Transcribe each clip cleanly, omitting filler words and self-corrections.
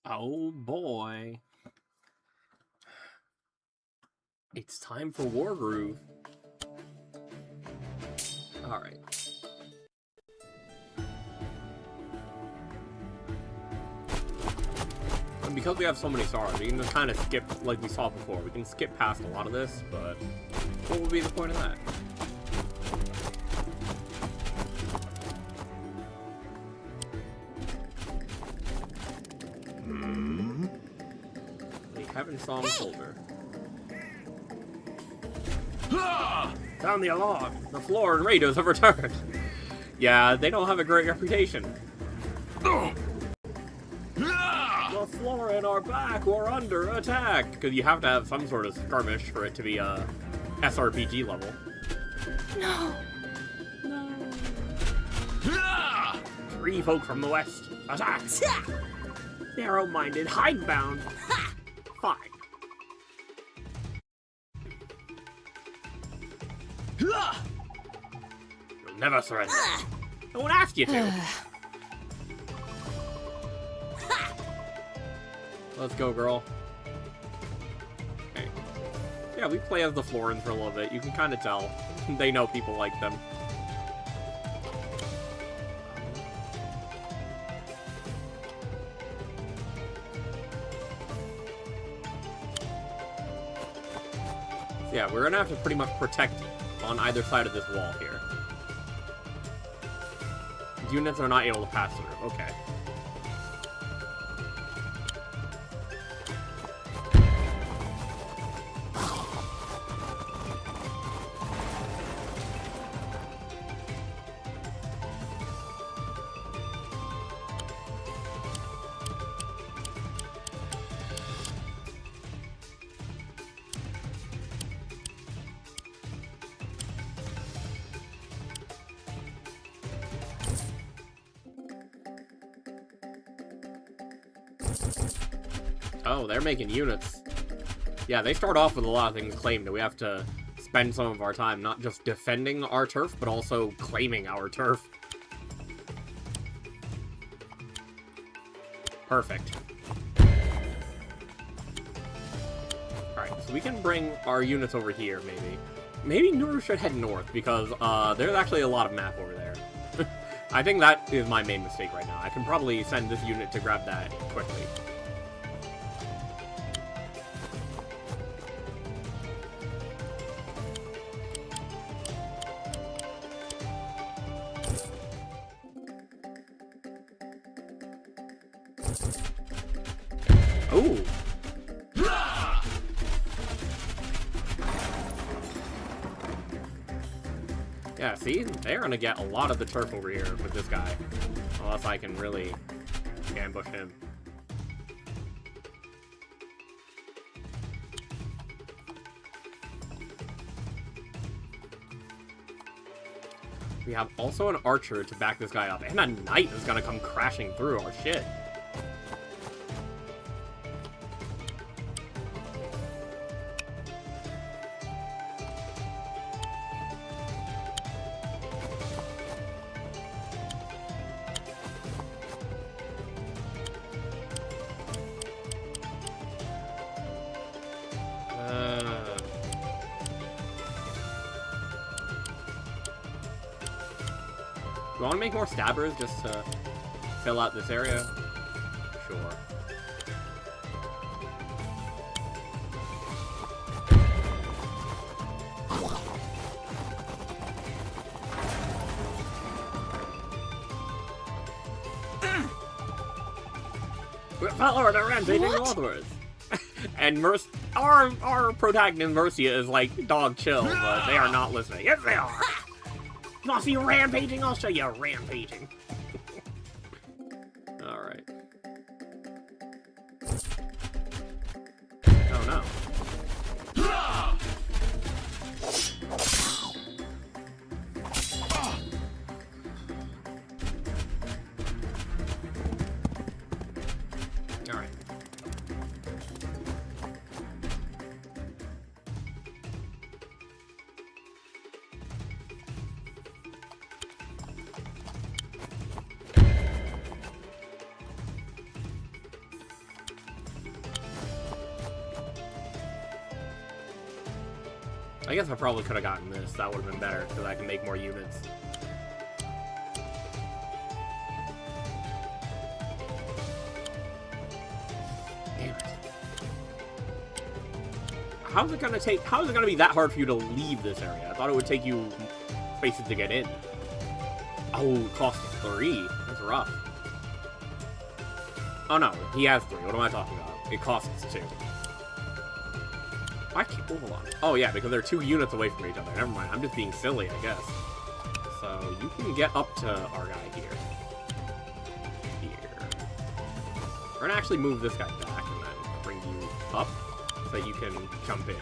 Oh boy. It's time for Wargroove. Alright. And because we have so many stars, we can just kind of skip, like we saw before, we can skip past a lot of this, but what would be the point of that? Heaven Song Soldier. Sound the alarm! The Floran raiders have returned! Yeah, they don't have a great reputation. The Floran are back! We're under attack! Because you have to have some sort of skirmish for it to be a SRPG level. No! No! 3 folk from the west. Attack! Narrow-minded, hidebound! Fine. You'll never surrender. No one asked you to. Let's go, girl. Okay. Yeah, we play as the Florans for a little bit. You can kind of tell. They know people like them. Yeah, we're gonna have to pretty much protect on either side of this wall here. Units are not able to pass through. Okay. Oh, they're making units. Yeah, they start off with a lot of things claimed, and we have to spend some of our time not just defending our turf, but also claiming our turf. Perfect. Alright, so we can bring our units over here, maybe. Maybe Nuru should head north, because there's actually a lot of map over there. I think that is my main mistake right now. I can probably send this unit to grab that quickly. Ooh. Yeah, see? They're gonna get a lot of the turf over here with this guy. Unless I can really ambush him. We have also an archer to back this guy up, and a knight is gonna come crashing through our shit. Do I want to make more stabbers just to fill out this area? Sure. We're following the rampaging northwards. And our protagonist Mercia is like, dog chill, but they are not listening. Yes, they are. You want to see rampaging? I'll show you rampaging. Alright. Oh no. Alright. I guess I probably could have gotten this. That would have been better, because I can make more units. Damn it. How's it gonna be that hard for you to leave this area? I thought it would take you spaces to get in. Oh, it costs 3. That's rough. Oh no, he has 3. What am I talking about? It costs 2. Why can't... Oh, hold on. Oh yeah, because they're 2 units away from each other. Never mind, I'm just being silly, I guess. So, you can get up to our guy here. Here. We're gonna actually move this guy back and then bring you up so that you can jump in.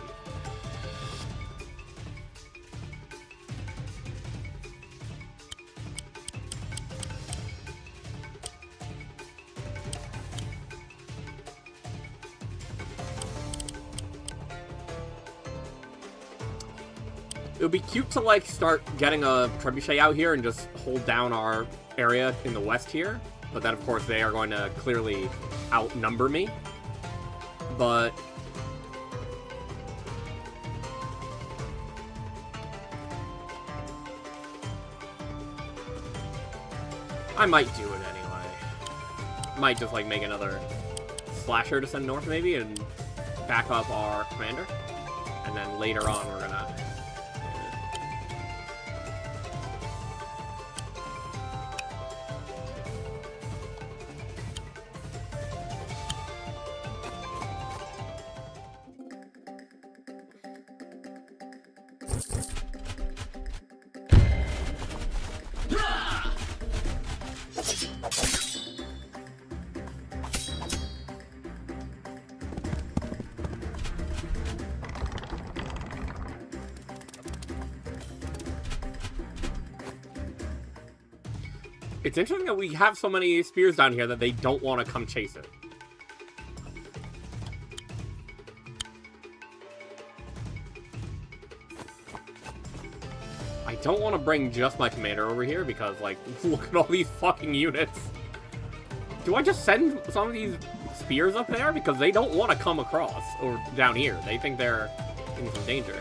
It would be cute to, like, start getting a trebuchet out here and just hold down our area in the west here. But then, of course, they are going to clearly outnumber me. But... I might do it anyway. Might just, like, make another slasher to send north, maybe, and back up our commander. And then later on, we're gonna... It's interesting that we have so many spears down here that they don't want to come chase it. I don't want to bring just my commander over here because, like, look at all these fucking units. Do I just send some of these spears up there? Because they don't want to come across or down here. They think they're in some danger.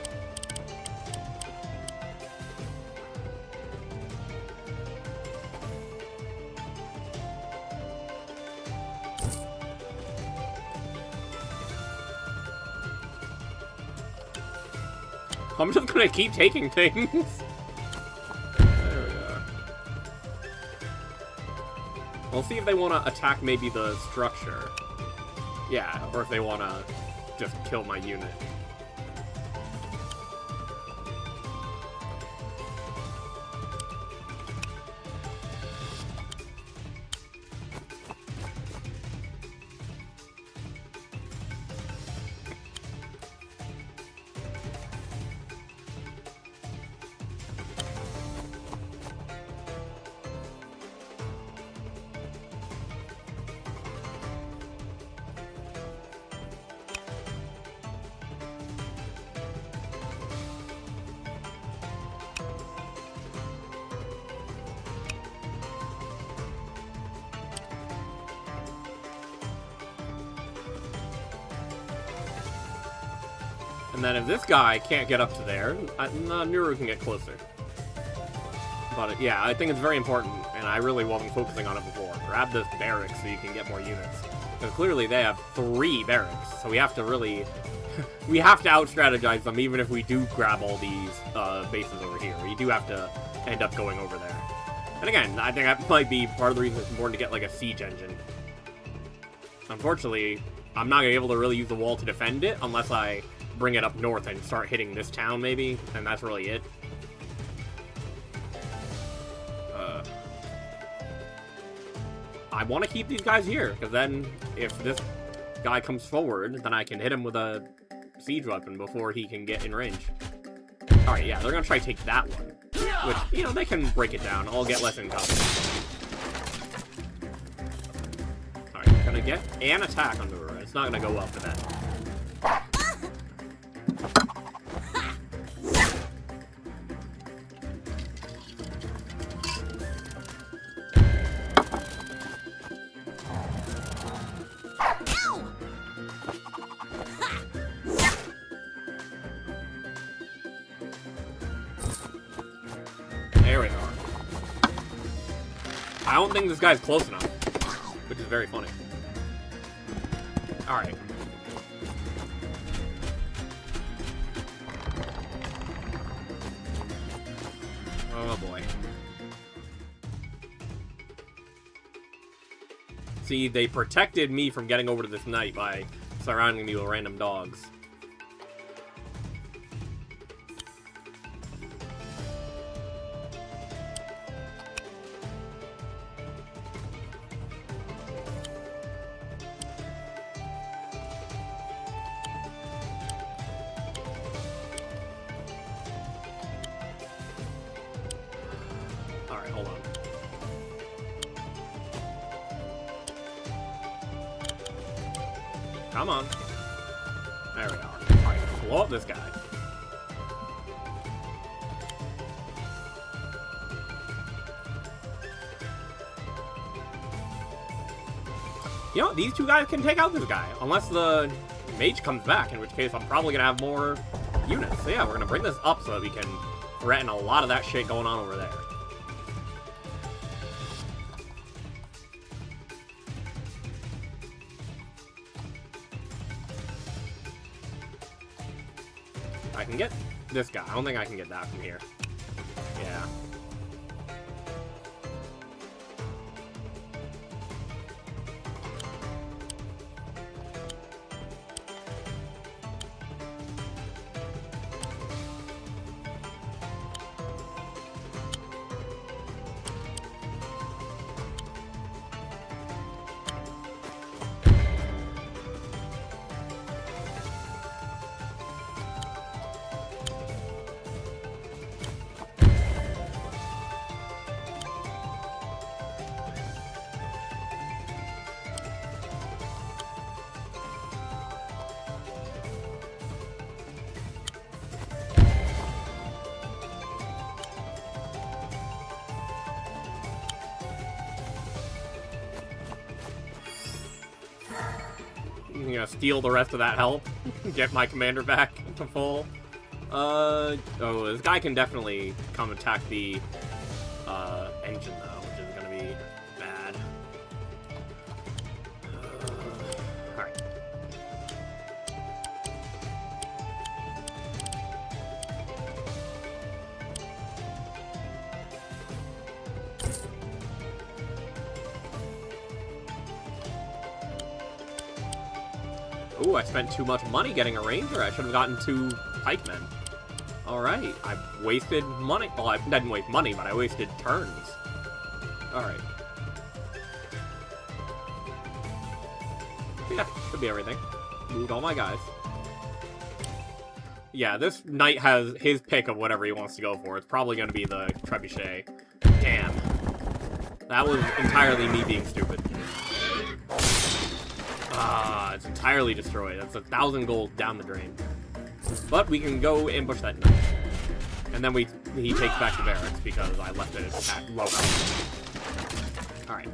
I'm just gonna keep taking things. There we go. We'll see if they want to attack maybe the structure. Yeah, or if they want to just kill my unit. And then if this guy can't get up to there, Nuru can get closer. But yeah, I think it's very important, and I really wasn't focusing on it before. Grab this barracks so you can get more units. Because clearly they have 3 barracks, so we have to really... we have to out-strategize them even if we do grab all these bases over here. We do have to end up going over there. And again, I think that might be part of the reason it's important to get, like, a siege engine. Unfortunately, I'm not going to be able to really use the wall to defend it unless I bring it up north and start hitting this town, maybe, and that's really it. I want to keep these guys here, because then if this guy comes forward, then I can hit him with a siege weapon before he can get in range. Alright, yeah, they're going to try to take that one, which, you know, they can break it down. I'll get less income. Alright, gonna get an attack on Nuru. It's not going to go well for that. I don't think this guy's close enough, which is very funny. Alright. Oh boy. See, they protected me from getting over to this knight by surrounding me with random dogs. Alright, hold on. Come on. There we are. Alright, blow up this guy. You know, these two guys can take out this guy. Unless the mage comes back, in which case I'm probably going to have more units. So yeah, we're going to bring this up so that we can threaten a lot of that shit going on over there. I can get this guy. I don't think I can get that from here. Yeah. I'm gonna steal the rest of that help. Get my commander back to full. Oh, this guy can definitely come attack the engine though, which is gonna be bad. Alright. Ooh, I spent too much money getting a ranger. I should have gotten 2 pikemen. Alright, I wasted money. Well, I didn't waste money, but I wasted turns. Alright. Yeah, should be everything. Moved all my guys. Yeah, this knight has his pick of whatever he wants to go for. It's probably going to be the trebuchet. Damn. That was entirely me being stupid. It's entirely destroyed. That's 1,000 gold down the drain. But we can go ambush that knight. And then he takes back the barracks because I left it at low health. Alright.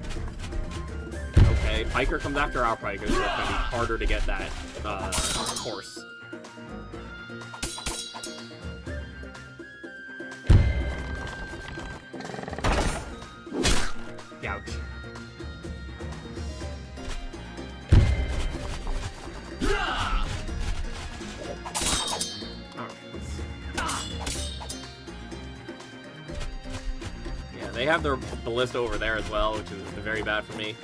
Okay, Piker comes after our Piker, so it's going to be harder to get that horse. Ouch. Yeah, they have their ballista over there as well, which is very bad for me.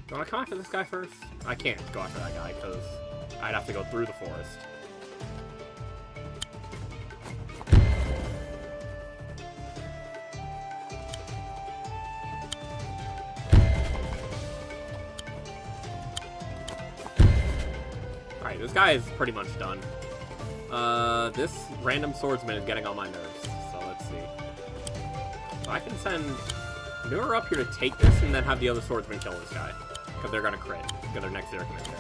Do I want to come after this guy first? I can't go after that guy because I'd have to go through the forest. Alright, this guy is pretty much done. This random swordsman is getting on my nerves, so let's see. So I can send Noor up here to take this and then have the other swordsman kill this guy. Because they're gonna crit, because they're next to their commander.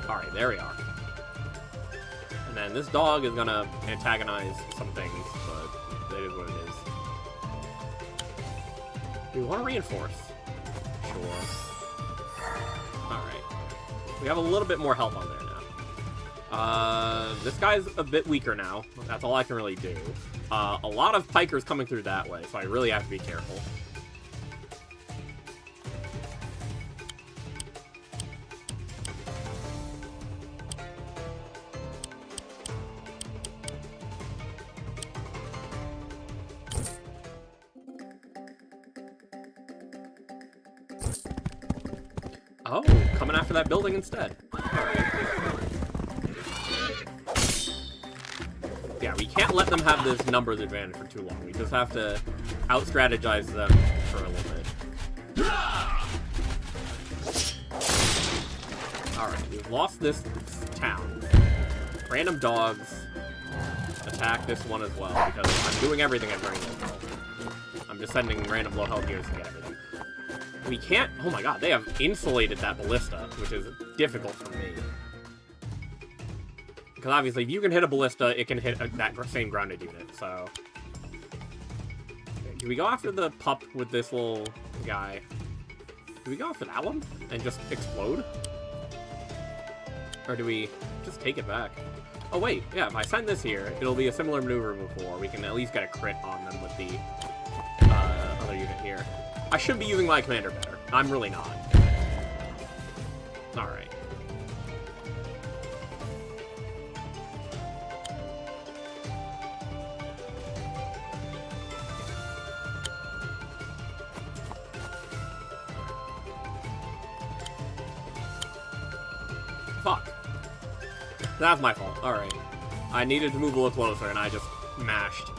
Alright, there we are. And then this dog is gonna antagonize some things, but it is what it is. Do we want to reinforce? Sure. Alright. We have a little bit more health on there now. This guy's a bit weaker now. That's all I can really do. A lot of pikers coming through that way, so I really have to be careful. Oh, coming after that building instead. Alright. Yeah, we can't let them have this numbers advantage for too long. We just have to out-strategize them for a little bit. Alright, we've lost this town. Random dogs attack this one as well, because I'm doing everything at very low health. I'm just sending random low health units to get everything. We can't... Oh my god, they have insulated that ballista, which is difficult for me. Because obviously, if you can hit a ballista, it can hit that same grounded unit, so... Do we go after the pup with this little guy? Do we go after that one? And just explode? Or do we just take it back? Oh wait, yeah, if I send this here, it'll be a similar maneuver before. We can at least get a crit on them with the other unit here. I should be using my commander better. I'm really not. Alright. Fuck. That's my fault. Alright. I needed to move a little closer, and I just mashed.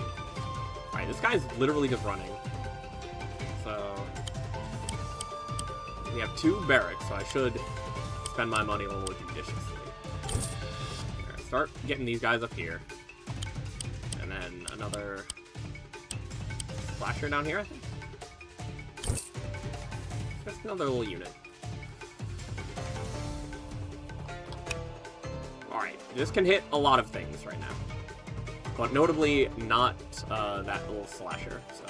Alright, this guy's literally just running. So... We have 2 barracks, so I should spend my money a little judiciously. Right, start getting these guys up here. And then another... Slasher down here, I think? Just another little unit. Alright, this can hit a lot of things right now. But notably, not that little slasher, so...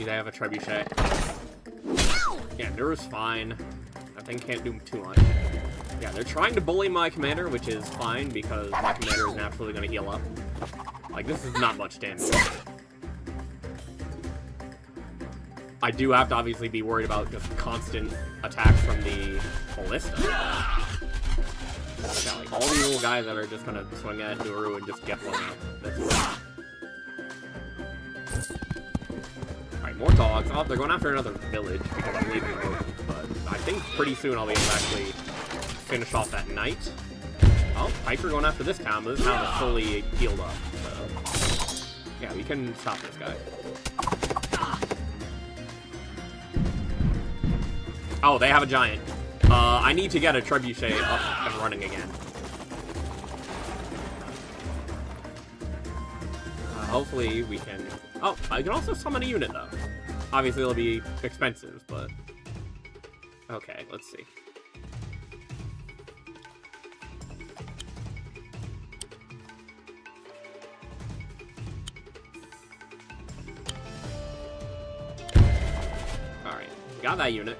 They have a trebuchet. Yeah, Nuru's fine. That thing can't do too much. Yeah, they're trying to bully my commander, which is fine, because my commander is naturally going to heal up. Like, this is not much damage. I do have to obviously be worried about just constant attacks from the ballista. Yeah, like, all these little guys that are just going to swing at Nuru and just get blown up. Alright, more dogs. Oh, they're going after another village because I'm leaving it open. But I think pretty soon I'll be able to actually finish off that knight. Oh, Piper going after this town, but this town is fully healed up. So, yeah, we can stop this guy. Oh, they have a giant. I need to get a trebuchet up and running again. Hopefully we can... Oh, I can also summon a unit, though. Obviously, it'll be expensive, but... Okay, let's see. Alright, got that unit.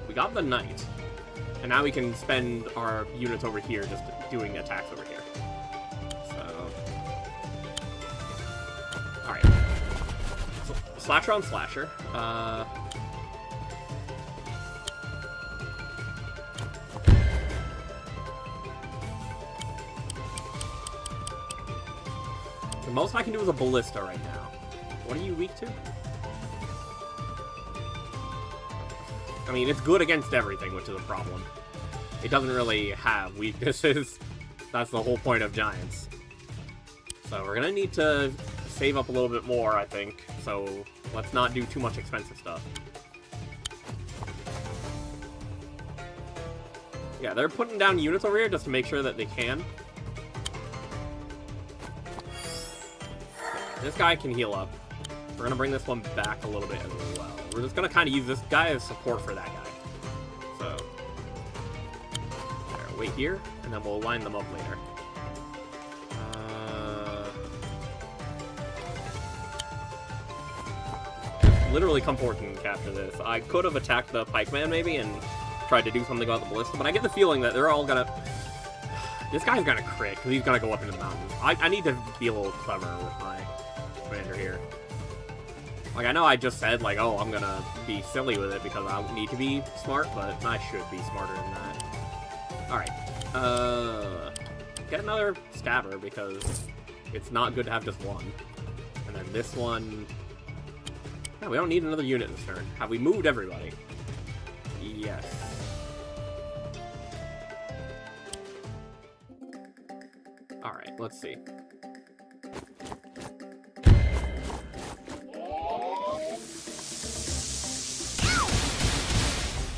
We got the knight, and now we can spend our units over here just doing attacks over here. So, alright. So, slasher on slasher. The most I can do is a ballista right now. What are you weak to? I mean, it's good against everything, which is a problem. It doesn't really have weaknesses. That's the whole point of giants. So we're gonna need to save up a little bit more, I think. So let's not do too much expensive stuff. Yeah, they're putting down units over here just to make sure that they can. This guy can heal up. We're gonna bring this one back a little bit as well. We're just gonna kind of use this guy as support for that guy. So, there, wait here, and then we'll line them up later. Literally come forward and capture this. I could have attacked the pikeman maybe and tried to do something about the ballista, but I get the feeling that they're all gonna... This guy's gonna crit, because he's gonna go up into the mountains. I need to be a little clever with my commander here. Like, I know I just said, like, oh, I'm gonna be silly with it because I need to be smart, but I should be smarter than that. Alright. Get another stabber, because it's not good to have just one. And then this one... Yeah, we don't need another unit this turn. Have we moved everybody? Yes. Alright, let's see.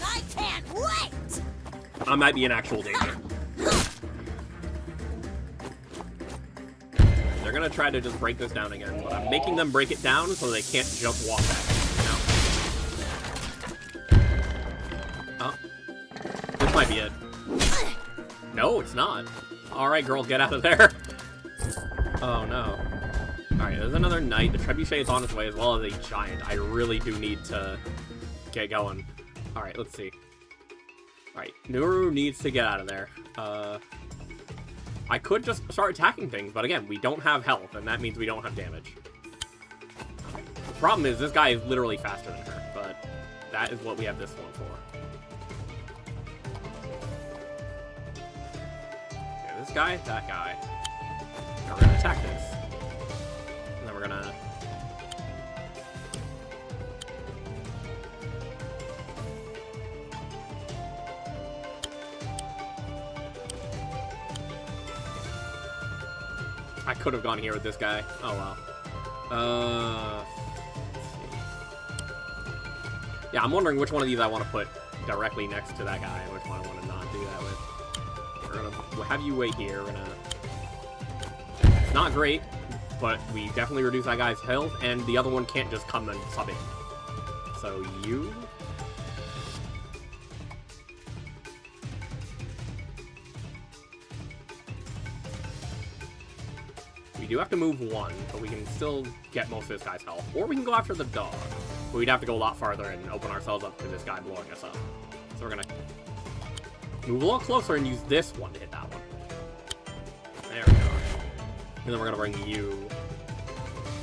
I can't wait! I might be in actual danger. They're gonna try to just break this down again, but I'm making them break it down so they can't just walk back. Oh. This might be it. No, it's not. Alright, girl, get out of there. Oh, no. Alright, there's another knight. The trebuchet is on its way, as well as a giant. I really do need to get going. Alright, let's see. Alright, Nuru needs to get out of there. I could just start attacking things, but again, we don't have health, and that means we don't have damage. The problem is, this guy is literally faster than her, but that is what we have this one for. Okay, this guy, that guy. Now we're gonna attack this. And then we're gonna... I could have gone here with this guy. Oh, well. Yeah, I'm wondering which one of these I want to put directly next to that guy and which one I want to not do that with. We're gonna have you wait here. We're gonna... It's not great, but we definitely reduce that guy's health, and the other one can't just come and sub in. So you... We do have to move one, but we can still get most of this guy's health. Or we can go after the dog. But we'd have to go a lot farther and open ourselves up to this guy blowing us up. So we're gonna move a little closer and use this one to hit that one. There we go. And then we're gonna bring you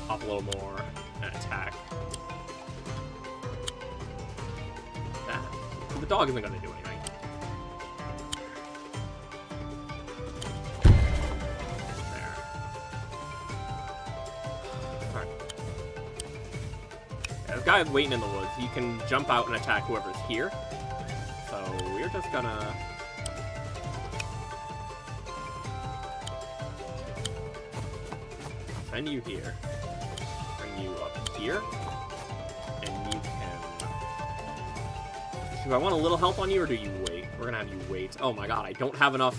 up a little more and attack. That. The dog isn't gonna do anything. This guy is waiting in the woods. He can jump out and attack whoever's here. So we're just gonna... send you here. Bring you up here. And you can... Do I want a little help on you, or do you wait? We're gonna have you wait. Oh my god, I don't have enough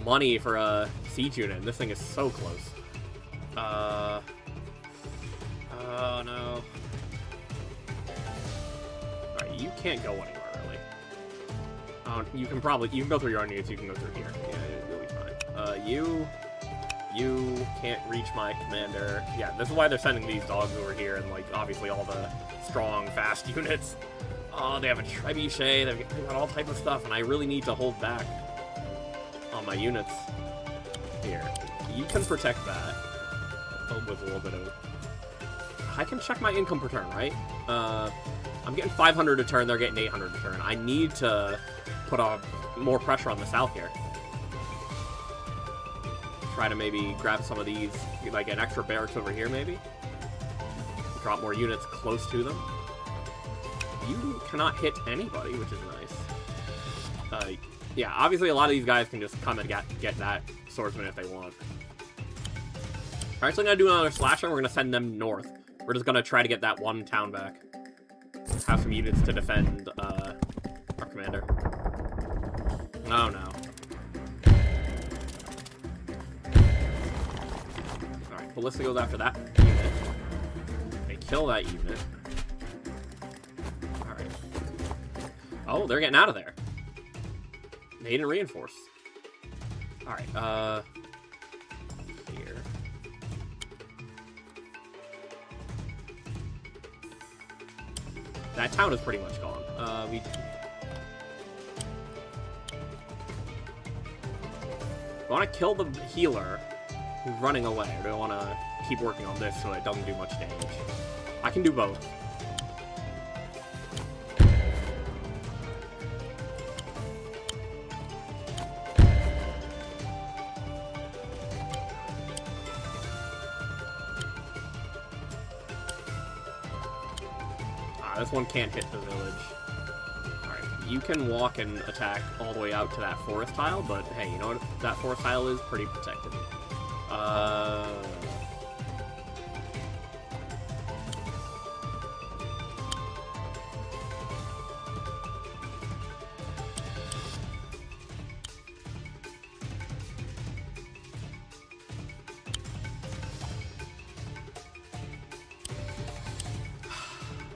money for a siege unit, and this thing is so close. Oh no. You can't go anywhere, really. You can go through your own units, you can go through here. Yeah, you'll be fine. You can't reach my commander. Yeah, this is why they're sending these dogs over here, and, like, obviously all the strong, fast units. Oh, they have a trebuchet, they've got all type of stuff, and I really need to hold back on my units. Here, you can protect that. With a little bit of... I can check my income per turn, right? I'm getting 500 a turn, they're getting 800 a turn. I need to put more pressure on the south here. Try to maybe grab some of these, like an extra barracks over here, maybe. Drop more units close to them. You cannot hit anybody, which is nice. Yeah, obviously a lot of these guys can just come and get that swordsman if they want. Alright, so I'm going to do another slasher, and we're going to send them north. We're just going to try to get that one town back. Have some units to defend our commander. And Oh no. Alright, Ballista goes after that unit. They kill that unit. Alright. Oh, they're getting out of there. They didn't reinforce. Alright, here. That town is pretty much gone. We want to kill the healer who's running away, or do I want to keep working on this so it doesn't do much damage? I can do both. This one can't hit the village. Alright, you can walk and attack all the way out to that forest tile, but hey, you know what that forest tile is? Pretty protected.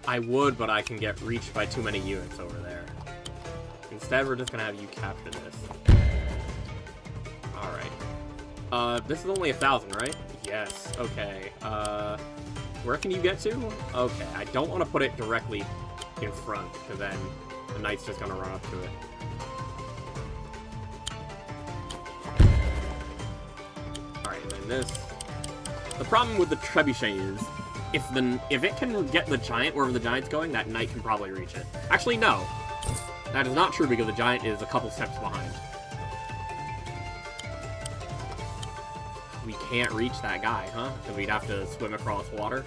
I would, but I can get reached by too many units over there. Instead, we're just gonna have you capture this. Alright. This is only 1,000, right? Yes. Okay. Where can you get to? Okay, I don't want to put it directly in front, because then the knight's just gonna run up to it. Alright, and then this. The problem with the trebuchet is, if it can get the giant wherever the giant's going, that knight can probably reach it. Actually, no. That is not true because the giant is a couple steps behind. We can't reach that guy, huh? Because we'd have to swim across water.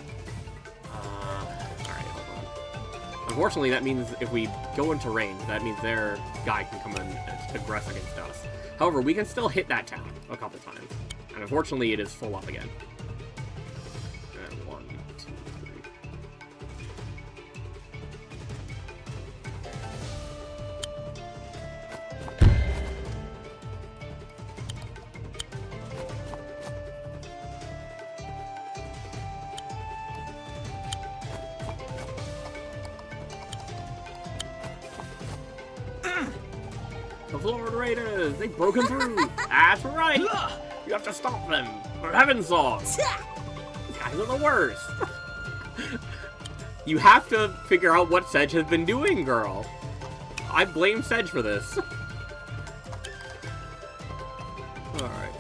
Alright, hold on. Unfortunately, that means if we go into range, that means their guy can come in and aggress against us. However, we can still hit that town a couple times. And unfortunately, it is full up again. The Florans Raiders! They've broken through! That's right! You have to stop them! For heaven's sakes! These guys are the worst! You have to figure out what Sedge has been doing, girl! I blame Sedge for this. Alright.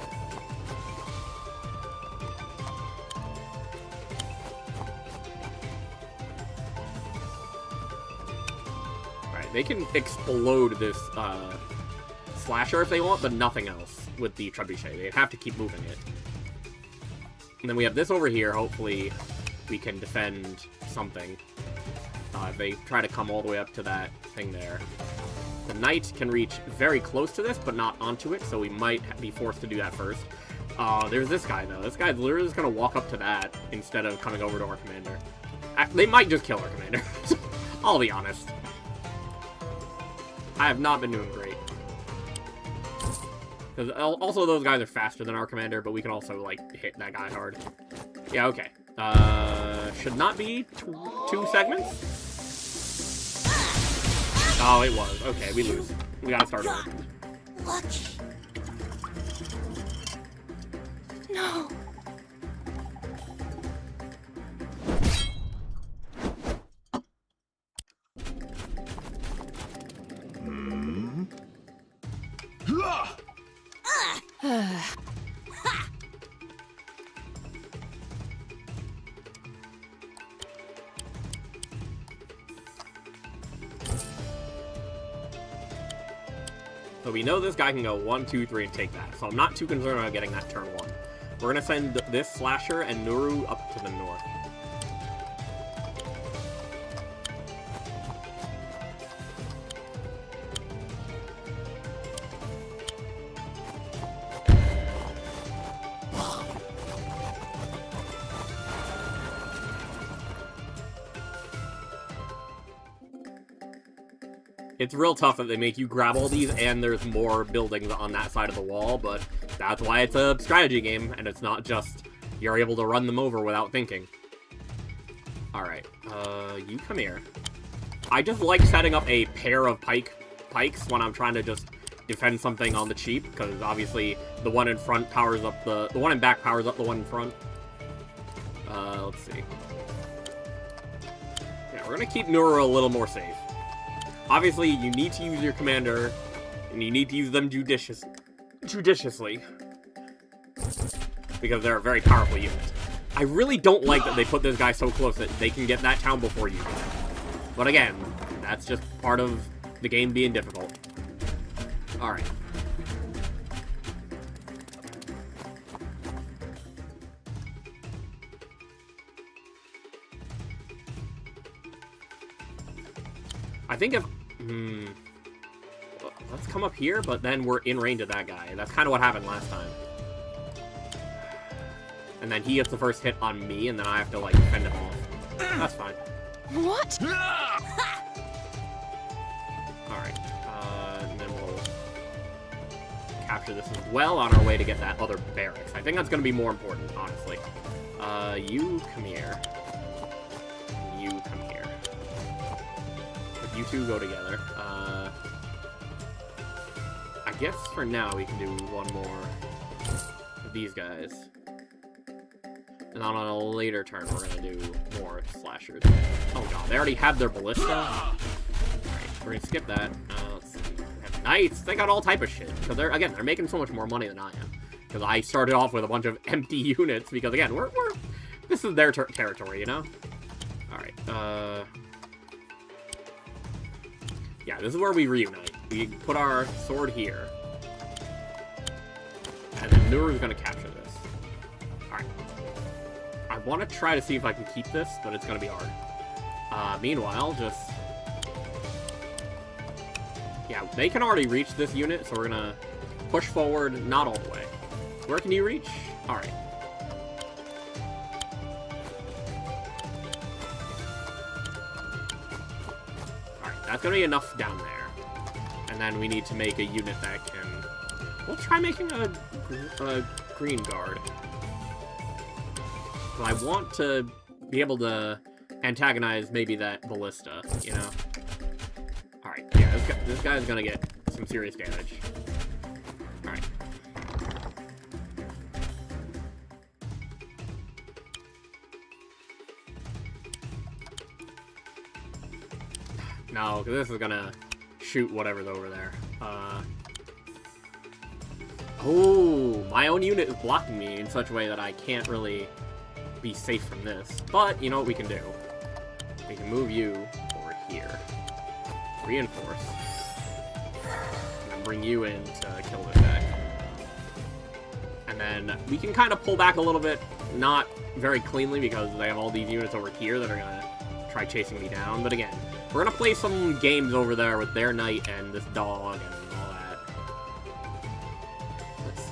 Alright, they can explode this, slasher if they want, but nothing else with the trebuchet. They'd have to keep moving it. And then we have this over here. Hopefully we can defend something. If they try to come all the way up to that thing there. The knight can reach very close to this, but not onto it, so we might be forced to do that first. There's this guy, though. This guy's literally just going to walk up to that instead of coming over to our commander. They might just kill our commander. I'll be honest. I have not been doing great. Because also those guys are faster than our commander, but we can also, like, hit that guy hard. Yeah, okay. Should not be two segments? Oh, it was. Okay, we lose. We gotta start over. Lucky. No. So we know this guy can go 1, 2, 3 and take that. So I'm not too concerned about getting that turn 1. We're gonna send this Slasher and Nuru up to the north. It's real tough that they make you grab all these and there's more buildings on that side of the wall, but that's why it's a strategy game, and it's not just you're able to run them over without thinking. Alright, you come here. I just like setting up a pair of pikes when I'm trying to just defend something on the cheap, because obviously the one in front powers up the one in back powers up the one in front. Let's see. Yeah, we're gonna keep Nuru a little more safe. Obviously, you need to use your commander, and you need to use them judiciously. Because they're a very powerful unit. I really don't like that they put this guy so close that they can get that town before you do. But again, that's just part of the game being difficult. Alright. I think if... let's come up here, but then we're in range of that guy. That's kind of what happened last time. And then he gets the first hit on me, and then I have to, like, fend him off. That's fine. What? Alright. And then we'll capture this as well on our way to get that other barracks. I think that's going to be more important, honestly. You come here. You come here. But you two go together. I guess for now we can do one more of these guys. And on a later turn, we're going to do more slashers. Oh god, they already have their ballista. Alright, we're going to skip that. Let's see. We have knights. They got all type of shit. Because they're making so much more money than I am. Because I started off with a bunch of empty units. Because again, this is their territory, you know? Alright, yeah, this is where we reunite. We put our sword here. And then Nuru's going to capture this. Alright. I want to try to see if I can keep this, but it's going to be hard. Meanwhile, just... yeah, they can already reach this unit, so we're going to push forward, not all the way. Where can you reach? Alright. Alright, that's going to be enough down there. And then we need to make a unit that can... we'll try making a green guard. So I want to be able to antagonize maybe that ballista, you know? Alright, yeah, this guy's gonna get some serious damage. Alright. No, because this is gonna shoot whatever's over there. Oh, my own unit is blocking me in such a way that I can't really be safe from this. But, you know what we can do? We can move you over here. Reinforce. And then bring you in to kill this guy. And then we can kind of pull back a little bit. Not very cleanly because they have all these units over here that are going to try chasing me down. But again, we're going to play some games over there with their knight and this dog and all that. Let's see.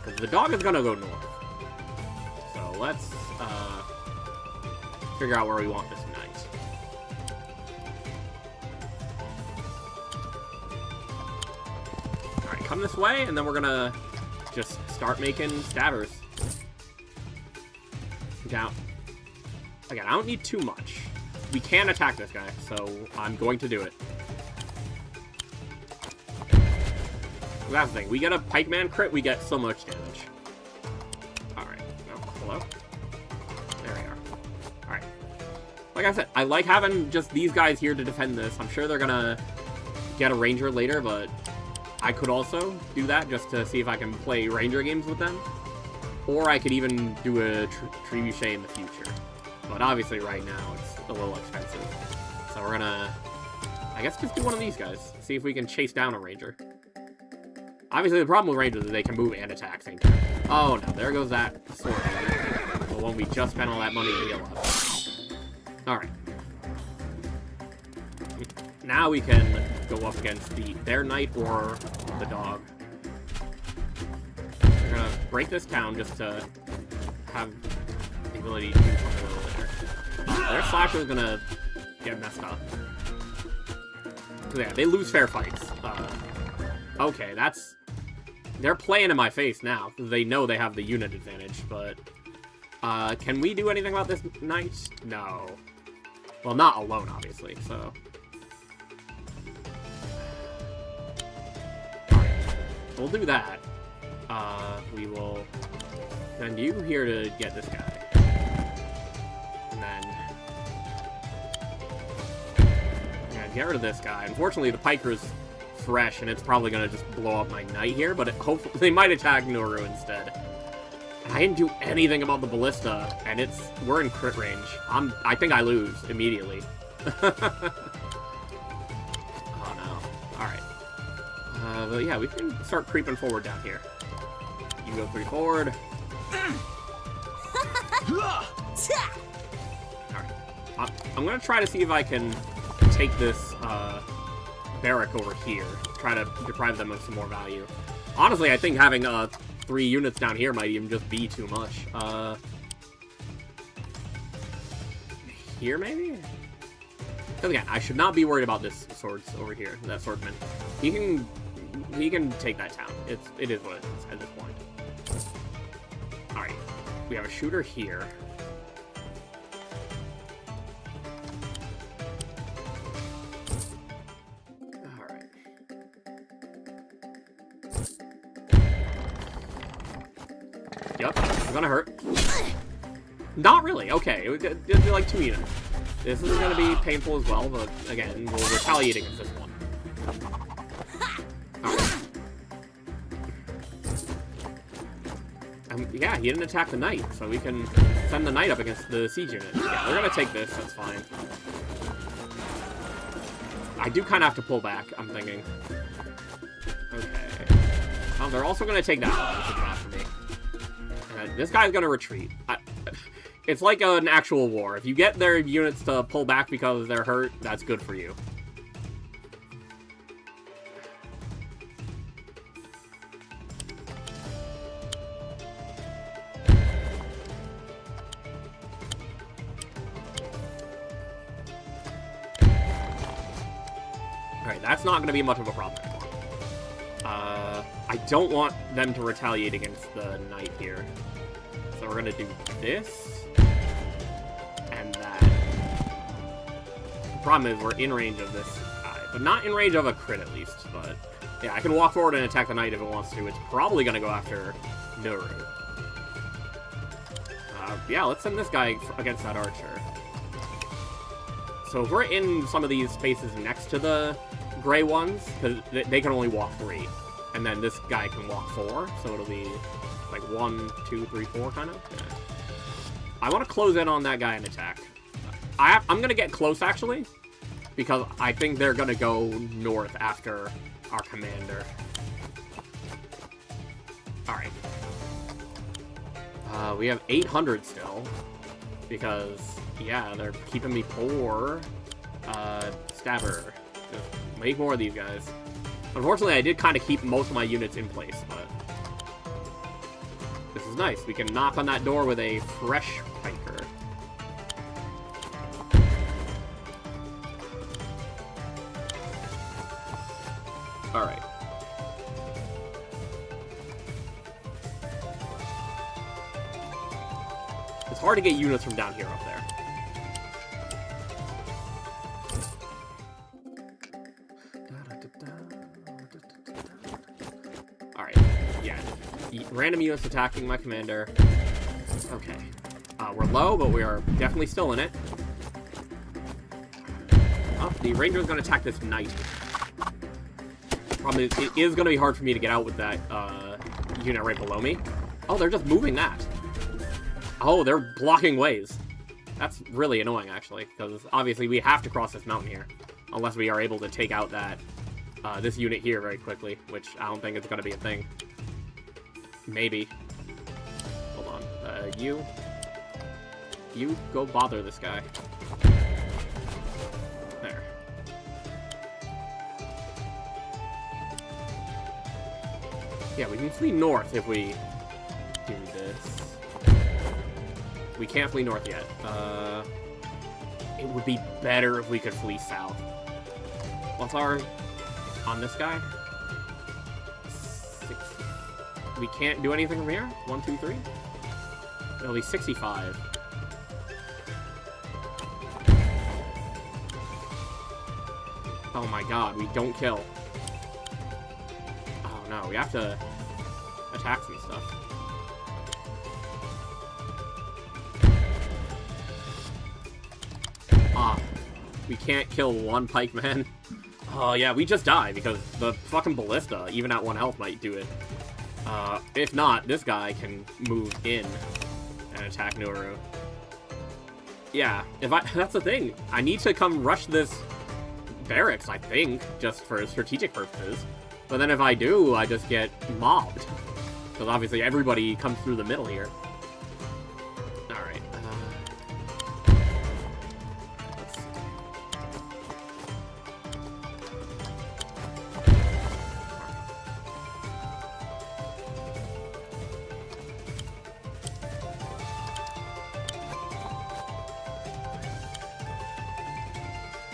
Because the dog is going to go north. So let's figure out where we want this knight. Alright, come this way, and then we're going to just start making stabbers. Now, again, I don't need too much. We can attack this guy, so I'm going to do it. That's the thing. We get a pikeman crit, we get so much damage. Alright. Oh, hello? There we are. Alright. Like I said, I like having just these guys here to defend this. I'm sure they're gonna get a ranger later, but I could also do that just to see if I can play ranger games with them. Or I could even do a trebuchet in the future. But obviously right now it's a little expensive. So we're gonna, I guess, just do one of these guys. See if we can chase down a ranger. Obviously the problem with rangers is they can move and attack same time. Oh no, there goes that sword. The one we just spent all that money to heal up. Alright. Now we can go up against their knight or the dog. We're gonna break this town just to have the ability to do something a little later. Their slasher is gonna get messed up. So yeah, they lose fair fights. Okay, that's... They're playing in my face now, because they know they have the unit advantage, but... can we do anything about this knight? No. Well, not alone, obviously, so... Alright, we'll do that. We will send you here to get this guy. And then... yeah, get rid of this guy. Unfortunately, the piker's fresh, and it's probably gonna just blow up my knight here, but hopefully they might attack Nuru instead. I didn't do anything about the ballista, and we're in crit range. I think I lose immediately. Oh no. Alright. But yeah, we can start creeping forward down here. You go 3 forward. Alright. I'm gonna try to see if I can take this, barrack over here. Try to deprive them of some more value. Honestly, I think having, 3 units down here might even just be too much. Here, maybe? Because again, I should not be worried about this swords over here, that swordsman. He can take that town. It is what it is at this point. Alright. We have a shooter here. Yep, it's gonna hurt. Not really, okay. It did like 2 units. This is gonna be painful as well, but again, we'll retaliate against this one. Right. Yeah, he didn't attack the knight, so we can send the knight up against the siege unit. Yeah, they're gonna take this, that's fine. I do kind of have to pull back, I'm thinking. Okay. Oh, they're also gonna take that one, which is bad for me. This guy's gonna retreat. It's like an actual war. If you get their units to pull back because they're hurt, that's good for you. Alright, that's not gonna be much of a problem anymore. I don't want them to retaliate against the knight here. So we're gonna do this, and that. The problem is we're in range of this guy, but not in range of a crit at least, but yeah, I can walk forward and attack the knight if it wants to. It's probably gonna go after Nuru. Yeah, let's send this guy against that archer. So if we're in some of these spaces next to the gray ones, because they can only walk 3, and then this guy can walk 4, so it'll be like 1, 2, 3, 4, kind of. Yeah. I want to close in on that guy and attack. I'm gonna get close actually, because I think they're gonna go north after our commander. All right. We have 800 still, because yeah, they're keeping me poor. Stabber. Just make more of these guys. Unfortunately, I did kind of keep most of my units in place, but this is nice. We can knock on that door with a fresh piker. Alright. It's hard to get units from down here up there. Alright, yeah. Random units attacking my commander. Okay. We're low, but we are definitely still in it. Oh, the ranger is going to attack this knight. Problem is, it is going to be hard for me to get out with that unit right below me. Oh, they're just moving that. Oh, they're blocking ways. That's really annoying, actually, because obviously we have to cross this mountain here, unless we are able to take out that this unit here very quickly, which I don't think is going to be a thing. Maybe. Hold on. You go bother this guy. There. Yeah, we can flee north if we do this. We can't flee north yet. It it would be better if we could flee south. What's our... on this guy? 6. We can't do anything from here? 1, 2, 3? It'll be 65. Oh my god, we don't kill. Oh no, we have to attack some stuff. Ah, we can't kill one pikeman. Oh yeah, we just die because the fucking ballista, even at 1 health, might do it. If not, this guy can move in and attack Nuru. Yeah, that's the thing. I need to come rush this barracks, I think, just for strategic purposes. But then if I do, I just get mobbed. Because obviously everybody comes through the middle here. Alright. Let's see.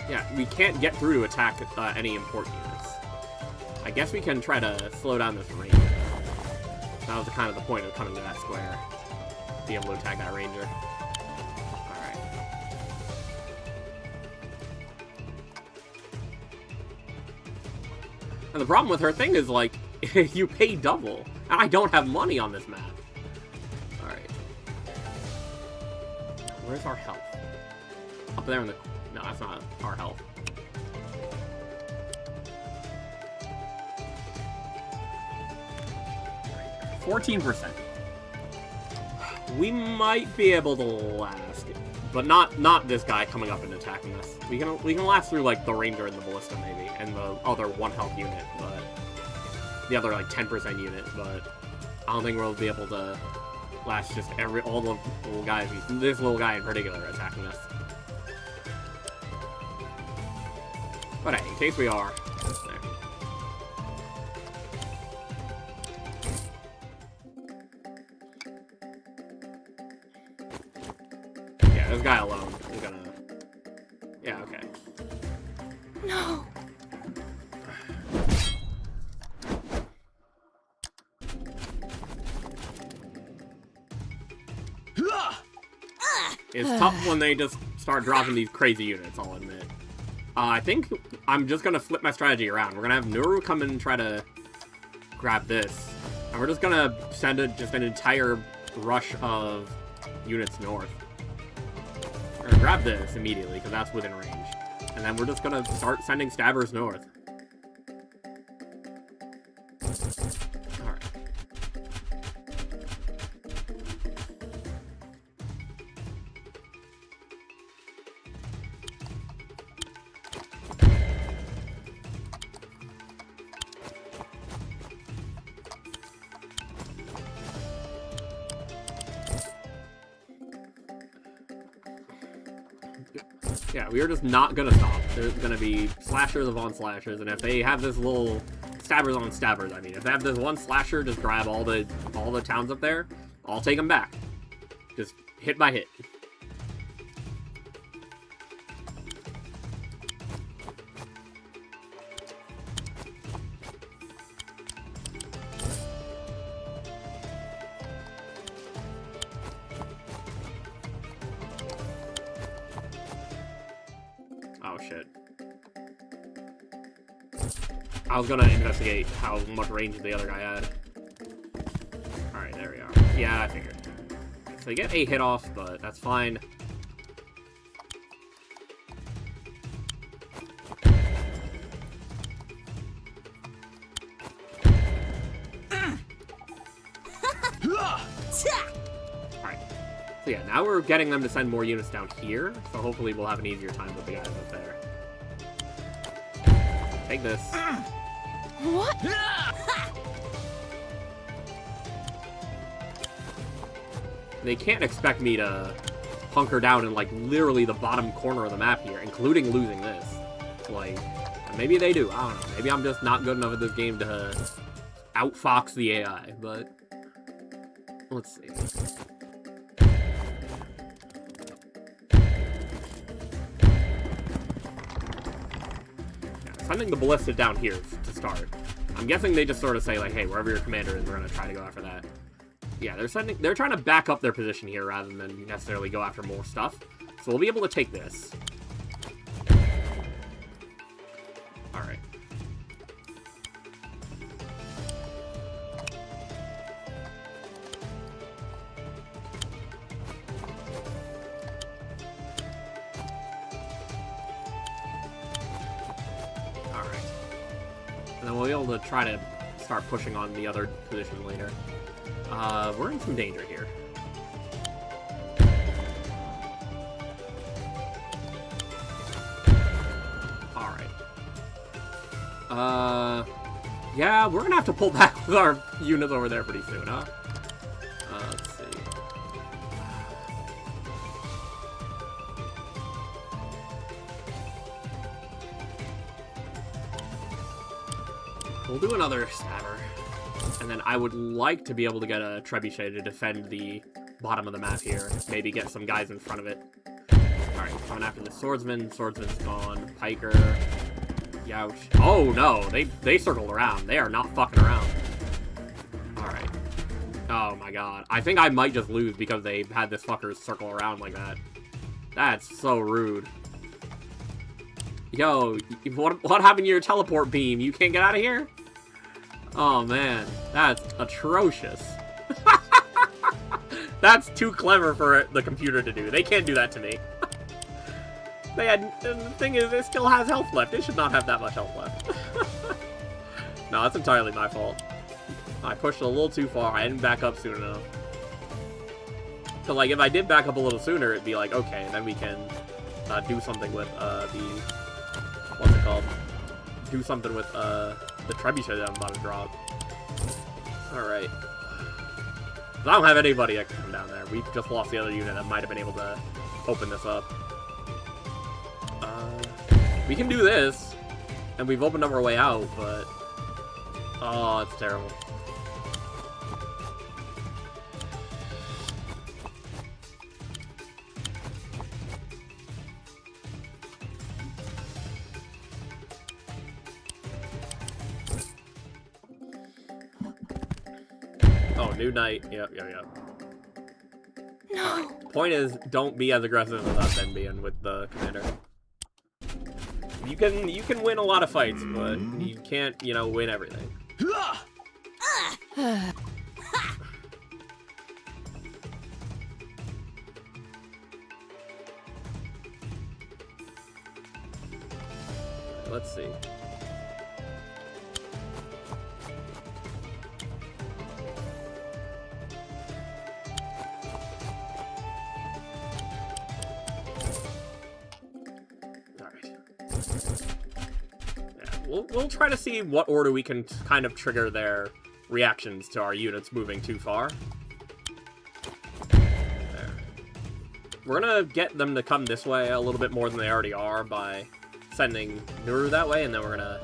Yeah, we can't get through to attack any important units. I guess we can try to slow down this ranger. That was kind of the point of coming to that square. Be able to attack that ranger. Alright. And the problem with her thing is, like, you pay double. And I don't have money on this map. Alright. Where's our health? Up there in the... No, that's not our health. Right. 14%. We might be able to last, but not this guy coming up and attacking us. We can last through like the ranger and the ballista maybe, and the other 1 health unit, but the other like 10% unit. But I don't think we'll be able to last just all the little guys. This little guy in particular attacking us. But hey, in case we are, there. Yeah, this guy alone is gonna... Yeah, okay. No. It's tough when they just start dropping these crazy units, I'll admit. I think I'm just gonna flip my strategy around. We're gonna have Nuru come in and try to grab this. And we're just gonna send just an entire rush of units north. We're gonna grab this immediately, because that's within range. And then we're just gonna start sending stabbers north. Alright. Yeah, we are just not gonna stop. There's gonna be slashers upon slashers, and if they have this little stabbers on stabbers, I mean, if they have this one slasher just grab all the towns up there, I'll take them back. Just hit by hit. Oh shit. I was gonna investigate how much range the other guy had. Alright, there we are. Yeah, I figured. So they get a hit off, but that's fine. Alright. So yeah, now we're getting them to send more units down here, so hopefully we'll have an easier time with the guys up there. Take this. What? They can't expect me to hunker down in, like, literally the bottom corner of the map here, including losing this. Like, maybe they do. I don't know. Maybe I'm just not good enough at this game to outfox the AI, but let's see. sending the ballista down here to start. I'm guessing they just sort of say, like, hey, wherever your commander is, we're going to try to go after that. Yeah, they're trying to back up their position here rather than necessarily go after more stuff. So we'll be able to take this. Alright. And then we'll be able to try to start pushing on the other position later. We're in some danger here. Alright. Yeah, we're gonna have to pull back with our units over there pretty soon, huh? Let's see. We'll do another stabber. And then I would like to be able to get a trebuchet to defend the bottom of the map here. Maybe get some guys in front of it. Alright, coming after the swordsman. Swordsman's gone. Piker. Youch. Oh no, they circled around. They are not fucking around. Alright. Oh my god. I think I might just lose because they had this fucker circle around like that. That's so rude. Yo, what happened to your teleport beam? You can't get out of here? Oh man, that's atrocious. That's too clever for the computer to do. They can't do that to me. And the thing is, it still has health left. It should not have that much health left. No, that's entirely my fault. I pushed a little too far. I didn't back up soon enough. So, like, if I did back up a little sooner, it'd be like, okay, then we can do something with the... What's it called? Do something with the trebuchet that I'm about to drop. Alright. I don't have anybody that can come down there. We've just lost the other unit that might have been able to open this up. We can do this, and we've opened up our way out, but... Oh, it's terrible. Oh, new night. Yep. No. Point is, don't be as aggressive as us and being with the commander. You can win a lot of fights, but you can't, you know, win everything. Let's see. We'll try to see what order we can kind of trigger their reactions to our units moving too far. There. We're gonna get them to come this way a little bit more than they already are by sending Nuru that way, and then we're gonna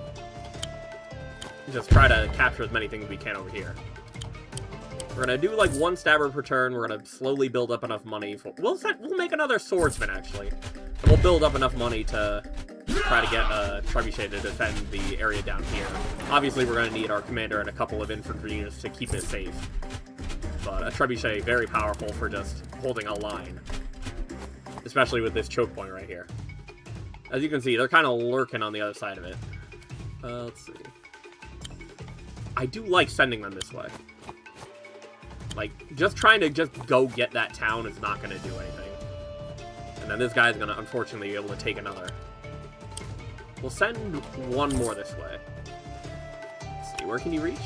just try to capture as many things as we can over here. We're gonna do like one stabber per turn. We're gonna slowly build up enough money for... We'll make another swordsman, actually. And we'll build up enough money to try to get a trebuchet to defend the area down here. Obviously, we're going to need our commander and a couple of infantry units to keep it safe. But a trebuchet, very powerful for just holding a line. Especially with this choke point right here. As you can see, they're kind of lurking on the other side of it. Let's see. I do like sending them this way. Like, just trying to just go get that town is not going to do anything. And then this guy's going to, unfortunately, be able to take another. We'll send one more this way. Let's see, where can you reach?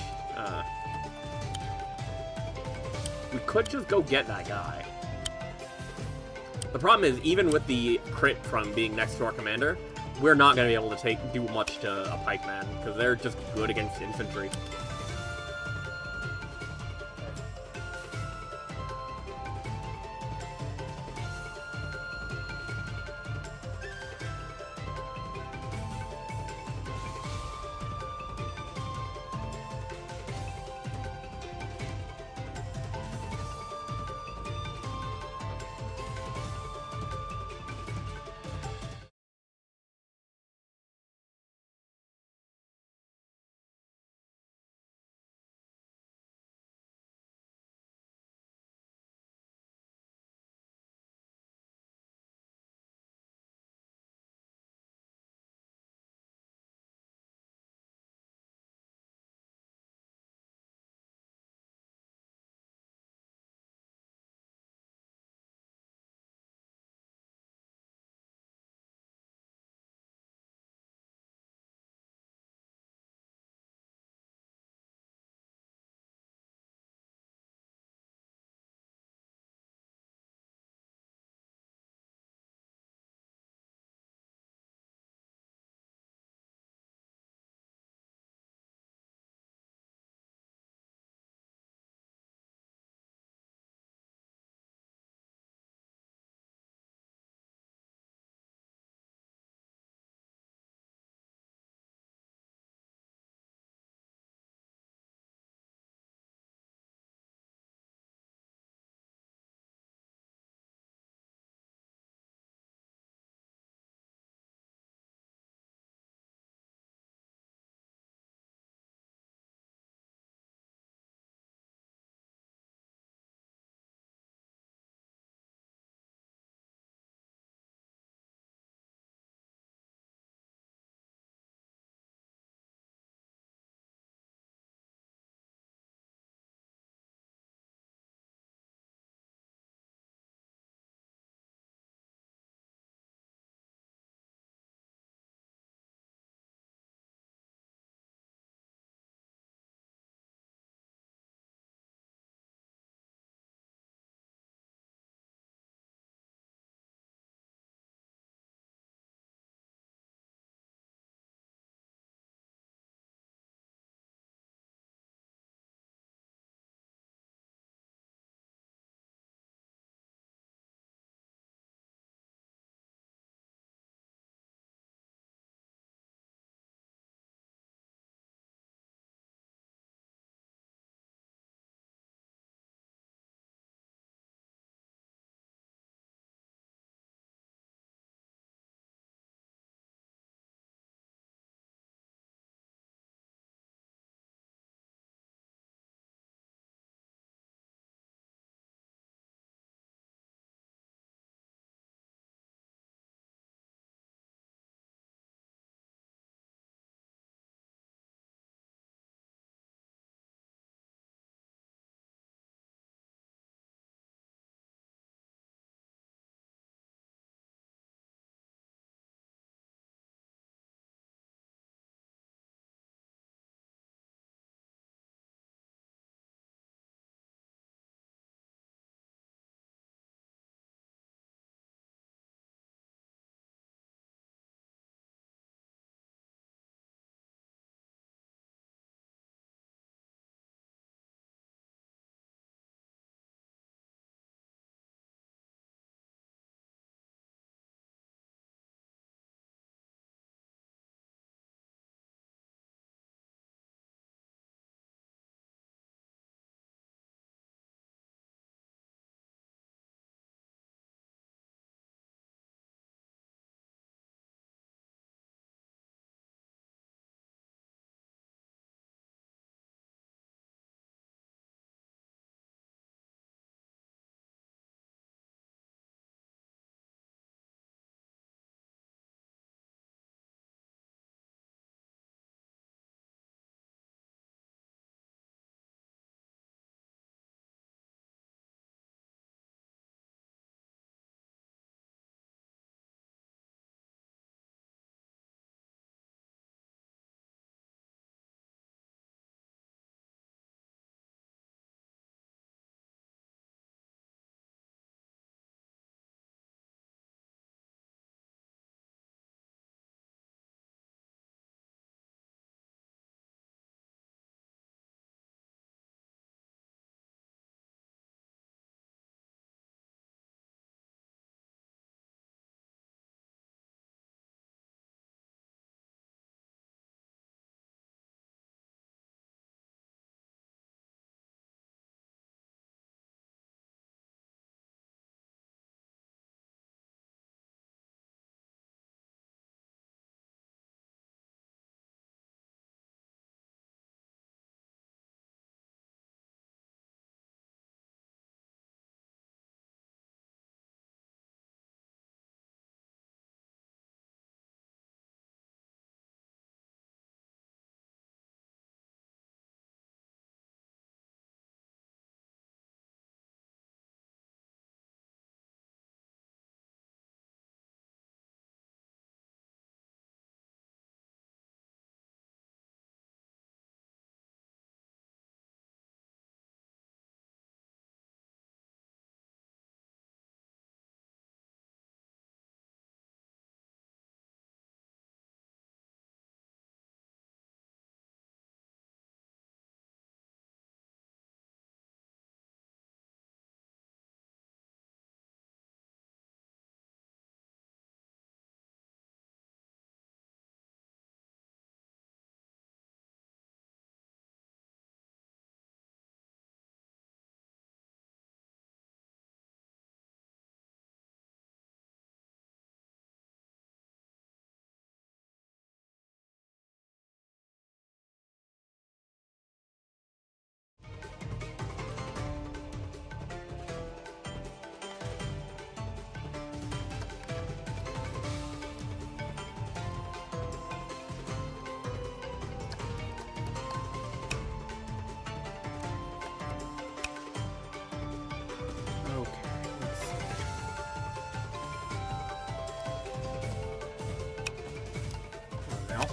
We could just go get that guy. The problem is, even with the crit from being next to our commander, we're not going to be able to do much to a pikeman, because they're just good against infantry.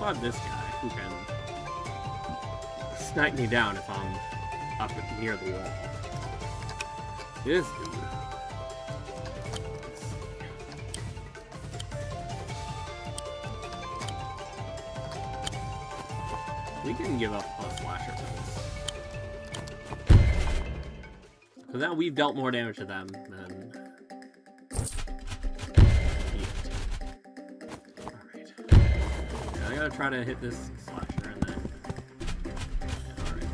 also have this guy who can snipe me down if I'm up near the wall. This dude. We can give up a slasher for this. Because now we've dealt more damage to them than... Alright. Yeah, I gotta try to hit this slasher and then... Alright.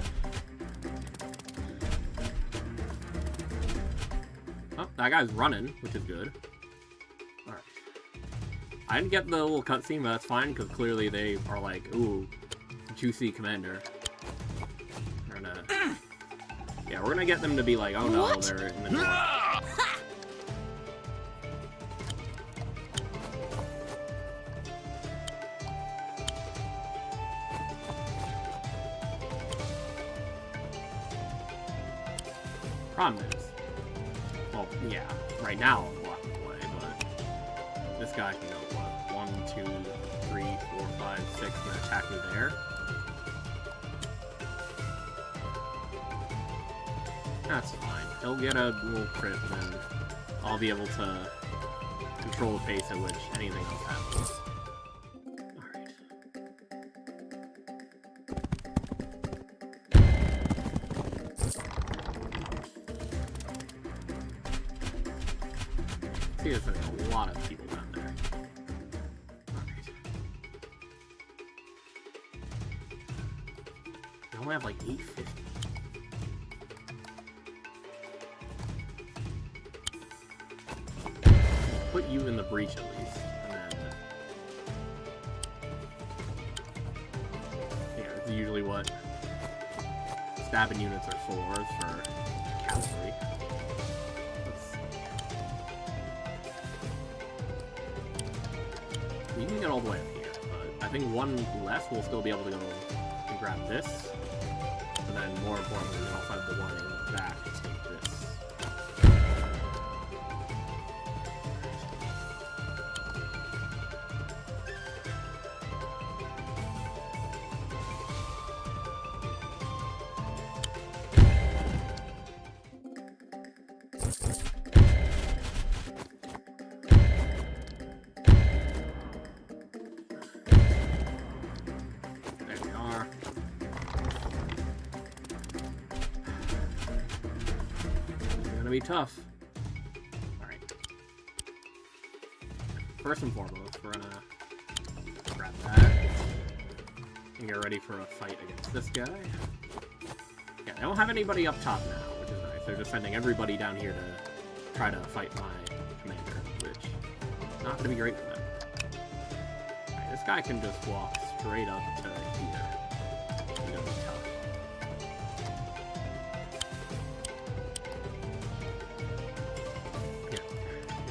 Oh, that guy's running, which is good. Alright. I didn't get the little cutscene, but that's fine, because clearly they are like, ooh... Juicy commander. Yeah, we're gonna get them to be like, oh no, what? They're in the north. Problem is, well, yeah, right now I'm blocking away, but this guy can go what? 1, 2, 3, 4, 5, 6, and then attack me there. That's fine. He'll get a little crit, and then I'll be able to control the pace at which anything else happens. Alright. See, there's a lot of people down there. Alright. We only have like 850. Put you in the breach at least, and then yeah, it's usually what stabbing units are for cavalry. You can get all the way up here, but I think one less will still be able to go and grab this, and then more importantly, we also have the one in the back to take this. Be tough. Alright. First and foremost, we're gonna grab that and get ready for a fight against this guy. Yeah, they don't have anybody up top now, which is nice. They're just sending everybody down here to try to fight my commander, which is not gonna be great for them. Alright, this guy can just walk straight up to here. He's gonna be tough.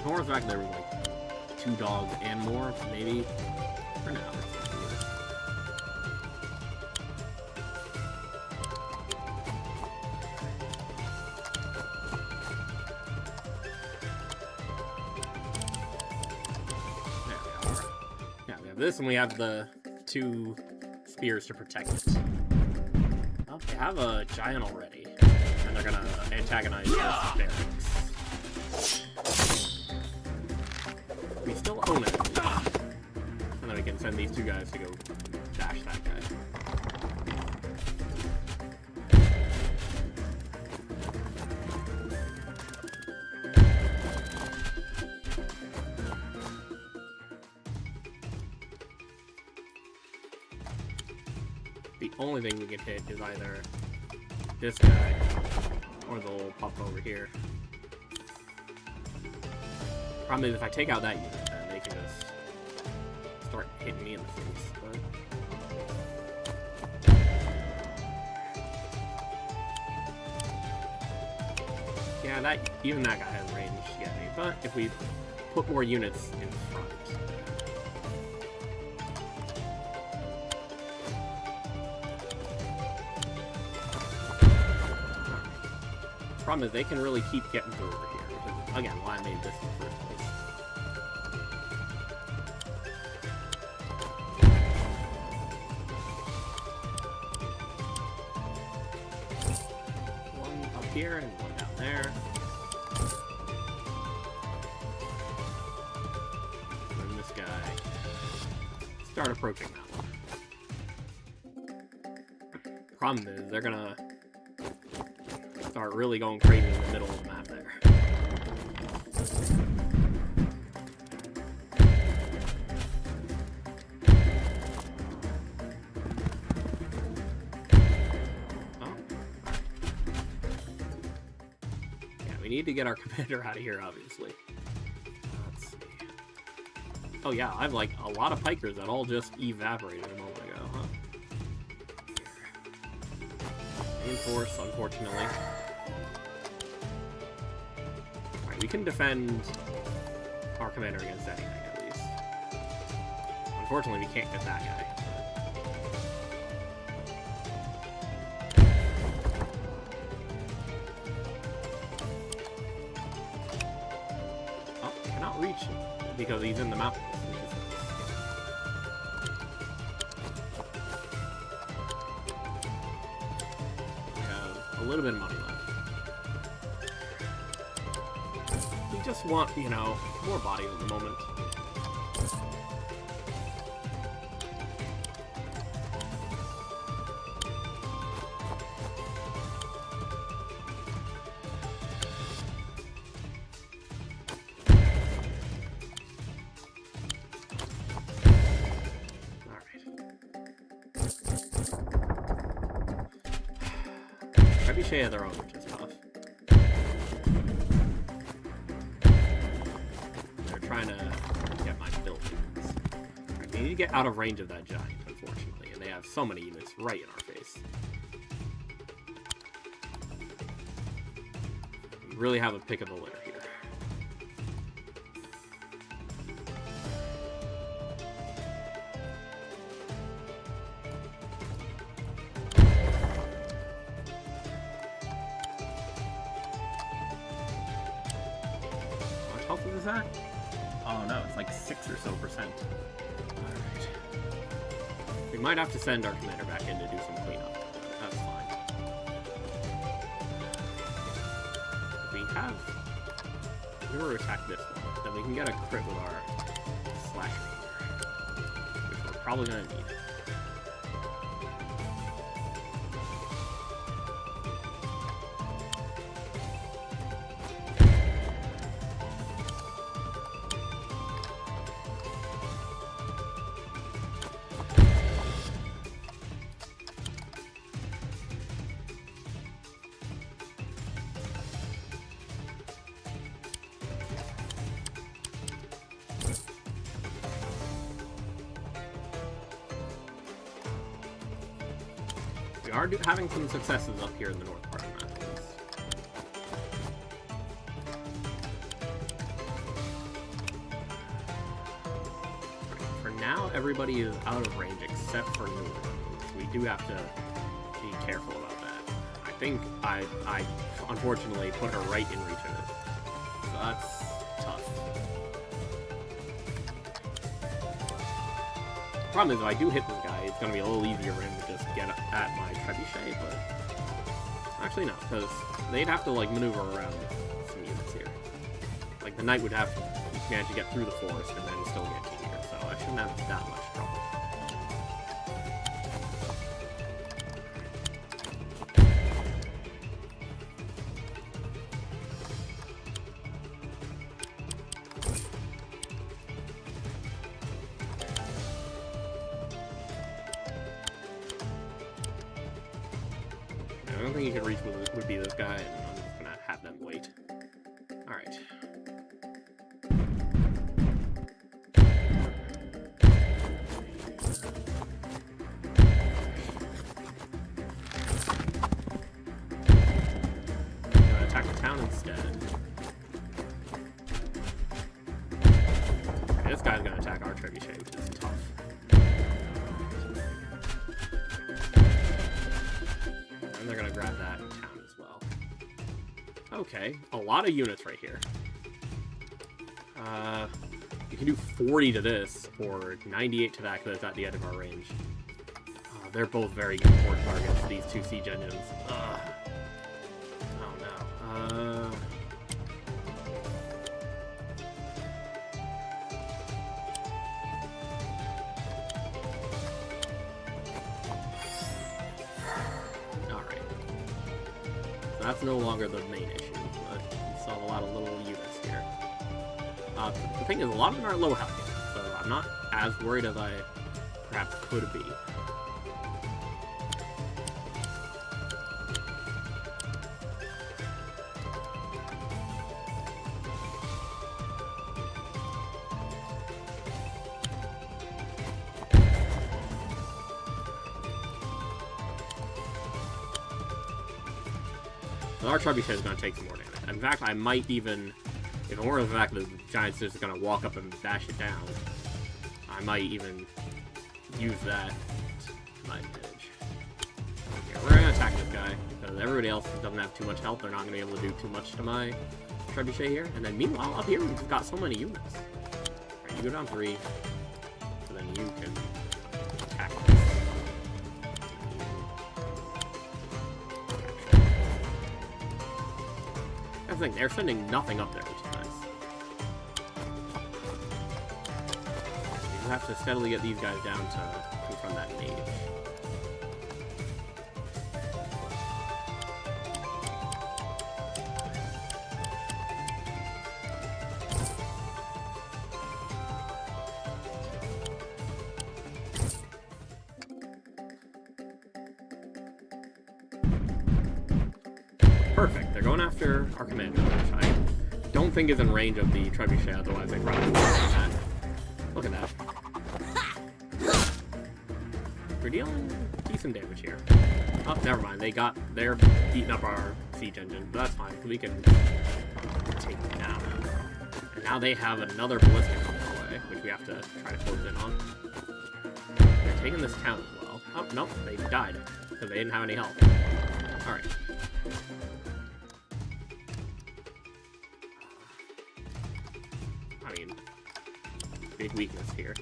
North back there was like 2 dogs and more, maybe. For now, let's do this. There we are. Yeah, we have this, and we have the 2 spears to protect it. Oh, they have a giant already, and they're gonna antagonize this barracks. We still own it. And then we can send these 2 guys to go bash that guy. The only thing we can hit is either this guy or the little pup over here. Problem is, if I take out that unit, then they can just start hitting me in the face. But... yeah, even that guy has range to get me. But if we put more units in front, problem is they can really keep getting through over here, which is again why I made this in the first place. here and one down there. And then this guy. Start approaching that one. Problem is, they're gonna start really going crazy in the middle of the map there. We need to get our commander out of here, obviously. Let's see. Oh yeah, I have like a lot of pikers that all just evaporated a moment ago, huh? Reinforce, unfortunately. Alright, we can defend our commander against anything, at least. Unfortunately, we can't get that guy. Reach because he's in the mountains. We have a little bit of money left. We just want, you know, more bodies at the moment. Trebuchet of their own, which is tough. They're trying to get my buildings. Right, they need to get out of range of that giant, unfortunately, and they have so many units right in our face. We really have a pick of the litter here. Is that? Oh no, it's like 6 or so %. Alright. We might have to send our commander back in to do some cleanup. That's fine. If we have... If we were to attack this one, then we can get a crit with our slasher here. Which we're probably going to need. We are having some successes up here in the north part of the map. For now, everybody is out of range except for Newer. So we do have to be careful about that. I think I unfortunately put her right in reach of it. So that's tough. Problem is, if I do hit this guy, it's going to be a little easier for him to just get at my trebuchet, but... Actually, no, because they'd have to, like, maneuver around some units here. Like, the knight would have to manage to get through the forest and then still get to here, so I shouldn't have that much trouble. The only thing you could reach would be this guy, and I'm just gonna have them wait. Alright. I'm gonna attack the town instead. And this guy's gonna attack our trebuchet, which is tough. And they're gonna grab that town as well. Okay, a lot of units right here. You can do 40 to this, or 98 to that, because it's at the end of our range. They're both very good port targets, these two siege engines. Oh no. That's no longer the main issue, but we still have a lot of little units here. The thing is, a lot of them are low health, so I'm not as worried as I perhaps could be. Our trebuchet is going to take some more damage. In fact, I might even, if it weren't the fact that the giant's just going to walk up and bash it down, I might even use that to my advantage. Yeah, we're going to attack this guy, because everybody else doesn't have too much health. They're not going to be able to do too much to my trebuchet here. And then meanwhile, up here, we've got so many units. Alright, you go down 3, so then you can attack this. That's the thing, they're sending nothing up there, which is nice. You have to steadily get these guys down to confront that mage. Perfect. They're going after our commander, which I don't think is in range of the trebuchet, otherwise they probably would have that. Look at that. We're dealing decent damage here. Oh, never mind. They're beating up our siege engine, but that's fine, because we can take them down. And now they have another ballistic on their way, which we have to try to close in on. They're taking this town as well. Oh, nope, they died, because they didn't have any health. Alright. Big weakness here.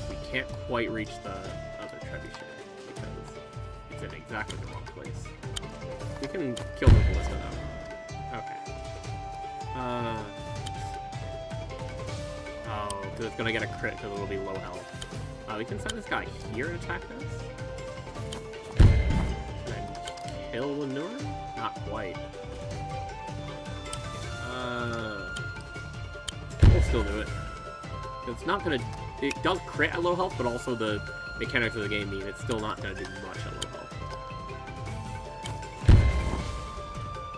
We can't quite reach the other trebuchet because it's in exactly the wrong place. We can kill the ballista though. Okay. Oh, because it's gonna get a crit because it'll be low health. We can send this guy here and attack this. And then kill the Nur? Not quite. We'll still do it. It's not gonna... It does crit at low health, but also the mechanics of the game mean it's still not gonna do much at low health.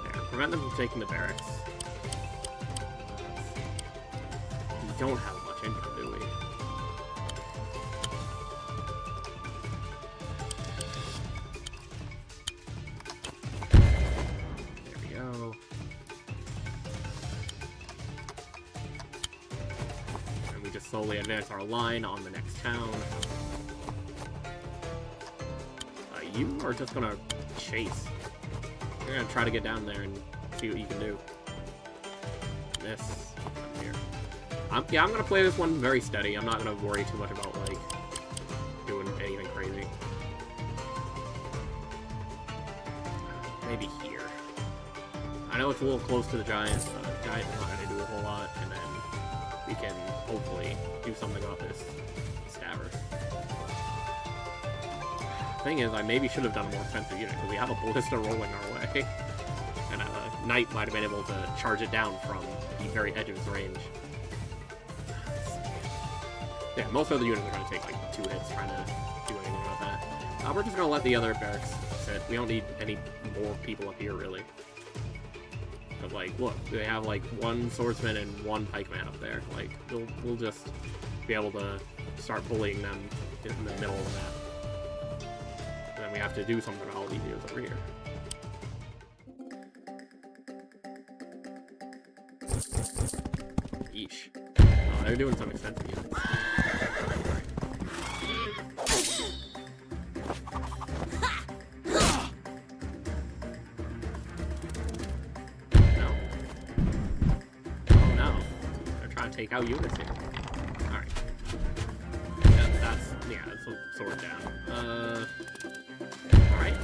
There, prevent them from taking the barracks. We don't have much income, do we? There we go. Just slowly advance our line on the next town. You are just gonna chase. You're gonna try to get down there and see what you can do. This up here. Yeah, I'm gonna play this one very steady. I'm not gonna worry too much about like doing anything crazy. Maybe here. I know it's a little close to the giant, but the giant is not gonna do a whole lot, and then we can hopefully do something about this stabber. Thing is, I maybe should have done a more defensive unit, because we have a ballista rolling our way. And a knight might have been able to charge it down from the very edge of its range. Yeah, most other units are going to take like 2 hits trying to do anything about that. We're just going to let the other barracks sit. We don't need any more people up here, really. But like, look, they have like 1 swordsman and 1 pikeman up there. Like, we'll just be able to start bullying them in the middle of the map. And then we have to do something about all these units over here. Yeesh. Oh, they're doing some expensive units. Take out units here. Alright. Yeah, that's a sword down. Alright.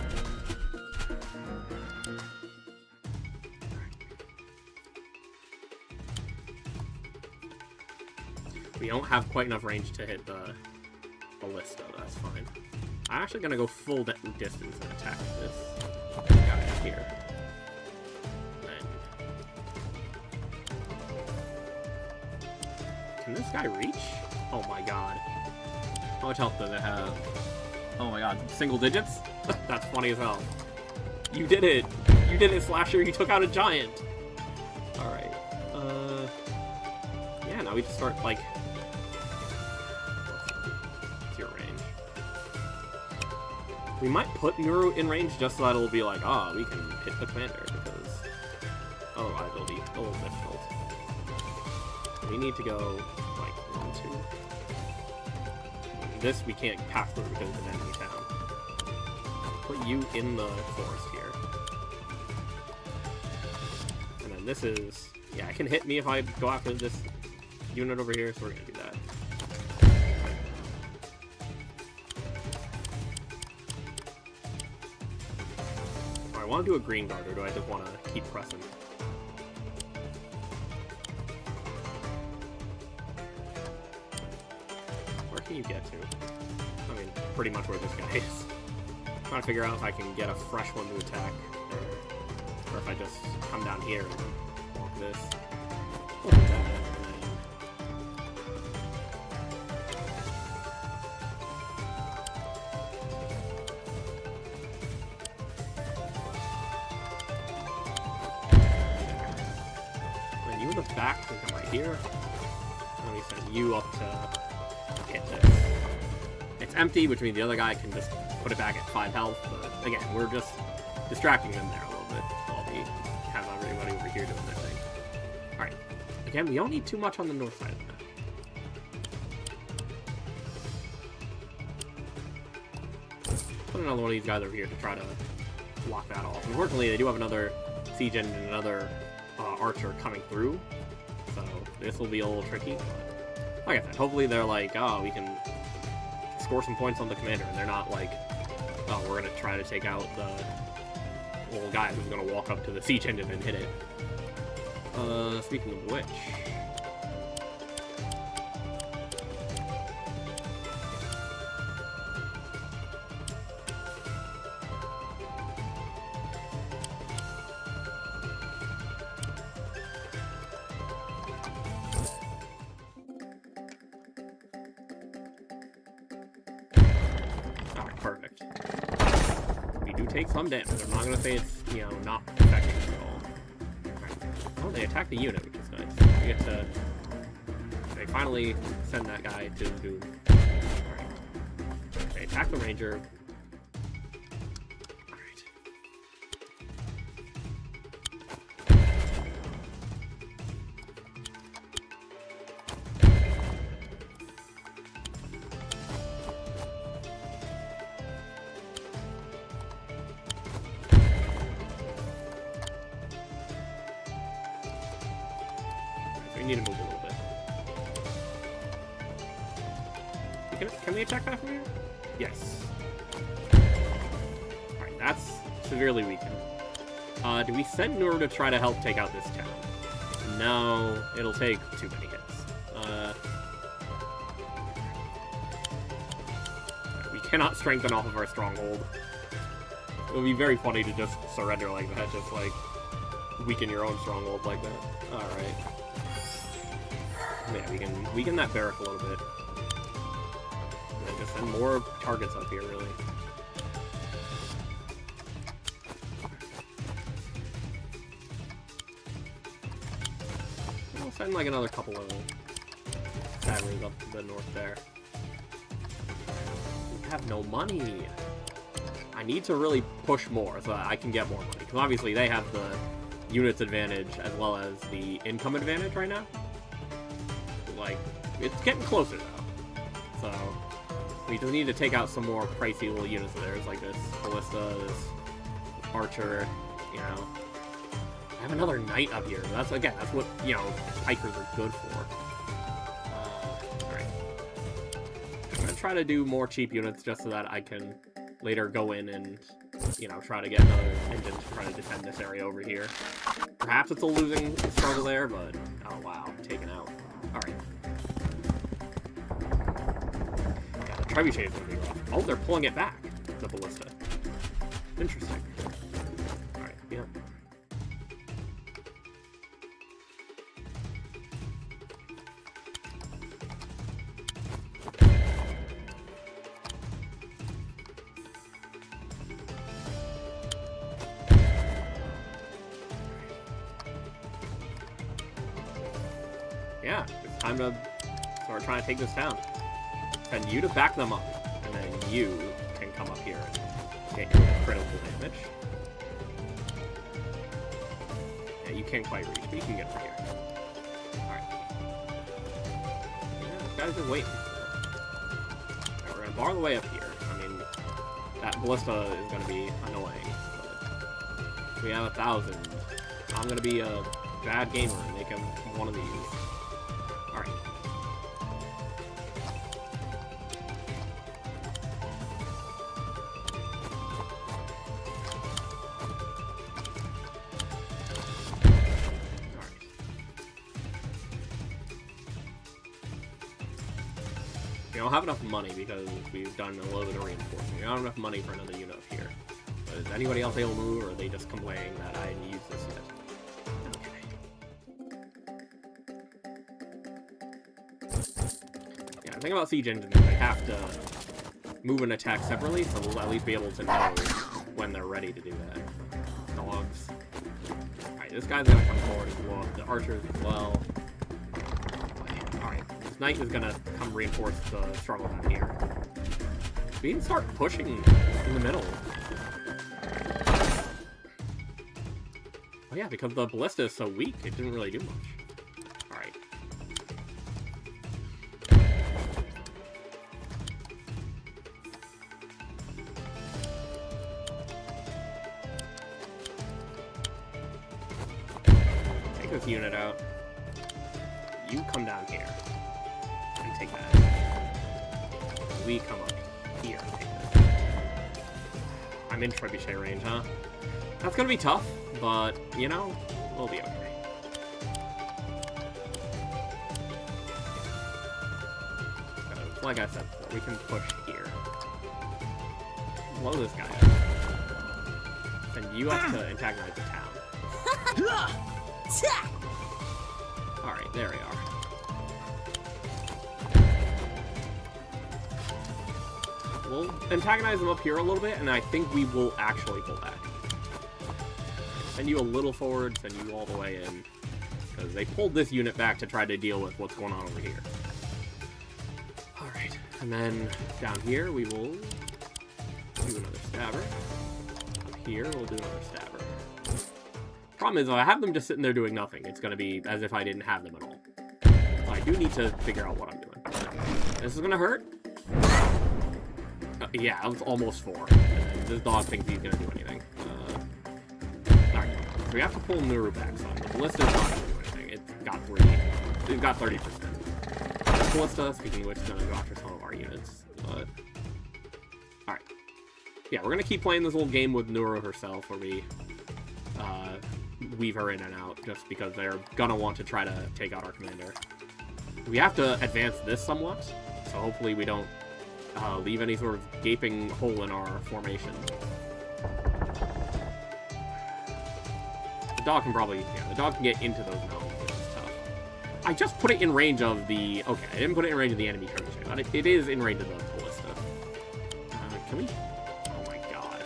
We don't have quite enough range to hit the ballista, that's fine. I'm actually gonna go full distance and attack this guy here. Can this guy reach? Oh my god. How much health does it have? Oh my god, single digits? That's funny as hell. You did it! You did it, Slasher! You took out a giant! Alright. Yeah, now we just start, like... What's your range? We might put Nuru in range just so that it'll be like, ah, we can hit the commander, because... otherwise it'll be a little difficult. We need to go, like, 1, 2... This we can't pass through because it's an enemy town. Put you in the forest here. And then this is... Yeah, it can hit me if I go after this unit over here, so we're gonna do that. Alright, I want to do a green guard, or do I just want to keep pressing? Where can you get to? I mean, pretty much where this guy is. I'm trying to figure out if I can get a fresh one to attack, or if I just come down here and walk this. Look at that. And you in the back can come right here. Let me send you up to hit this. It's empty, which means the other guy can just put it back at 5 health, but again, we're just distracting them there a little bit while we have everybody over here doing their thing. Alright. Again, we don't need too much on the north side of the map. Put another one of these guys over here to try to block that off. Unfortunately, they do have another siege engine and another archer coming through, so this will be a little tricky, but like I said, hopefully they're like, oh, we can score some points on the commander, and they're not like, oh, we're gonna try to take out the little guy who's gonna walk up to the siege engine and hit it. Speaking of which... Alright, perfect. We do take some damage. I'm not gonna say it's, you know, not effective at all. Alright. Oh, they attack the unit, which is nice. We get to... They finally send that guy to the doom. Alright. They attack the ranger. Alright. We need to move a little bit. Can we attack that from here? Yes. Alright, that's severely weakened. Do we send Nuru to try to help take out this town? No, it'll take too many hits. We cannot strengthen off of our stronghold. It would be very funny to just surrender like that, just like weaken your own stronghold like that. Alright. Yeah, we can weaken that barrack a little bit. And just send more targets up here, really. We'll send like another couple of batteries up to the north there. We have no money. I need to really push more so that I can get more money. Because obviously they have the units advantage as well as the income advantage right now. Like, it's getting closer though. So, we do need to take out some more pricey little units of theirs, like this ballista, this archer, you know. I have another knight up here. That's, again, that's what, you know, pikers are good for. Alright. I'm gonna try to do more cheap units just so that I can later go in and, you know, try to get another engine to try to defend this area over here. Perhaps it's a losing struggle there, but, oh wow, taken out. Alright. Trebuchet is going to be rough. Oh, they're pulling it back, the ballista. Interesting. Alright, yeah. Yeah, it's time to start trying to take this down. And you to back them up, and then you can come up here and get your critical damage. Yeah, you can't quite reach, but you can get over here. Alright. Yeah, this guy's just waiting. Right, we're gonna bar the way up here. I mean, that ballista is gonna be annoying, but if we have 1,000, I'm gonna be a bad gamer and make him one of these. Alright. We don't have enough money because we've done a little bit of reinforcement. We don't have enough money for another unit up here. But is anybody else able to move, or are they just complaining that I didn't use this yet? Yeah, the thing about siege engines is they have to move and attack separately, so we'll at least be able to know when they're ready to do that. Dogs. Alright, this guy's gonna come forward as well. The archers as well. Alright, this knight is gonna come reinforce the struggle down here. We can start pushing in the middle. Oh yeah, because the ballista is so weak, it didn't really do much. Alright. Take this unit out. You come down here and take that. We come up here and take that. I'm in trebuchet range, huh? That's gonna be tough, but, you know, we'll be okay. So, like I said before, we can push here. Blow this guy up. And you have to antagonize the town. Alright, there we are. We'll antagonize them up here a little bit, and I think we will actually pull back. Send you a little forward, send you all the way in. Because they pulled this unit back to try to deal with what's going on over here. Alright, and then down here we will do another stabber. Up here we'll do another stabber. Problem is, if I have them just sitting there doing nothing, it's going to be as if I didn't have them at all. So I do need to figure out what I'm doing. This is going to hurt. Yeah, that was almost 4. This dog thinks he's going to do anything. Alright, so we have to pull Nuru back some. The ballista is not going to do anything. It's got 3. It's got 30%. The ballista, speaking of which, is going to go after some of our units. But alright. Yeah, we're going to keep playing this little game with Nuru herself, where we weave her in and out, just because they're going to want to try to take out our commander. We have to advance this somewhat, so hopefully we don't leave any sort of gaping hole in our formation. The dog can probably, yeah, the dog can get into those mountains, which is tough. I just put it in range of the, okay, I didn't put it in range of the enemy trebuchet, but it is in range of the ballista. Can we, oh my god.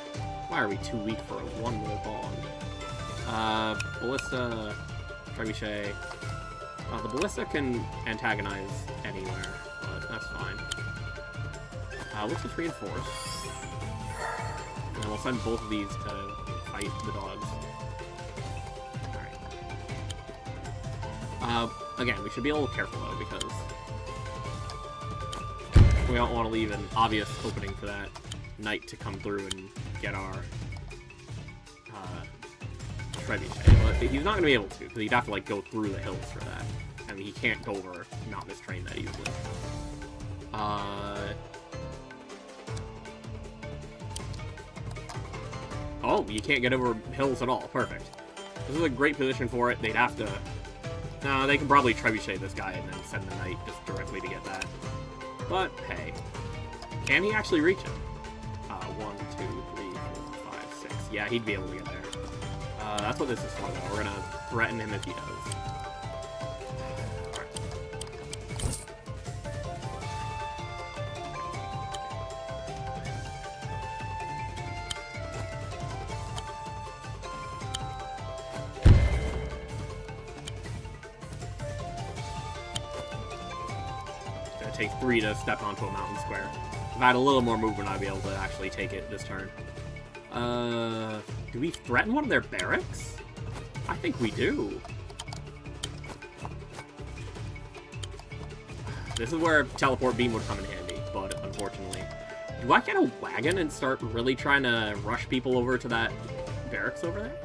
Why are we too weak for a one little dog? Ballista, trebuchet. The ballista can antagonize anywhere, but that's fine. Let's just reinforce. And we'll send both of these to fight the dogs. Alright. Again, we should be a little careful though, because we don't want to leave an obvious opening for that knight to come through and get our trebuchet. But he's not going to be able to, because he'd have to like go through the hills for that. I mean, he can't go over mountainous terrain that easily. Oh, you can't get over hills at all. Perfect. This is a great position for it. They'd have to... No, they can probably trebuchet this guy and then send the knight just directly to get that. But, hey. Can he actually reach him? 1, 2, 3, 4, 5, 6. Yeah, he'd be able to get there. That's what this is for, though. We're gonna threaten him if he does. Take 3 to step onto a mountain square. If I had a little more movement, I'd be able to actually take it this turn. Do we threaten one of their barracks? I think we do. This is where teleport beam would come in handy, but unfortunately. Do I get a wagon and start really trying to rush people over to that barracks over there?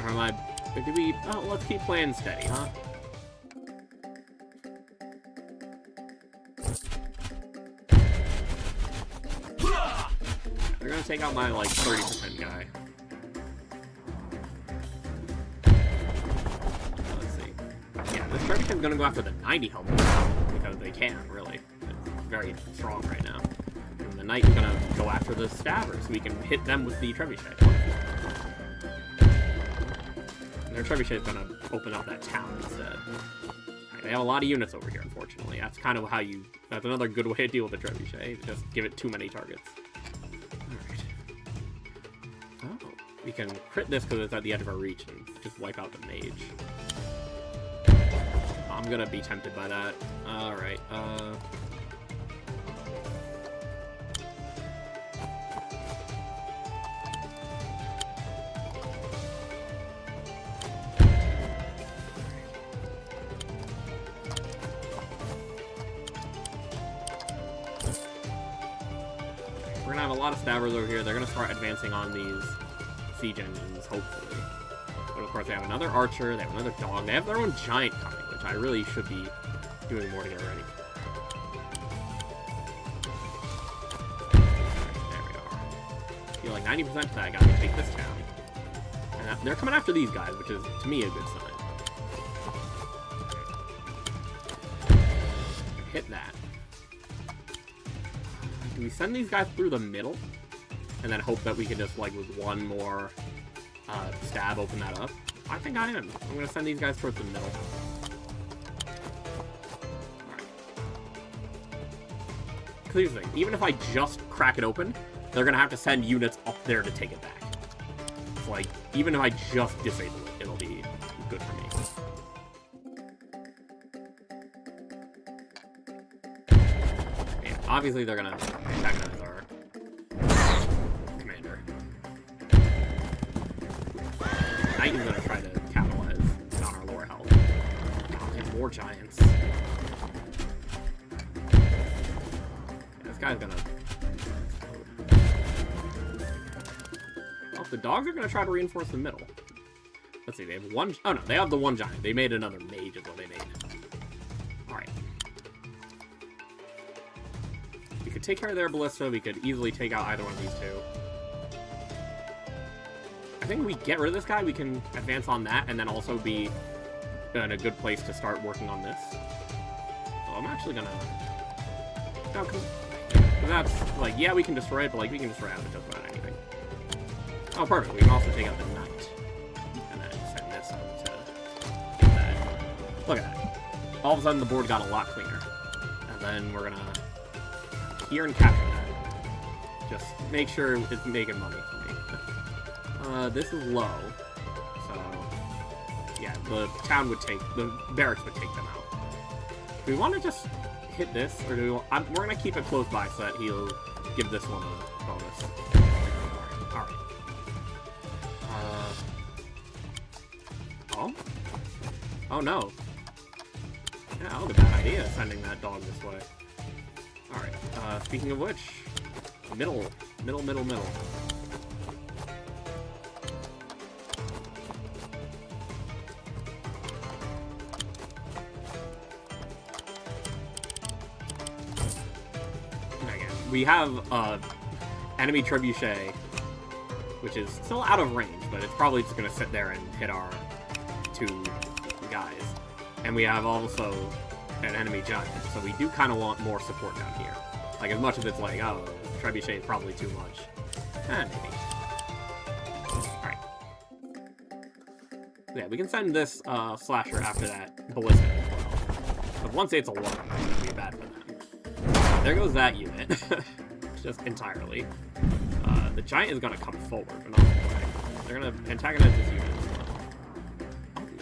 Or am I... Do we... Oh, let's keep playing steady, huh? They're gonna take out my, like, 30% guy. Let's see. Yeah, this trebuchet's gonna go after the 90 health because they can, really. It's very strong right now. And the knight is gonna go after the stabber so we can hit them with the trebuchet. And their trebuchet is gonna open up that town instead. Right, they have a lot of units over here, unfortunately. That's kind of how you... That's another good way to deal with the trebuchet. Just give it too many targets. We can crit this because it's at the edge of our reach and just wipe out the mage. I'm gonna be tempted by that. Alright, we're gonna have a lot of stabbers over here. They're gonna start advancing on these siege engines, hopefully. But of course, they have another archer, they have another dog, they have their own giant coming, which I really should be doing more to get ready. There we are. I feel like 90% of that guy can take this town. And they're coming after these guys, which is, to me, a good sign. Hit that. Do we send these guys through the middle? And then hope that we can just, like, with one more stab, open that up? I think I am. I'm going to send these guys towards the middle. Alright. Because here's the thing. Even if I just crack it open, they're going to have to send units up there to take it back. It's like, even if I just disable it, it'll be good for me. And obviously, they're going to antagonize our commander. Knight is going to try to capitalize on our lower health. And more giants. Yeah, this guy's going to explode. Well, the dogs are going to try to reinforce the middle. Let's see, they have one... Oh, no, they have the one giant. They made another mage is what they made. Alright. We could take care of their ballista. We could easily take out either one of these two. I think if we get rid of this guy, we can advance on that and then also be in a good place to start working on this. So I'm actually gonna... No, cause that's, like, yeah, we can destroy it, but, like, we can destroy it with just about anything. Oh, perfect. We can also take out the knight. And then send this up to get that. Look at that. All of a sudden, the board got a lot cleaner. And then we're gonna here and capture that. Just make sure it's making money for me. This is low, so yeah, the town would take, the barracks would take them out. Do we want to just hit this, or do we want, we're gonna keep it close by so that he'll give this one a bonus. Alright. Oh? Oh no. Yeah, that was a bad idea, sending that dog this way. Alright, speaking of which, middle. We have enemy trebuchet, which is still out of range, but it's probably just going to sit there and hit our two guys. And we have also an enemy giant, so we do kind of want more support down here. Like, as much as it's like, oh, trebuchet is probably too much. Maybe. Alright. Yeah, we can send this slasher after that ballista as well. But once it's alone, it's gonna be bad for them. There goes that unit. Just entirely. The giant is gonna come forward, but not all the way. They're gonna antagonize this unit as well.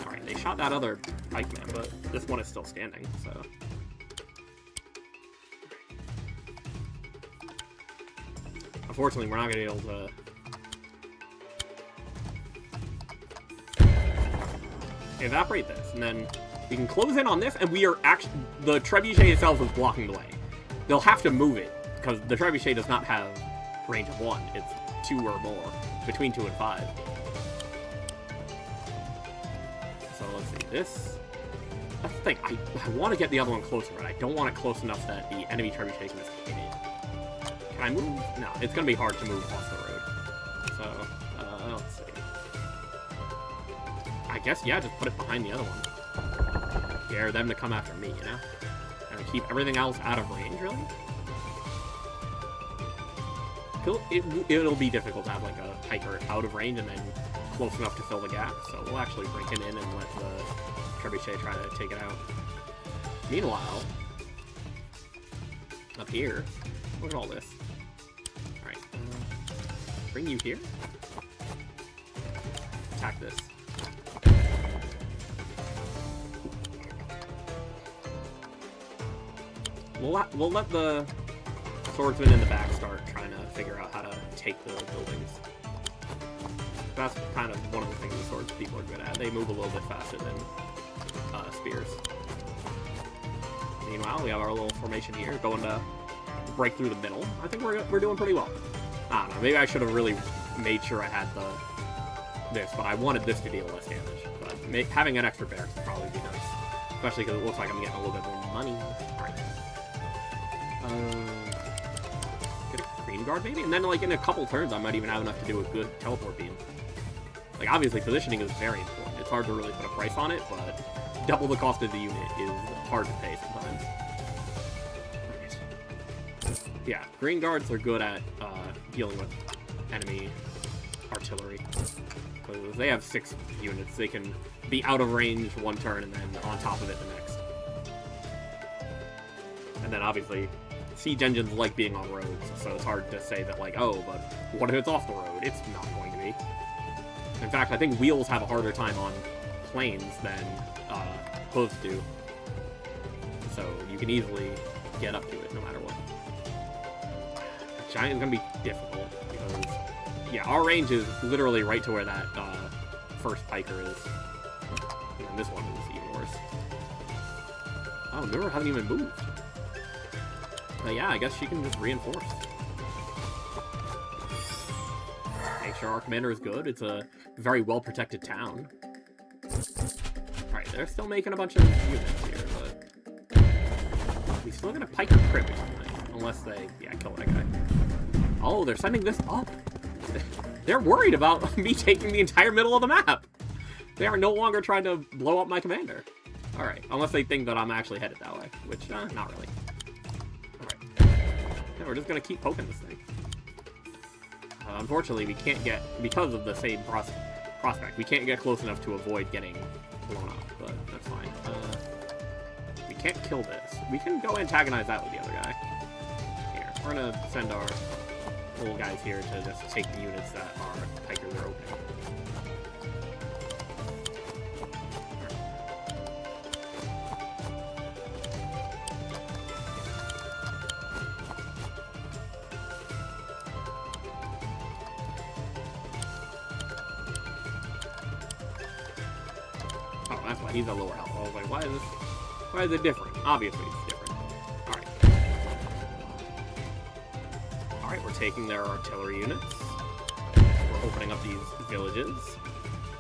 Alright, they shot that other pikeman, but this one is still standing, so... Unfortunately, we're not going to be able to evaporate this, and then we can close in on this, and we are actually... The trebuchet itself is blocking the way. They'll have to move it, because the trebuchet does not have range of 1. It's 2 or more, between 2 and 5. So let's see, this... That's the thing, I want to get the other one closer, but I don't want it close enough that the enemy trebuchet can just hit it. Can I move? No, it's going to be hard to move off the road. So, let's see. I guess, yeah, just put it behind the other one. Dare them to come after me, you know? And keep everything else out of range, really? It'll be difficult to have, like, a hiker out of range and then close enough to fill the gap. So we'll actually bring him in and let the trebuchet try to take it out. Meanwhile, up here, look at all this. Bring you here. Attack this. We'll let the swordsman in the back start trying to figure out how to take the buildings. That's kind of one of the things the swords people are good at. They move a little bit faster than spears. Meanwhile, we have our little formation here going to break through the middle. I think we're doing pretty well. I don't know, maybe I should have really made sure I had this, but I wanted this to deal less damage. But having an extra barracks would probably be nice. Especially because it looks like I'm getting a little bit more money. Alright. Get a green guard maybe? And then like in a couple turns I might even have enough to do a good teleport beam. Like obviously positioning is very important. It's hard to really put a price on it, but double the cost of the unit is hard to pay sometimes. Yeah, green guards are good at dealing with enemy artillery. Because they have 6 units, they can be out of range one turn and then on top of it the next. And then obviously, siege engines like being on roads, so it's hard to say that like, oh, but what if it's off the road? It's not going to be. In fact, I think wheels have a harder time on planes than hooves do. So you can easily get up to it no matter what. Giant is going to be difficult, because, yeah, our range is literally right to where that first piker is. And then this one is even worse. Oh, Nura hasn't even moved. Yeah, I guess she can just reinforce. Make sure our commander is good. It's a very well-protected town. Alright, they're still making a bunch of units here, but... we still got a piker crit or something. Unless they, yeah, kill that guy. Oh, they're sending this up. They're worried about me taking the entire middle of the map. They are no longer trying to blow up my commander. Alright, unless they think that I'm actually headed that way. Which, not really. Alright. Yeah, we're just gonna keep poking this thing. Unfortunately, we can't get, because of the same prospect, we can't get close enough to avoid getting blown up, but that's fine. We can't kill this. We can go antagonize that with the other guy. Here, we're gonna send our little guys here to just take the units that our pikers are opening. Oh, that's why he's a lower health. I was like, why is it different? Obviously it's different. Alright. Alright, we're taking their artillery units. We're opening up these villages.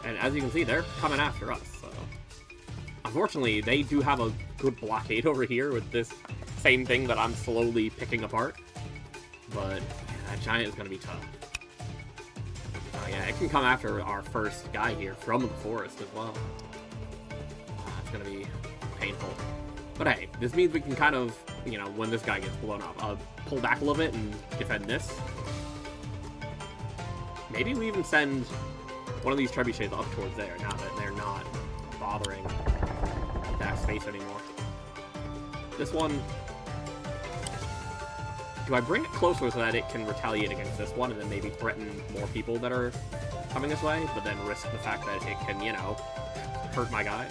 And as you can see, they're coming after us, so... Unfortunately, they do have a good blockade over here with this same thing that I'm slowly picking apart. But, yeah, that giant is gonna be tough. Yeah, it can come after our first guy here from the forest as well. It's gonna be painful. But hey, this means we can kind of you know, when this guy gets blown up. Pull back a little bit and defend this. Maybe we even send one of these trebuchets up towards there now that they're not bothering that space anymore. This one... Do I bring it closer so that it can retaliate against this one and then maybe threaten more people that are coming this way, but then risk the fact that it can, you know, hurt my guy?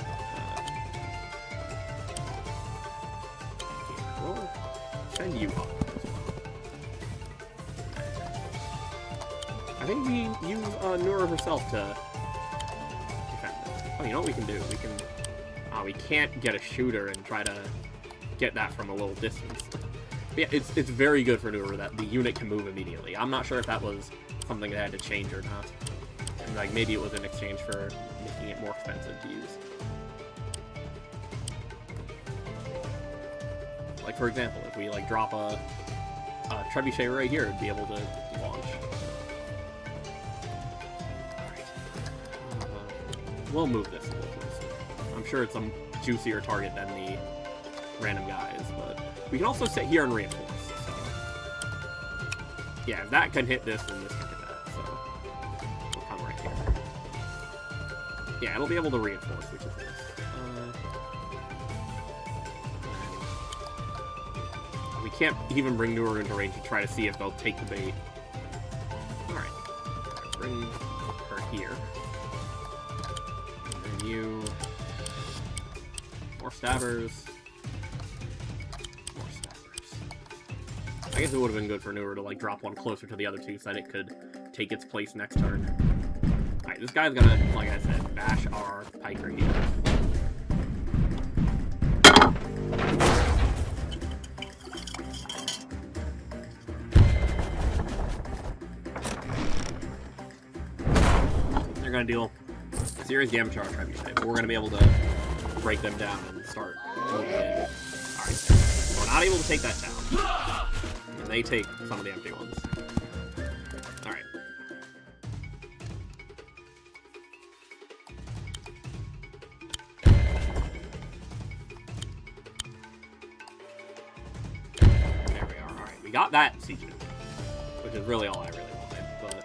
We'll send you up. I think we use Nura herself to defend this. Oh, you know what we can do? We can... we can't get a shooter and try to get that from a little distance. Yeah, it's very good for Nura that the unit can move immediately. I'm not sure if that was something that had to change or not. And, like, maybe it was in exchange for making it more expensive to use. Like, for example, if we, like, drop a trebuchet right here, it'd be able to launch. Alright. We'll move this a little closer. I'm sure it's a juicier target than the random guys, but... We can also sit here and reinforce, so... Yeah, if that can hit this, then this can hit that, so... We'll come right here. Yeah, it'll be able to reinforce, which is nice. We can't even bring Nura into range to try to see if they'll take the bait. Alright. Bring her here. And then you... More stabbers. I guess it would have been good for Nura to, like, drop one closer to the other two so that it could take its place next turn. Alright, this guy's gonna, like I said, bash our piker here. They're gonna deal serious damage to our trebuchet, but we're gonna be able to break them down and start moving in. Alright, we're not able to take that down. They take some of the empty ones. Alright. There we are. Alright, we got that siege unit, which is really all I really wanted, but...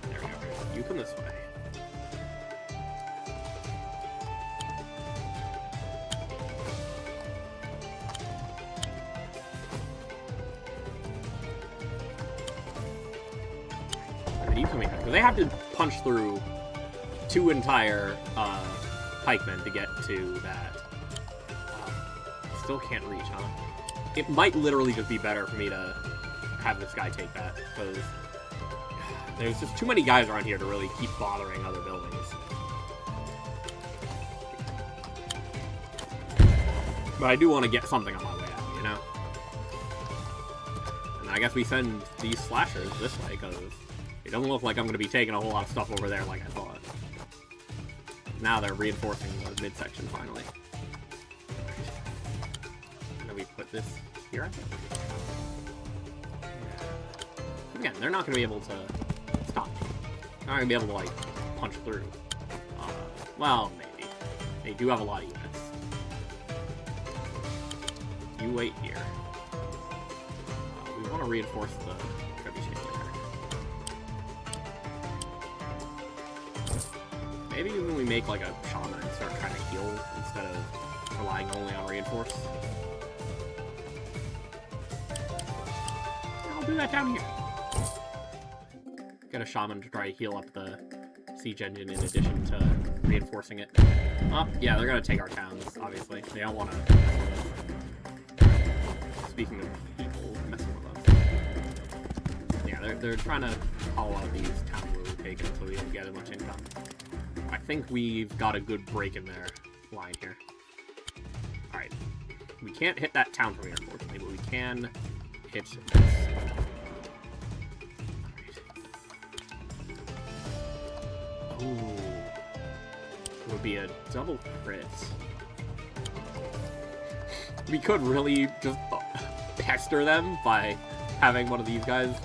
There we go. You come this way. They have to punch through 2 entire pikemen to get to that. Still can't reach, huh? It might literally just be better for me to have this guy take that, because there's just too many guys around here to really keep bothering other buildings. But I do want to get something on my way out, you know? And I guess we send these slashers this way, because... It doesn't look like I'm going to be taking a whole lot of stuff over there like I thought. Now they're reinforcing the midsection finally. And then we put this here, I think. Again, they're not going to be able to stop me. They're not going to be able to, like, punch through. Well, maybe. They do have a lot of units. You wait here. We want to reinforce the trebuchet there. Maybe when we make, like, a shaman and start trying to heal instead of relying only on reinforce. I'll do that down here. Get a shaman to try to heal up the siege engine in addition to reinforcing it. Oh, yeah, they're gonna take our towns, obviously. They don't want to mess with us. Speaking of people messing with us. Yeah, they're trying to hollow out these towns where we've taken so we don't get as much income. I think we've got a good break in their line here. Alright. We can't hit that town from here, unfortunately, but we can hit this. Alright. Ooh. It would be a double crit. We could really just pester them by having one of these guys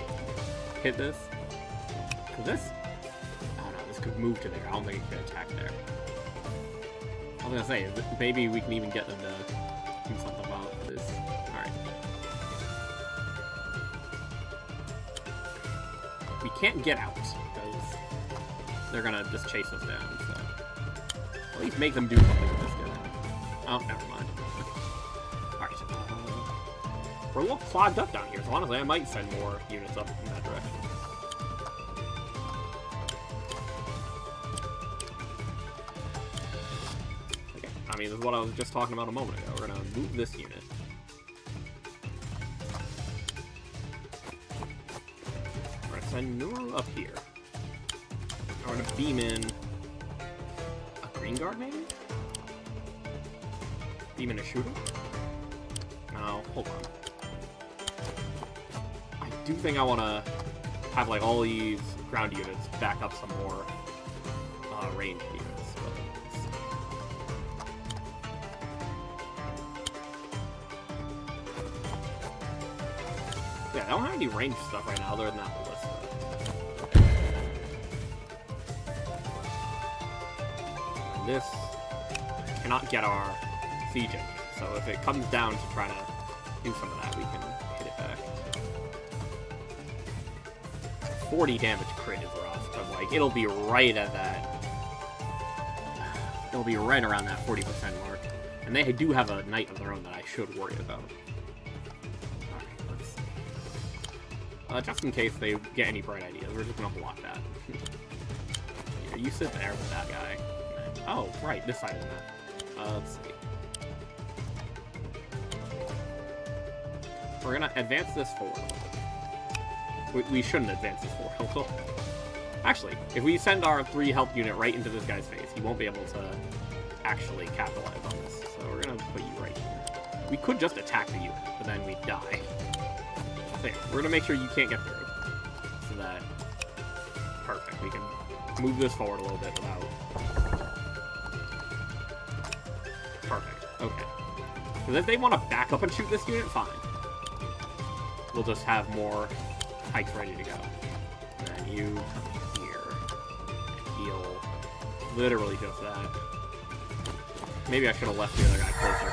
hit this. Because this... could move to there. I don't think it could attack there. was gonna say, maybe we can even get them to do something about this. Alright. We can't get out, because they're gonna just chase us down, so... At least make them do something with this guy. Oh, never mind. Alright. We're a little clogged up down here, so honestly I might send more units up in that direction. Okay, I mean, this is what I was just talking about a moment ago. We're gonna move this unit. We're gonna send Nuru up here. We're gonna beam in... Green guard, maybe? Beam in a shooter? No, hold on. I do think I want to have, like, all these ground units back up some more ranged units. Yeah, I don't have any ranged stuff right now other than that ballista. This cannot get our siege engine, so if it comes down to try to do some of that, we can hit it back. 40 damage crit is rough, but like it'll be right at that. It'll be right around that 40% mark, and they do have a knight of their own that I should worry about. Alright, let's see. Just in case they get any bright ideas, we're just gonna block that. Here, you sit there with that guy. Oh, right, this side of the map. Let's see. We're gonna advance this forward a little. We shouldn't advance this forward a little. Actually, if we send our 3 health unit right into this guy's face, he won't be able to actually capitalize on this. So we're gonna put you right here. We could just attack the unit, but then we'd die. So we're gonna make sure you can't get through. So that... Perfect. We can move this forward a little bit without... Perfect. Okay. Because if they want to back up and shoot this unit, fine. We'll just have more pikes ready to go. And then you come here and heal literally just that. Maybe I should have left the other guy closer.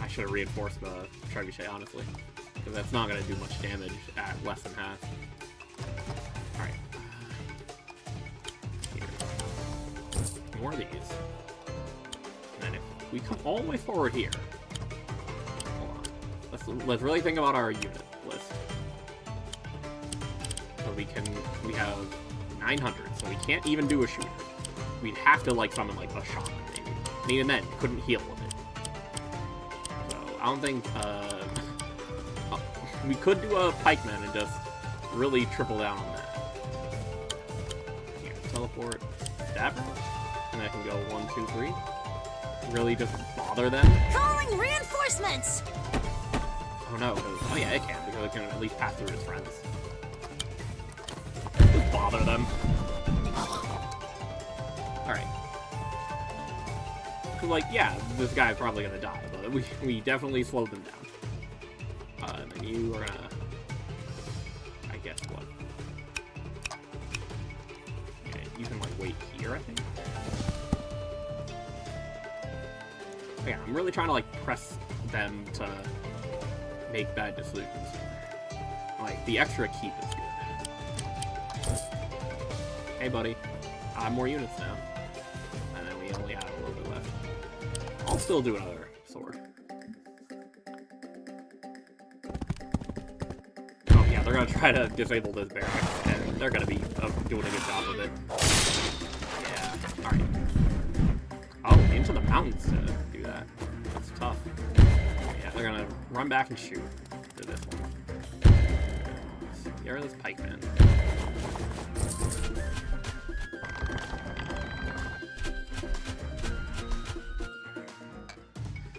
I should have reinforced the trebuchet, honestly. Because that's not going to do much damage at less than half. Alright. Here. More of these. And if we come all the way forward here, hold on. Let's really think about our unit list. So we have 900, so we can't even do a shooter. We'd have to like summon like a shaman maybe. And even then, couldn't heal with it. So I don't think we could do a pikeman and just really triple down on that. Here, teleport, stabber, and I can go 1, 2, 3. Really just bother them. Calling reinforcements! Oh no, oh yeah, it can, because it can at least pass through his friends. Just bother them. Alright. Like, yeah, this guy's probably gonna die, but we definitely slowed them down. And then you are gonna... I guess what? Okay, you can like wait here, I think. Yeah, I'm really trying to like press them to make bad decisions. Like, the extra keep is good. Hey, buddy. I have more units now. And then we only have a little bit left. I'll still do another sword. Oh, yeah, they're gonna try to disable this barracks, and they're gonna be doing a good job of it. Yeah, alright. Oh, into the mountains to do that. That's tough. Yeah, they're gonna run back and shoot to this one. Here, this pikeman.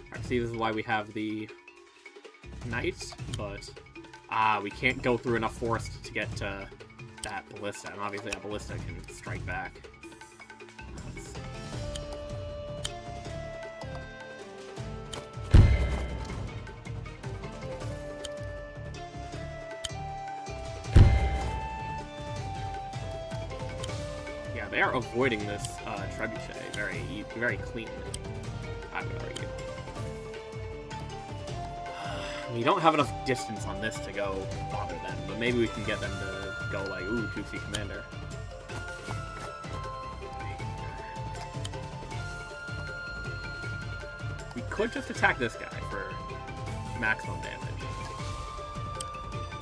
Alright, see, this is why we have the knights, but we can't go through enough forest to get to that ballista, and obviously that ballista can strike back. They are avoiding this trebuchet very cleanly, I would argue. We don't have enough distance on this to go bother them, but maybe we can get them to go like, ooh, Juicy Commander. We could just attack this guy for maximum damage.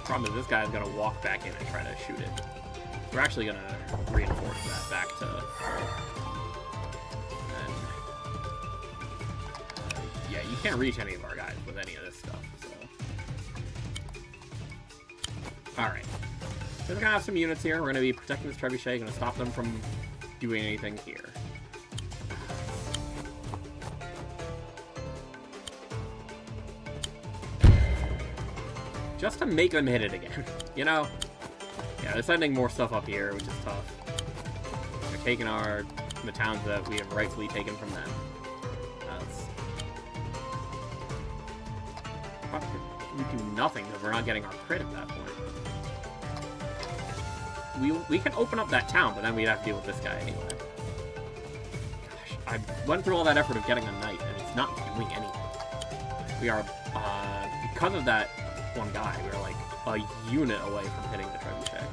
Problem is this guy's gonna walk back in and try to shoot it. We're actually gonna reinforce that back to... And, yeah, you can't reach any of our guys with any of this stuff, so... Alright. So we're gonna have some units here. We're gonna be protecting this trebuchet, gonna stop them from doing anything here. Just to make them hit it again, you know? Yeah, they're sending more stuff up here, which is tough. They're taking the towns that we have rightfully taken from them. We do nothing because we're not getting our crit at that point. We can open up that town, but then we'd have to deal with this guy anyway. Gosh, I went through all that effort of getting a knight, and it's not doing anything. We are, because of that one guy, we were like a unit away from hitting the trebuchet.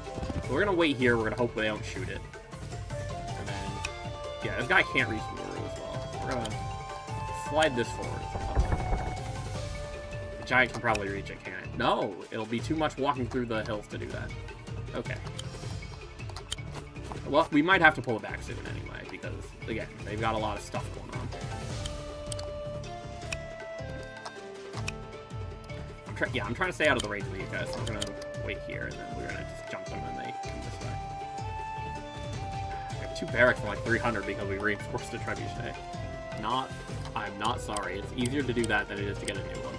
So we're gonna wait here, we're gonna hope they don't shoot it. And then, yeah, this guy can't reach the Uru as well. We're gonna slide this forward. The giant can probably reach it, can't it? No! It'll be too much walking through the hills to do that. Okay. Well, we might have to pull it back soon anyway, because, again, they've got a lot of stuff going on. I'm trying to stay out of the range of these guys, so we're gonna wait here, and then we're gonna just jump them when they come this way. We have 2 barracks for like 300 because we reinforced the trebuchet. I'm not sorry. It's easier to do that than it is to get a new one.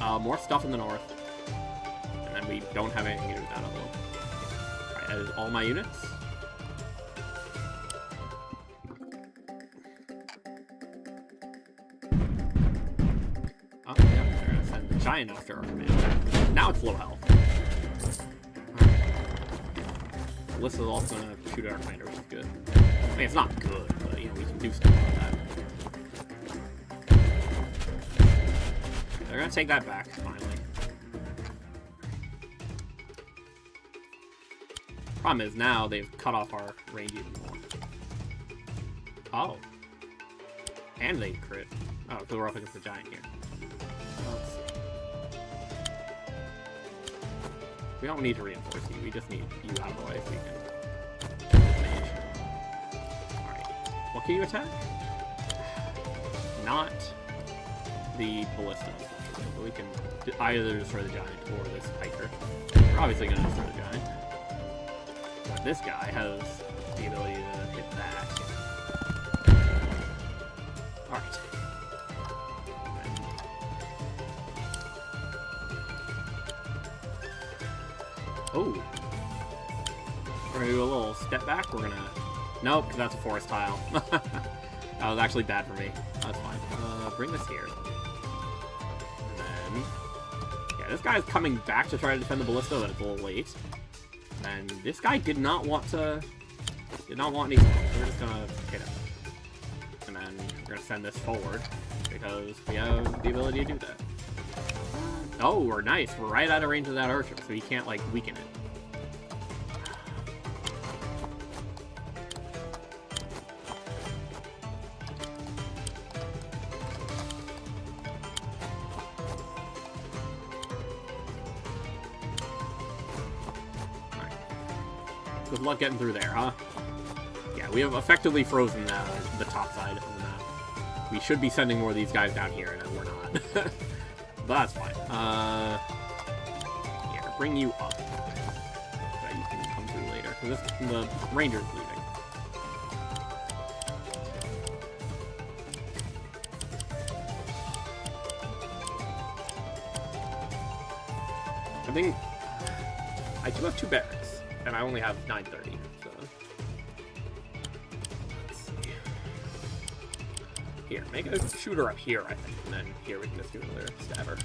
Alright, more stuff in the north. And then we don't have anything to do with that other one. Alright, that is all my units. Giant after our commander. Now it's low health. Alyssa's also gonna shoot at our commander, which is good. I mean, it's not good, but, you know, we can do something about that. They're gonna take that back, finally. Problem is, now they've cut off our range even more. Oh. And they crit. Oh, so we're up against the giant here. Let's see. We don't need to reinforce you, we just need you out of the way so we can manage. Alright. What can you attack? Not the ballista. But we can either destroy the giant or this hiker. We're obviously going to destroy the giant. But this guy has the ability to hit that. Alright. Oh. We're gonna do a little step back. We're gonna... Nope, because that's a forest tile. That was actually bad for me. That's fine. Bring this here. And then... Yeah, this guy's coming back to try to defend the ballista, but it's a little late. And this guy did not want to... Did not want any smoke, so we're just gonna hit him. And then we're gonna send this forward, because we have the ability to do that. Oh, we're nice. We're right out of range of that archer, so he can't, like, weaken it. Alright. Good luck getting through there, huh? Yeah, we have effectively frozen the top side of the map. We should be sending more of these guys down here, and we're not. But that's fine. Here, bring you up. So that you can come through later. Because the ranger's leaving. I think I do have 2 barracks, and I only have 930. So let's see. Here, make a shooter up here, I think, and then here we can just do another stabber.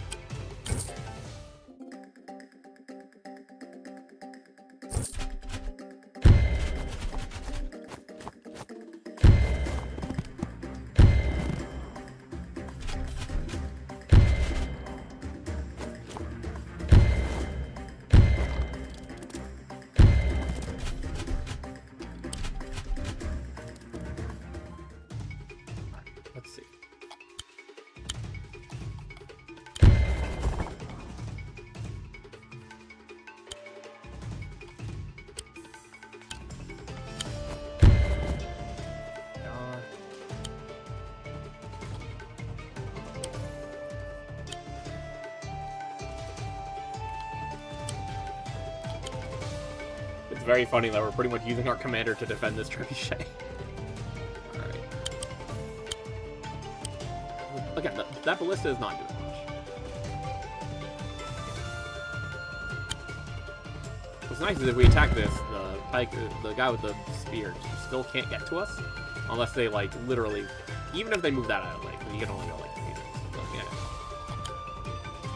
It's very funny that we're pretty much using our commander to defend this trebuchet. Alright. Again, that ballista is not doing much. What's nice is if we attack this, the guy with the spear still can't get to us. Unless they, like, literally... Even if they move that out of the way, you can only go, like, 3 meters. So, yeah.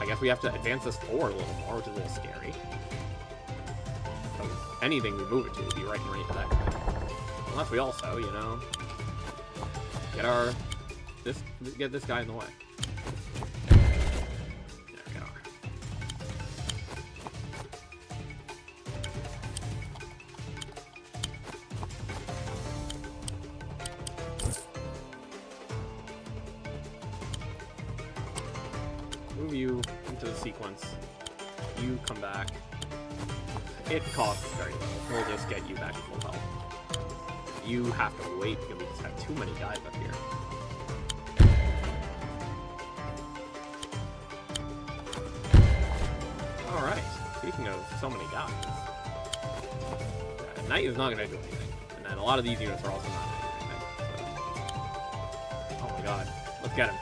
I guess we have to advance this forward a little more, which is a little scary. So anything we move it to will be right in range of that guy. Unless we also, you know... Get this guy in the way. There we are. Move you into the sequence. You come back. It costs very little. We'll just get you back to full health. You have to wait because we just have too many guys up here. Alright, speaking of so many guys, Knight is not going to do anything. And then a lot of these units are also not going to do anything. So. Oh my god, let's get him.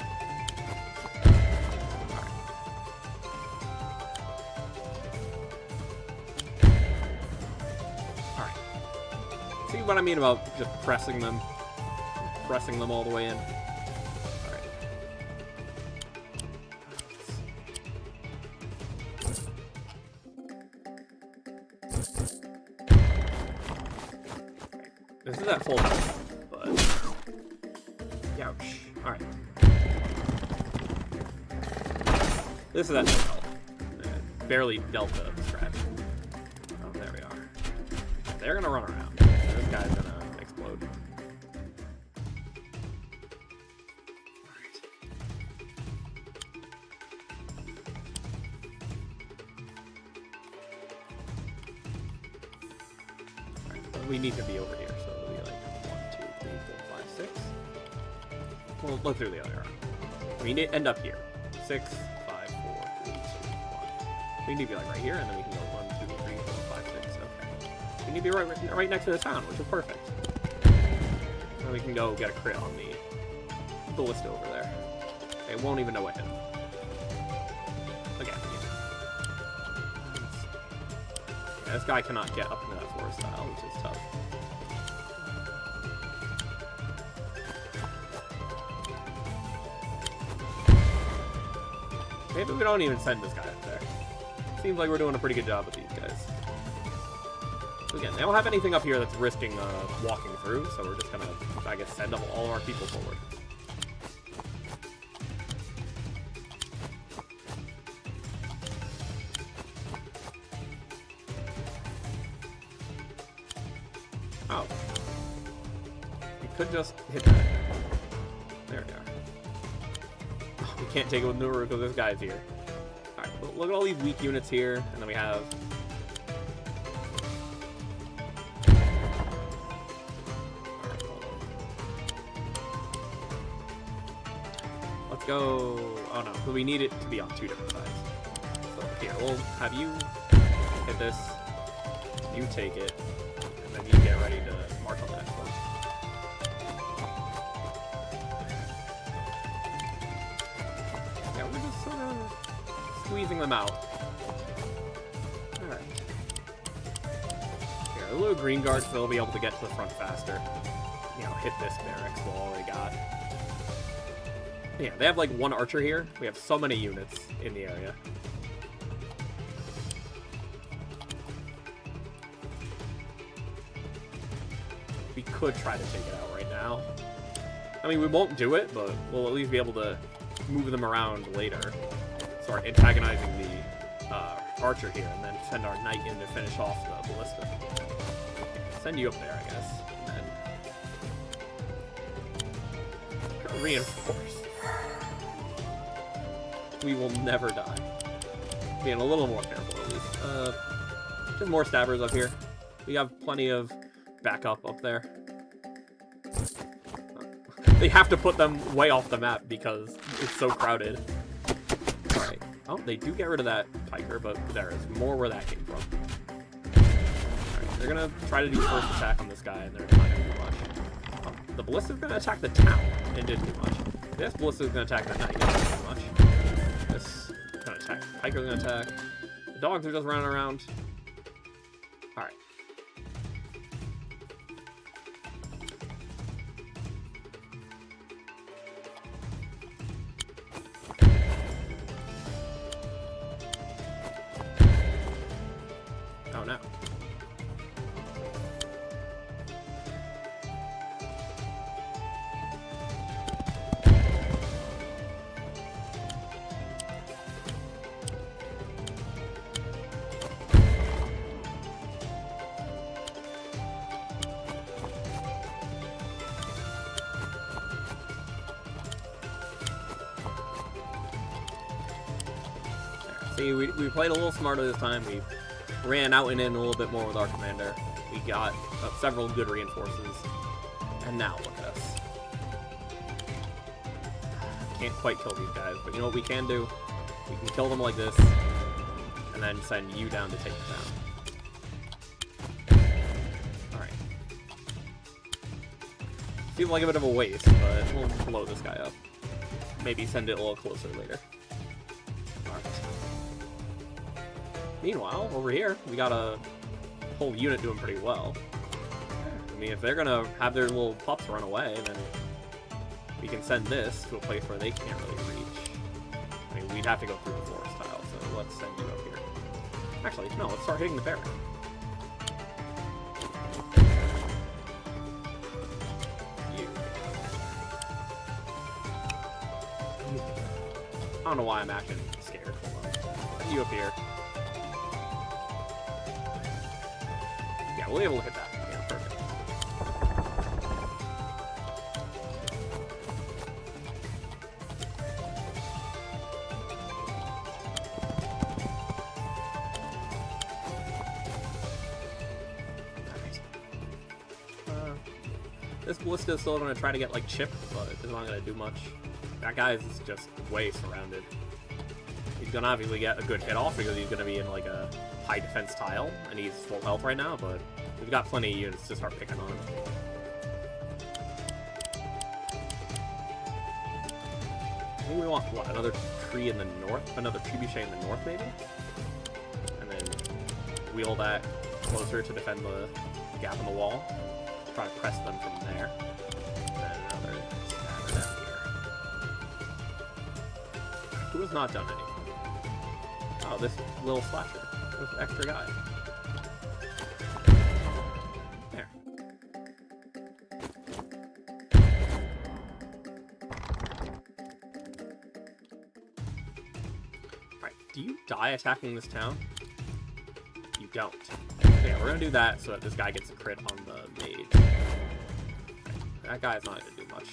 Alright. See what I mean about just pressing them all the way in? This is at full health, but... Youch. Alright. This is at full health. Barely dealt the scratch. Oh, there we are. They're gonna run around. This guy's gonna explode. Alright, so we need to be over here. We'll look through the other arm. We need to end up here. 6, 5, 4, 3, 2, 1. We need to be like right here, and then we can go 1, 2, 3, 4, 5, 6. Okay. We need to be right next to the town, which is perfect. And we can go get a crit on the ballista over there. It won't even know what hit him. Again, yeah, this guy cannot get up into that forest style, which is tough. Maybe we don't even send this guy up there. Seems like we're doing a pretty good job with these guys. So again, they don't have anything up here that's risking walking through, so we're just gonna, I guess, send all of our people forward. Oh. We could just hit that. There we are. We can't take it with Nuru because this guy's here. Alright, look at all these weak units here, and then we have... Alright, hold on. Let's go... Oh no, but we need it to be on 2 different sides. So here, we'll have you hit this, you take it, and then you get ready to march on the next one. We're just sort of squeezing them out. Alright. Here, a little green guard so they'll be able to get to the front faster. You know, hit this barracks with all they got. Yeah, they have like 1 archer here. We have so many units in the area. We could try to take it out right now. I mean, we won't do it, but we'll at least be able to move them around later. Start antagonizing the archer here, and then send our knight in to finish off the ballista. Send you up there, I guess. And then reinforce. We will never die. Being a little more careful, at least. Just more stabbers up here. We have plenty of backup up there. They have to put them way off the map because it's so crowded. Alright. Oh, they do get rid of that piker, but there is more where that came from. Alright, They're gonna try to do first attack on this guy, and they're not gonna do much. The ballista's gonna attack the town, and didn't do much. This ballista's gonna attack the knight, and didn't do much. This gonna attack. Hiker's gonna attack. The dogs are just running around. Alright. Oh no. See, we played a little smarter this time. We ran out and in a little bit more with our commander. We got several good reinforces. And now, look at us. Can't quite kill these guys, but you know what we can do? We can kill them like this, and then send you down to take them down. Alright. Seems like a bit of a waste, but we'll blow this guy up. Maybe send it a little closer later. Meanwhile, over here, we got a whole unit doing pretty well. I mean, if they're gonna have their little pups run away, then we can send this to a place where they can't really reach. I mean, we'd have to go through the forest tile, so let's send you up here. Actually, no, let's start hitting the barrack. You. I don't know why I'm acting scared. Hold on. Send you up here. Yeah, we'll be able to hit that. Yeah, perfect. This ballista is still going to try to get, like, chipped, but it's not going to do much. That guy is just way surrounded. He's going to obviously get a good hit off because he's going to be in, like, a high defense tile, and he's full health right now, but we've got plenty of units to start picking on him. I think we want, what, another tree in the north? Another trebuchet in the north, maybe? And then wheel that closer to defend the gap in the wall. Try to press them from there. And then another scatter down here. Who has not done anything? Oh, this little slasher. This extra guy. There. Alright, do you die attacking this town? You don't. Yeah, we're gonna do that so that this guy gets a crit on the mage. Right, that guy's not gonna do much.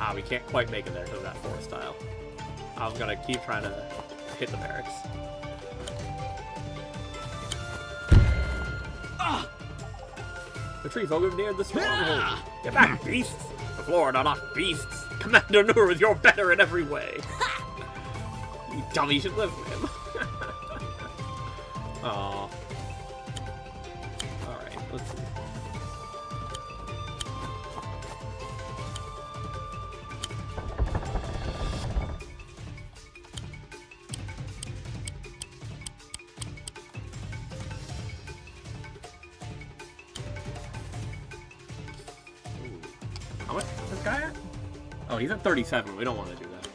Ah, we can't quite make it there because of that forest tile. I was gonna keep trying to hit the barracks. Ah! The tree folk have neared the stronghold. Get back, beasts! The Florans are not beasts. Commander Nur, you're better in every way. You dummy should live with him. Aww. Alright, let's see. How much is this guy at? Oh, he's at 37. We don't want to do that.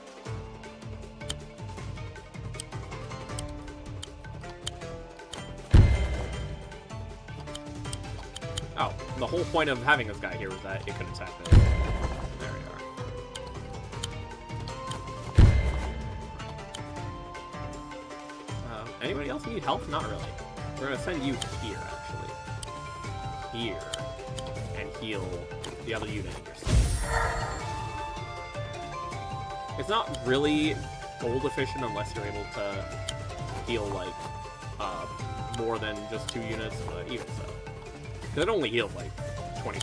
Oh, the whole point of having this guy here was that it could attack this. There we are. Anybody else need help? Not really. We're gonna send you here, actually. Here. And heal the other unit in your side. It's not really gold efficient unless you're able to heal, like, more than just 2 units, but even so. Because it only heals like 20%.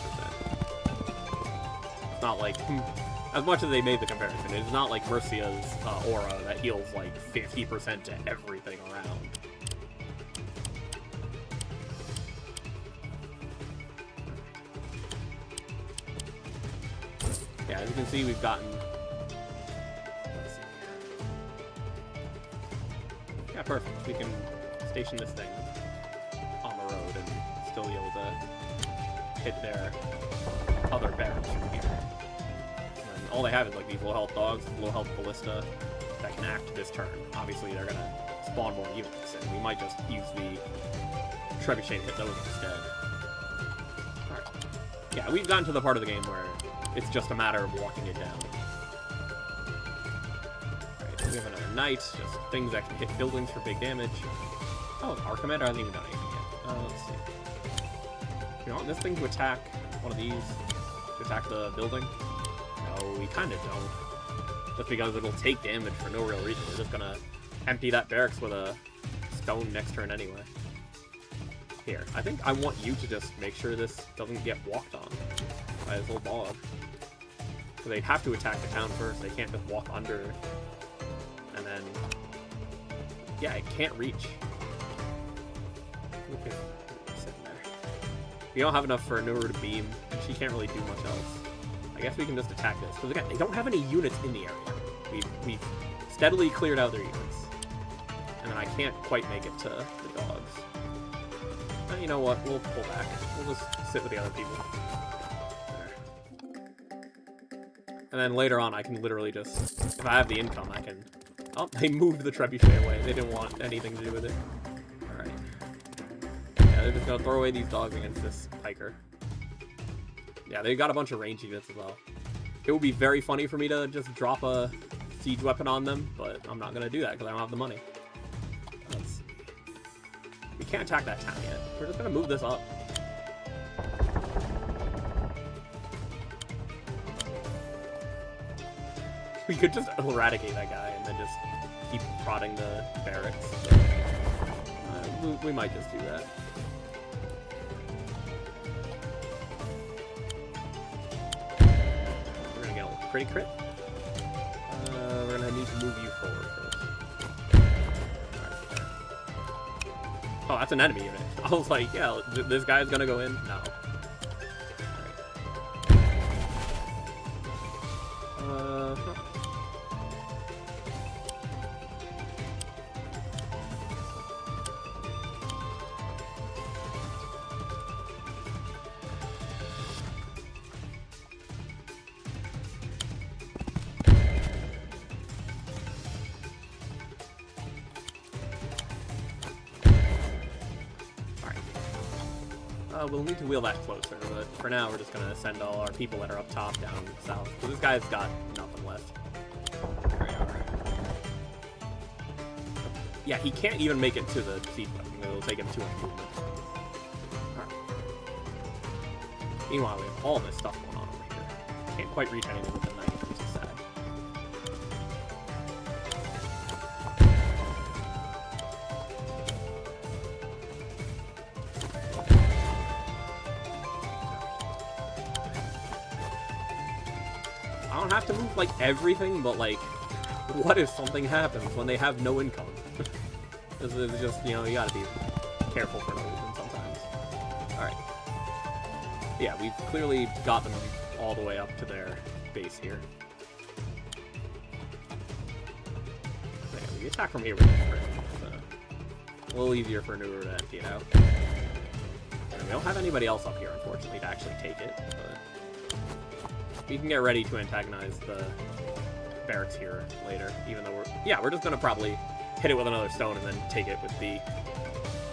It's not like, as much as they made the comparison, it's not like Mercia's aura that heals like 50% to everything around. Yeah, as you can see, we've gotten... Let's see. Yeah, perfect. We can station this thing on the road and still be able to hit their other barracks from here. And all they have is like these low-health dogs, low-health ballista that can act this turn. Obviously, they're gonna spawn more units, and we might just use the trebuchet to hit those instead. Alright. Yeah, we've gotten to the part of the game where it's just a matter of walking it down. Alright, so we have another knight, just things that can hit buildings for big damage. Oh, our commander hasn't even done anything yet. Let's see. You want this thing to attack one of these? To attack the building? No, we kind of don't. Just because it'll take damage for no real reason. We're just gonna empty that barracks with a stone next turn anyway. Here, I think I want you to just make sure this doesn't get walked on by this little dog. So they'd have to attack the town first. They can't just walk under. And then... yeah, it can't reach. Okay. Sitting there. We don't have enough for Nuru to beam, and she can't really do much else. I guess we can just attack this. Because again, they don't have any units in the area. We've steadily cleared out their units. And then I can't quite make it to the dogs. And you know what? We'll pull back. We'll just sit with the other people. And then later on, I can literally just, if I have the income, I can... Oh, they moved the trebuchet away. They didn't want anything to do with it. Alright. Yeah, they're just gonna throw away these dogs against this piker. Yeah, they got a bunch of range units as well. It would be very funny for me to just drop a siege weapon on them, but I'm not gonna do that because I don't have the money. Let's see. We can't attack that town yet. We're just gonna move this up. We could just eradicate that guy and then just keep prodding the barracks. But, we might just do that. We're gonna get a pretty crit. We're gonna need to move you forward first. Alright, there. Oh, that's an enemy unit. I was like, yeah, this guy's gonna go in? No. We'll need to wheel that closer, but for now we're just going to send all our people that are up top down south. So this guy's got nothing left. There we are. Yeah, he can't even make it to the siege weapon. It'll take him 200 movement. Alright. Meanwhile, we have all this stuff going on over here. Can't quite reach anything with the knife, which is sad. I don't have to move, like, everything, but, like, what if something happens when they have no income? It's just, you know, you gotta be careful for no reason sometimes. Alright. Yeah, we've clearly got them all the way up to their base here. So yeah, we attack from here with this first, so a little easier for Nuru to empty it out. And we don't have anybody else up here, unfortunately, to actually take it, but... we can get ready to antagonize the barracks here later, even though we're just gonna probably hit it with another stone and then take it with the...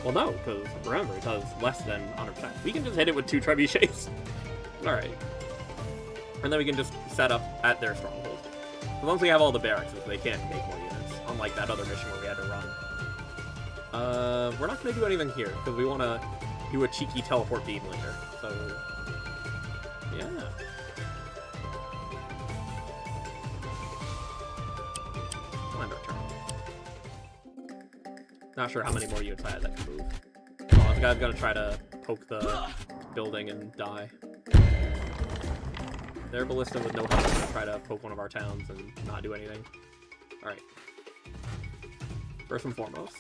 well, no, because remember, it does less than 100%. We can just hit it with 2 trebuchets. Alright. And then we can just set up at their stronghold. So once we have all the barracks, they can't make more units, unlike that other mission where we had to run. We're not gonna do anything here, because we want to do a cheeky teleport beam later, so... yeah. Not sure how many more units I had that can move. guy's gonna try to poke the building and die. Their ballista with no health is gonna try to poke one of our towns and not do anything. Alright. First and foremost.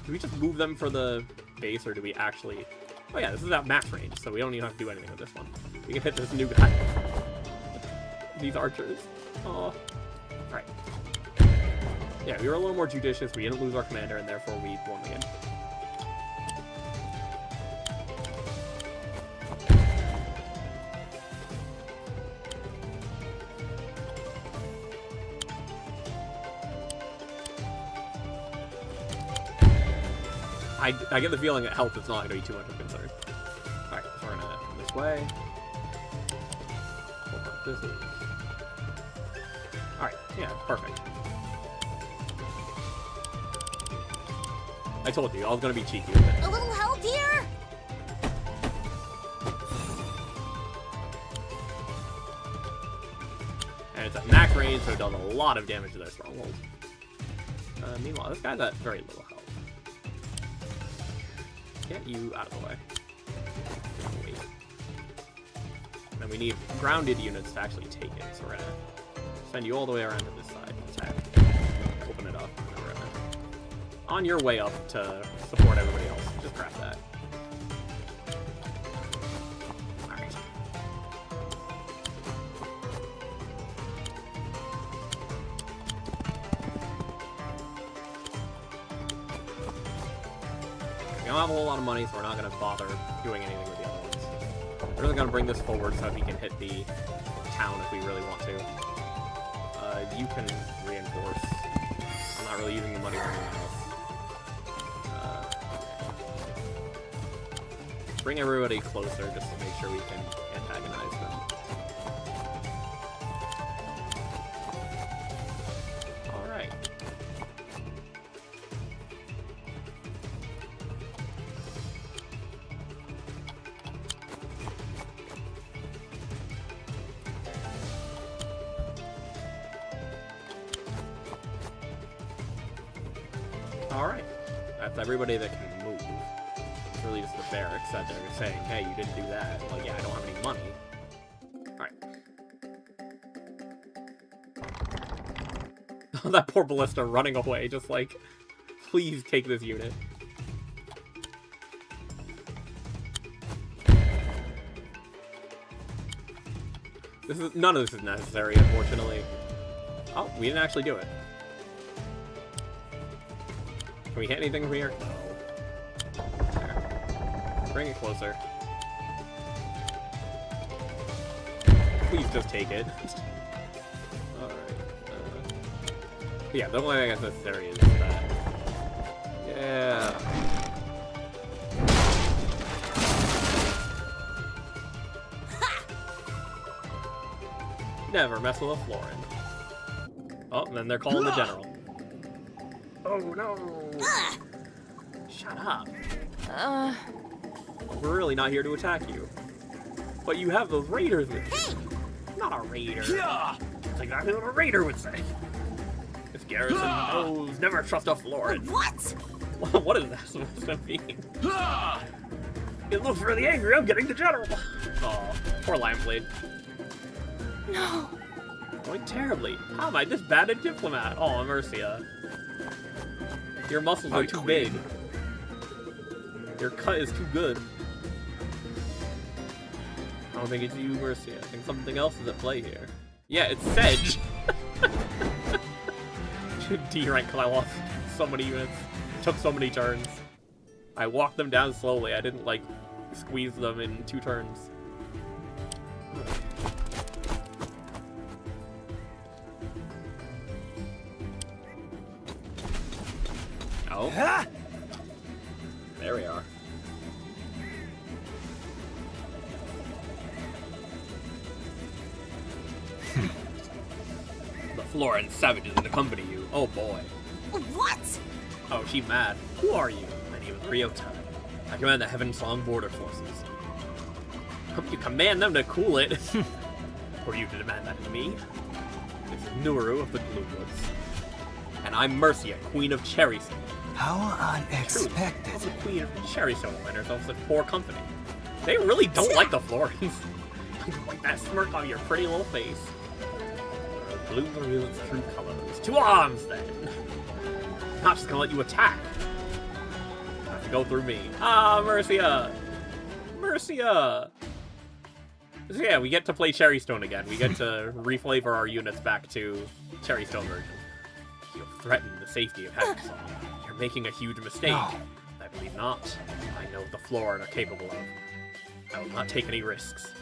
Do we just move them for the base, or do we actually... Oh yeah, this is at max range, so we don't even have to do anything with this one. We can hit this new guy. These archers. Oh. Alright. Yeah, we were a little more judicious, we didn't lose our commander, and therefore we won the game. I get the feeling that health is not going to be too much of a concern. Alright, so we're going to come this way. This is... Alright, yeah, perfect. I told you, I was going to be cheeky with it. A little help here? And it's at max range, so it does a lot of damage to their stronghold. Meanwhile, this guy's at very little health. Get you out of the way. Wait. And then we need grounded units to actually take it, so we're gonna send you all the way around to this side. Attack. Open it up. And we're gonna... On your way up to support everybody else, just grab that. Alright. We don't have a whole lot of money, so we're not going to bother doing anything with the other ones. We're really going to bring this forward so that we can hit the town if we really want to. You can reinforce. I'm not really using the money for anything else. Bring everybody closer just to make sure we can antagonize them. Alright. Alright. That's everybody that can move. It's really just the barracks that they're saying, hey, you didn't do that. Like, yeah, I don't have any money. Alright. Oh, that poor ballista running away, just like, please take this unit. None of this is necessary, unfortunately. Oh, we didn't actually do it. Can we hit anything from here? No. There. Bring it closer. Please just take it. Alright. Yeah, the only thing that's necessary is that. Yeah. Never mess with a Floran. Oh, and then they're calling the general. Oh no! Shut up. We're really not here to attack you. But you have those raiders with you. Hey! Not a raider. Yeah! That's exactly what a raider would say. This garrison knows never trust a Floran. What? What is that supposed to mean? It looks really angry. I'm getting the general. Oh, poor Limeblade. No. Going terribly. How am I this bad at diplomat? Oh, Mercia. Your muscles are too big. Your cut is too good. I don't think it's you, Mercia. I think something else is at play here. Yeah, it's Sedge. D rank because I lost so many units. Took so many turns. I walked them down slowly. I didn't, like, squeeze them in 2 turns. Oh. There we are. The Floran savages that accompany you. Oh boy. What? Oh, she's mad. Who are you? My name is Ryota. I command the Heavensong Border Forces. Hope you command them to cool it. Or you to demand that of me? This is Nuru of the Gloomwoods. And I'm Mercia, Queen of Cherry City. How unexpected. The Queen of Cherrystone will find herself in poor company. They really don't like the Florans. Like that smirk on your pretty little face. Blue reveals its true colors. To arms, then! Not just gonna let you attack. Have to go through me. Ah, Mercia! Mercia! So yeah, we get to play Cherrystone again. We get to reflavor our units back to Cherrystone version. You have threatened the safety of Heavensong. You're making a huge mistake. No. I believe not. I know what the Floran are capable of. I will not take any risks.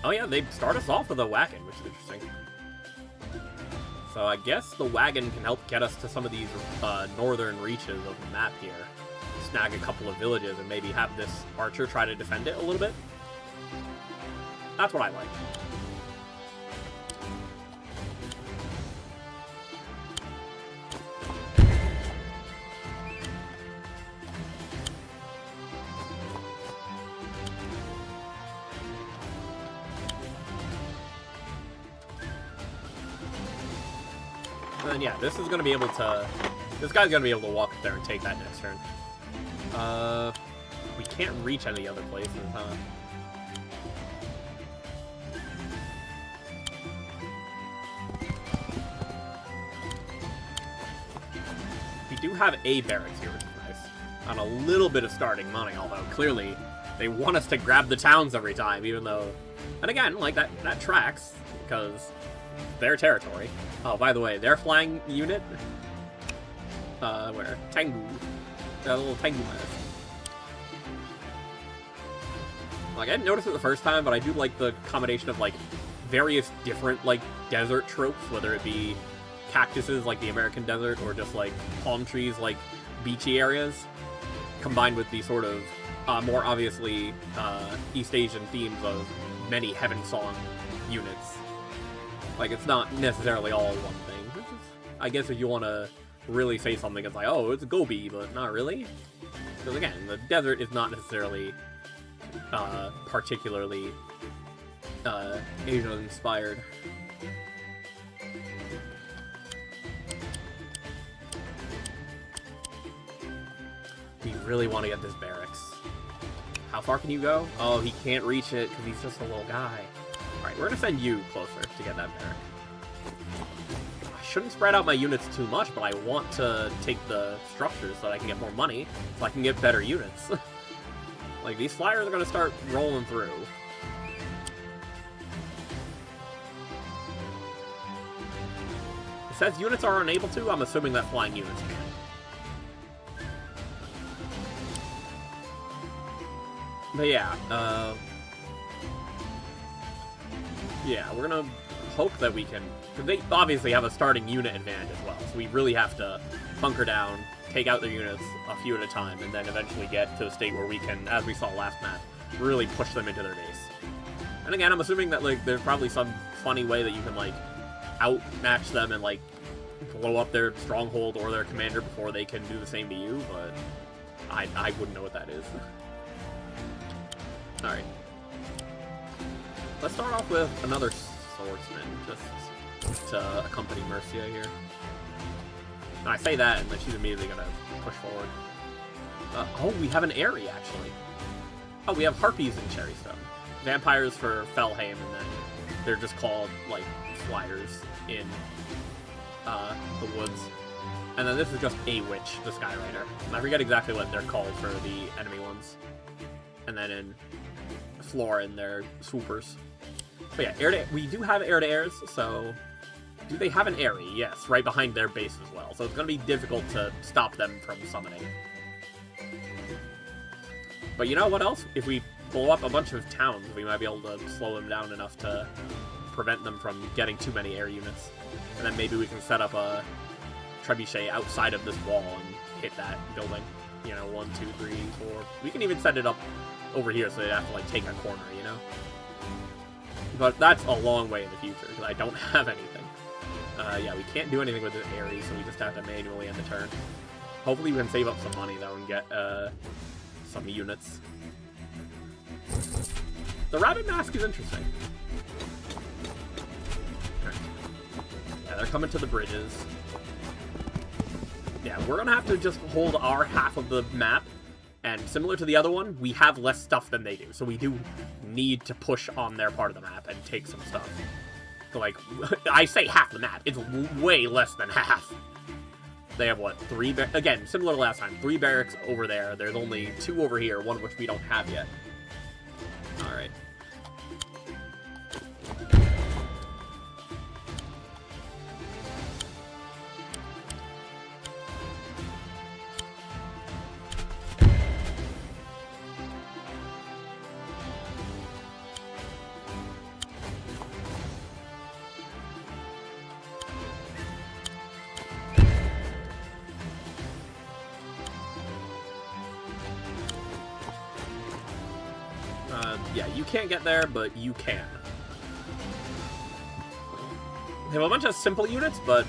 Oh yeah, they start us off with a wagon, which is interesting. So I guess the wagon can help get us to some of these northern reaches of the map here. Snag a couple of villages and maybe have this archer try to defend it a little bit. That's what I like. And then, yeah, this is going to be able to... This guy's going to be able to walk up there and take that next turn. We can't reach any other places, huh? We do have a barracks here, which is nice. On a little bit of starting money, although clearly they want us to grab the towns every time, even though... And again, like, that tracks, because their territory. Oh, by the way, their flying unit... where? Tengu. That little Tengu mask. Like, I didn't notice it the first time, but I do like the combination of, like, various different, like, desert tropes, whether it be cactuses, like the American desert, or just, like, palm trees, like, beachy areas, combined with the sort of, more obviously, East Asian themes of many Heavensong units. Like, it's not necessarily all one thing. I guess if you want to really say something, it's like, oh, it's Gobi, but not really. Because, again, the desert is not necessarily... particularly Asian-inspired. We really want to get this barracks. How far can you go? Oh, he can't reach it because he's just a little guy. Alright, we're going to send you closer to get that barrack. I shouldn't spread out my units too much, but I want to take the structures so that I can get more money, so I can get better units. Like, these flyers are going to start rolling through. It says units are unable to. I'm assuming that flying units can. But yeah, yeah, we're going to hope that we can... Because they obviously have a starting unit advantage as well, so we really have to hunker down, take out their units a few at a time, and then eventually get to a state where we can, as we saw last map, really push them into their base. And again, I'm assuming that, like, there's probably some funny way that you can, like, outmatch them and, like, blow up their stronghold or their commander before they can do the same to you, but I wouldn't know what that is. Alright. Let's start off with another swordsman, just to accompany Mercia here. And I say that, and then she's immediately gonna push forward. Oh, we have an Aerie, actually. Oh, we have Harpies in Cherrystone. Vampires for Felheim, and then they're just called, like, flyers in the woods. And then this is just a witch, the Skyrider. And I forget exactly what they're called for the enemy ones. And then in Floran, they're swoopers. But yeah, we do have air-to-airs, so... Do they have an Aerie? Yes, right behind their base as well. So it's going to be difficult to stop them from summoning. But you know what else? If we blow up a bunch of towns, we might be able to slow them down enough to prevent them from getting too many air units. And then maybe we can set up a trebuchet outside of this wall and hit that building. You know, 1, 2, 3, 4. We can even set it up over here so they have to, like, take a corner, you know? But that's a long way in the future, because I don't have anything. Yeah, we can't do anything with the Aerie, so we just have to manually end the turn. Hopefully we can save up some money, though, and get some units. The Rabbit Mask is interesting. Yeah, they're coming to the bridges. Yeah, we're gonna have to just hold our half of the map, and similar to the other one, we have less stuff than they do, so we do need to push on their part of the map and take some stuff. So, like, I say half the map, it's way less than half. They have, what, 3 again, similar to last time, 3 barracks over there, there's only 2 over here, one of which we don't have yet. Alright. Yeah, you can't get there, but you can. They have a bunch of simple units, but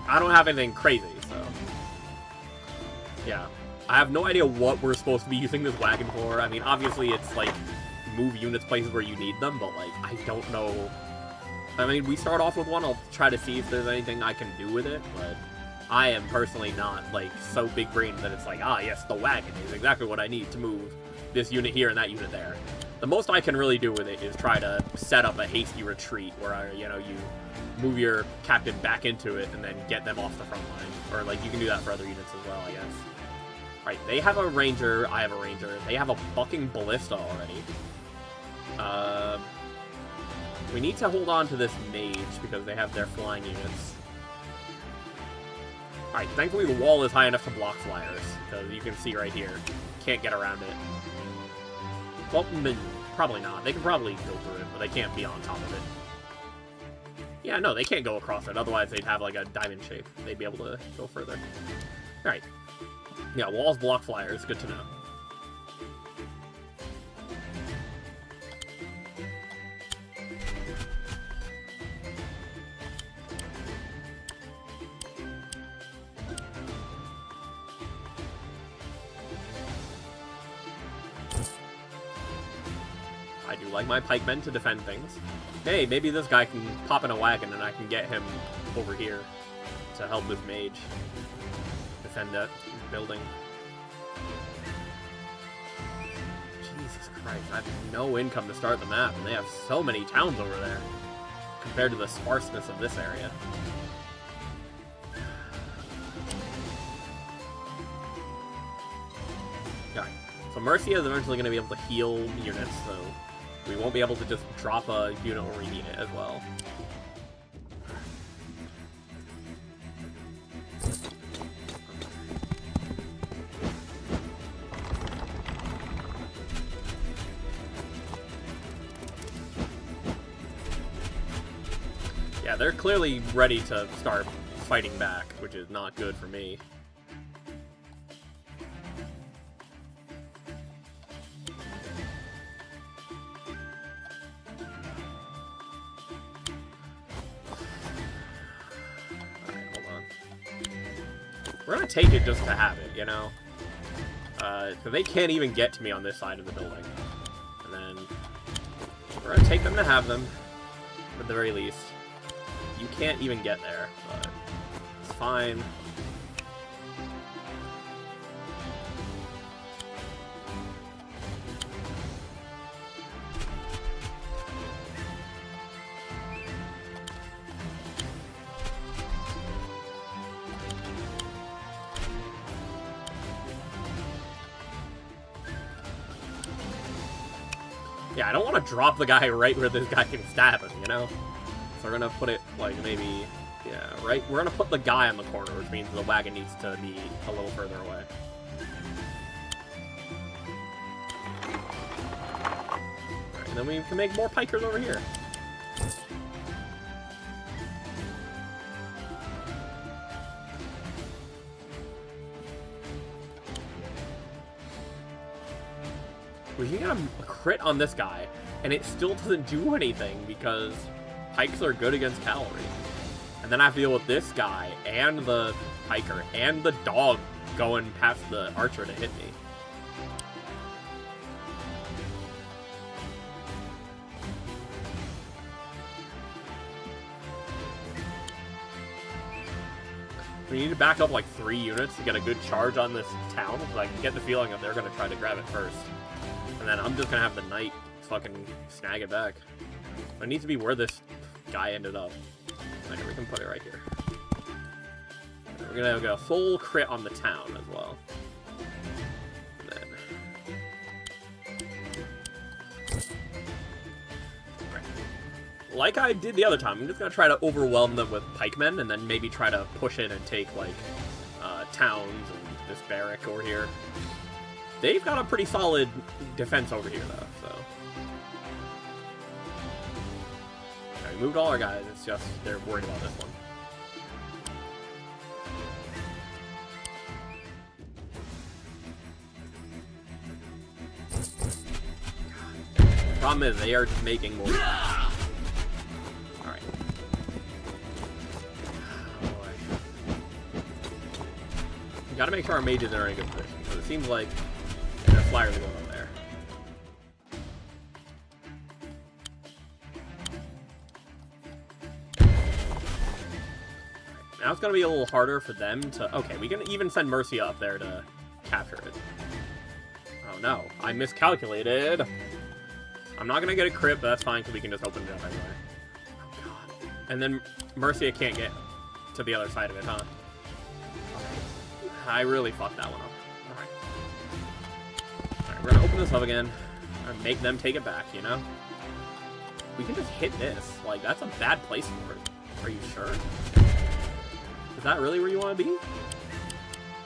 I don't have anything crazy, so... Yeah. I have no idea what we're supposed to be using this wagon for. I mean, obviously it's, like, move units places where you need them, but, like, I don't know... I mean, we start off with one, I'll try to see if there's anything I can do with it, but... I am personally not, like, so big-brained that it's like, ah, yes, the wagon is exactly what I need to move this unit here and that unit there. The most I can really do with it is try to set up a hasty retreat where, you know, you move your captain back into it and then get them off the front line. Or, like, you can do that for other units as well, I guess. Alright, they have a ranger, I have a ranger. They have a bucking ballista already. We need to hold on to this mage because they have their flying units. Alright, thankfully the wall is high enough to block flyers, because you can see right here. Can't get around it. Well, probably not. They can probably go through it, but they can't be on top of it. Yeah, no, they can't go across it, otherwise they'd have like a diamond shape. They'd be able to go further. Alright. Yeah, walls block flyers, good to know. I do like my pikemen to defend things. Hey, maybe this guy can pop in a wagon and I can get him over here to help this mage defend that building. Jesus Christ, I have no income to start the map, and they have so many towns over there compared to the sparseness of this area. Alright, so Mercia is eventually going to be able to heal units, so we won't be able to just drop a unit where we need it as well. Yeah, they're clearly ready to start fighting back, which is not good for me. We're gonna take it just to have it, you know? So they can't even get to me on this side of the building. And then we're gonna take them to have them, at the very least. You can't even get there, but it's fine. Yeah, I don't want to drop the guy right where this guy can stab him, you know? So we're gonna put it, like, maybe, yeah, right? We're gonna put the guy on the corner, which means the wagon needs to be a little further away. Alright, and then we can make more pikers over here. We can get a crit on this guy, and it still doesn't do anything because pikes are good against cavalry. And then I have to deal with this guy, and the piker, and the dog going past the archer to hit me. We need to back up like 3 units to get a good charge on this town. So I can get the feeling that they're going to try to grab it first. And then I'm just going to have the knight fucking snag it back. But it needs to be where this guy ended up. Like, we can put it right here. We're going to get a full crit on the town as well. And then... like I did the other time, I'm just going to try to overwhelm them with pikemen and then maybe try to push in and take, like, towns and this barrack over here. They've got a pretty solid defense over here, though, so... Okay, we moved all our guys, it's just they're worried about this one. The problem is, they are just making more... Alright. Oh boy. We gotta make sure our mages are in a good position, because it seems like their flyers are going over there. Now it's gonna be a little harder for them to... Okay, we can even send Mercia up there to capture it. Oh no, I miscalculated. I'm not gonna get a crit, but that's fine because we can just open it up anyway. Oh god. And then Mercia can't get to the other side of it, huh? I really fucked that one up. Alright. Alright, we're gonna open this up again and make them take it back, you know? We can just hit this. Like, that's a bad place for it. Are you sure? Is that really where you want to be?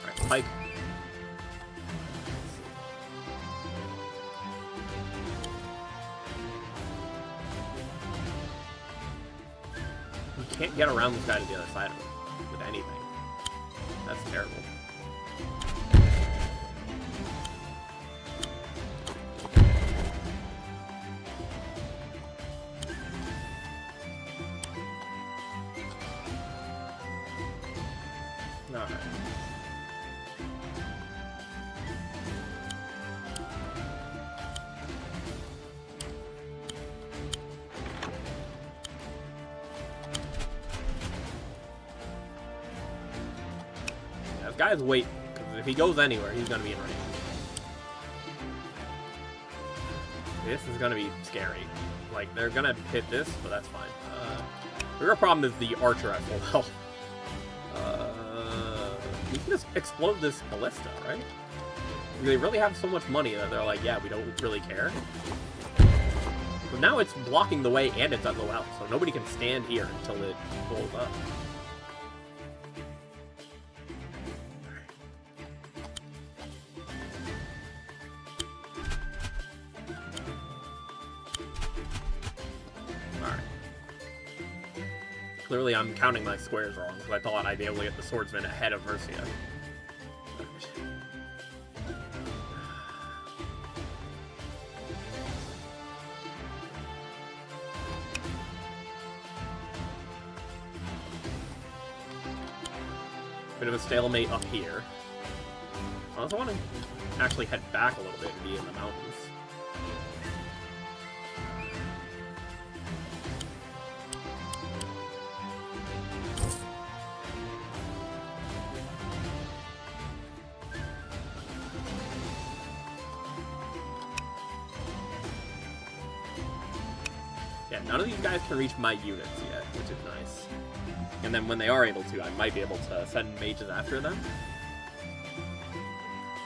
Alright, pike. We can't get around this guy to the other side of it with anything. That's terrible. Alright. Yeah, this guy's waiting, because if he goes anywhere, he's gonna be in range. This is gonna be scary. Like, they're gonna hit this, but that's fine. The real problem is the archer at full health. We can just explode this ballista, right? They really have so much money that they're like, yeah, we don't really care. But now it's blocking the way and it's at low health, so nobody can stand here until it blows up. Alright. Clearly I'm counting my squares wrong, because I thought I'd be able to get the swordsman ahead of Mercia. Bit of a stalemate up here. I also want to actually head back a little bit and be in the mountains. Yeah, none of these guys can reach my units yet, which is nice. And then when they are able to, I might be able to send mages after them.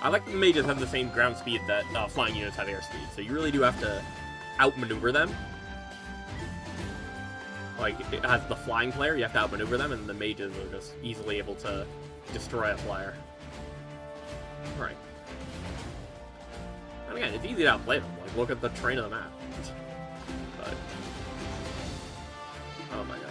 I like that the mages have the same ground speed that flying units have air speed, so you really do have to outmaneuver them. Like, as the flying player, you have to outmaneuver them, and the mages are just easily able to destroy a flyer. Alright. And again, it's easy to outplay them. Like, look at the terrain of the map. But... oh my gosh.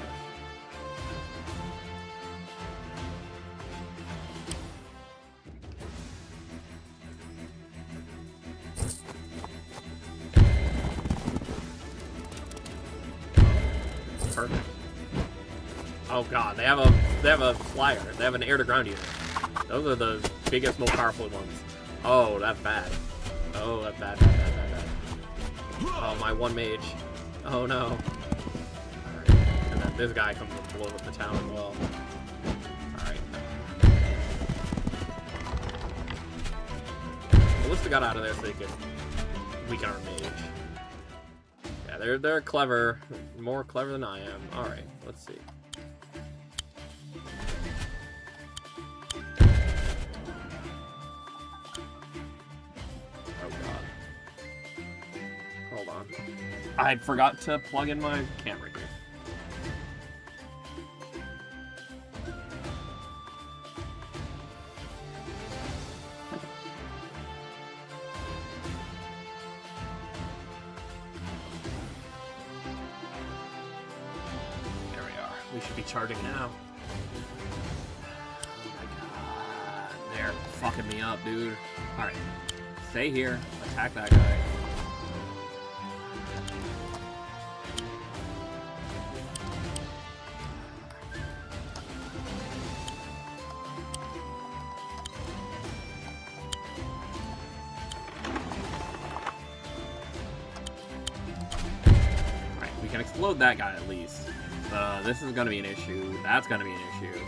Perfect. Oh god, they have a flyer. They have an air-to-ground unit. Those are the biggest, most powerful ones. Oh, that's bad. Oh, that's bad, bad, bad, bad, bad. Oh, my one mage. Oh no. Alright. And then this guy comes and blows up the town as well. Alright. Ballista got out of there so they could weaken our mage. Yeah, they're clever. More clever than I am. Alright, let's see. Oh god. Hold on. I forgot to plug in my camera here. We should be charging now. Oh my god. They're fucking me up, dude. Alright. Stay here. Attack that guy. Alright, we can explode that guy at least. This is gonna be an issue. That's gonna be an issue.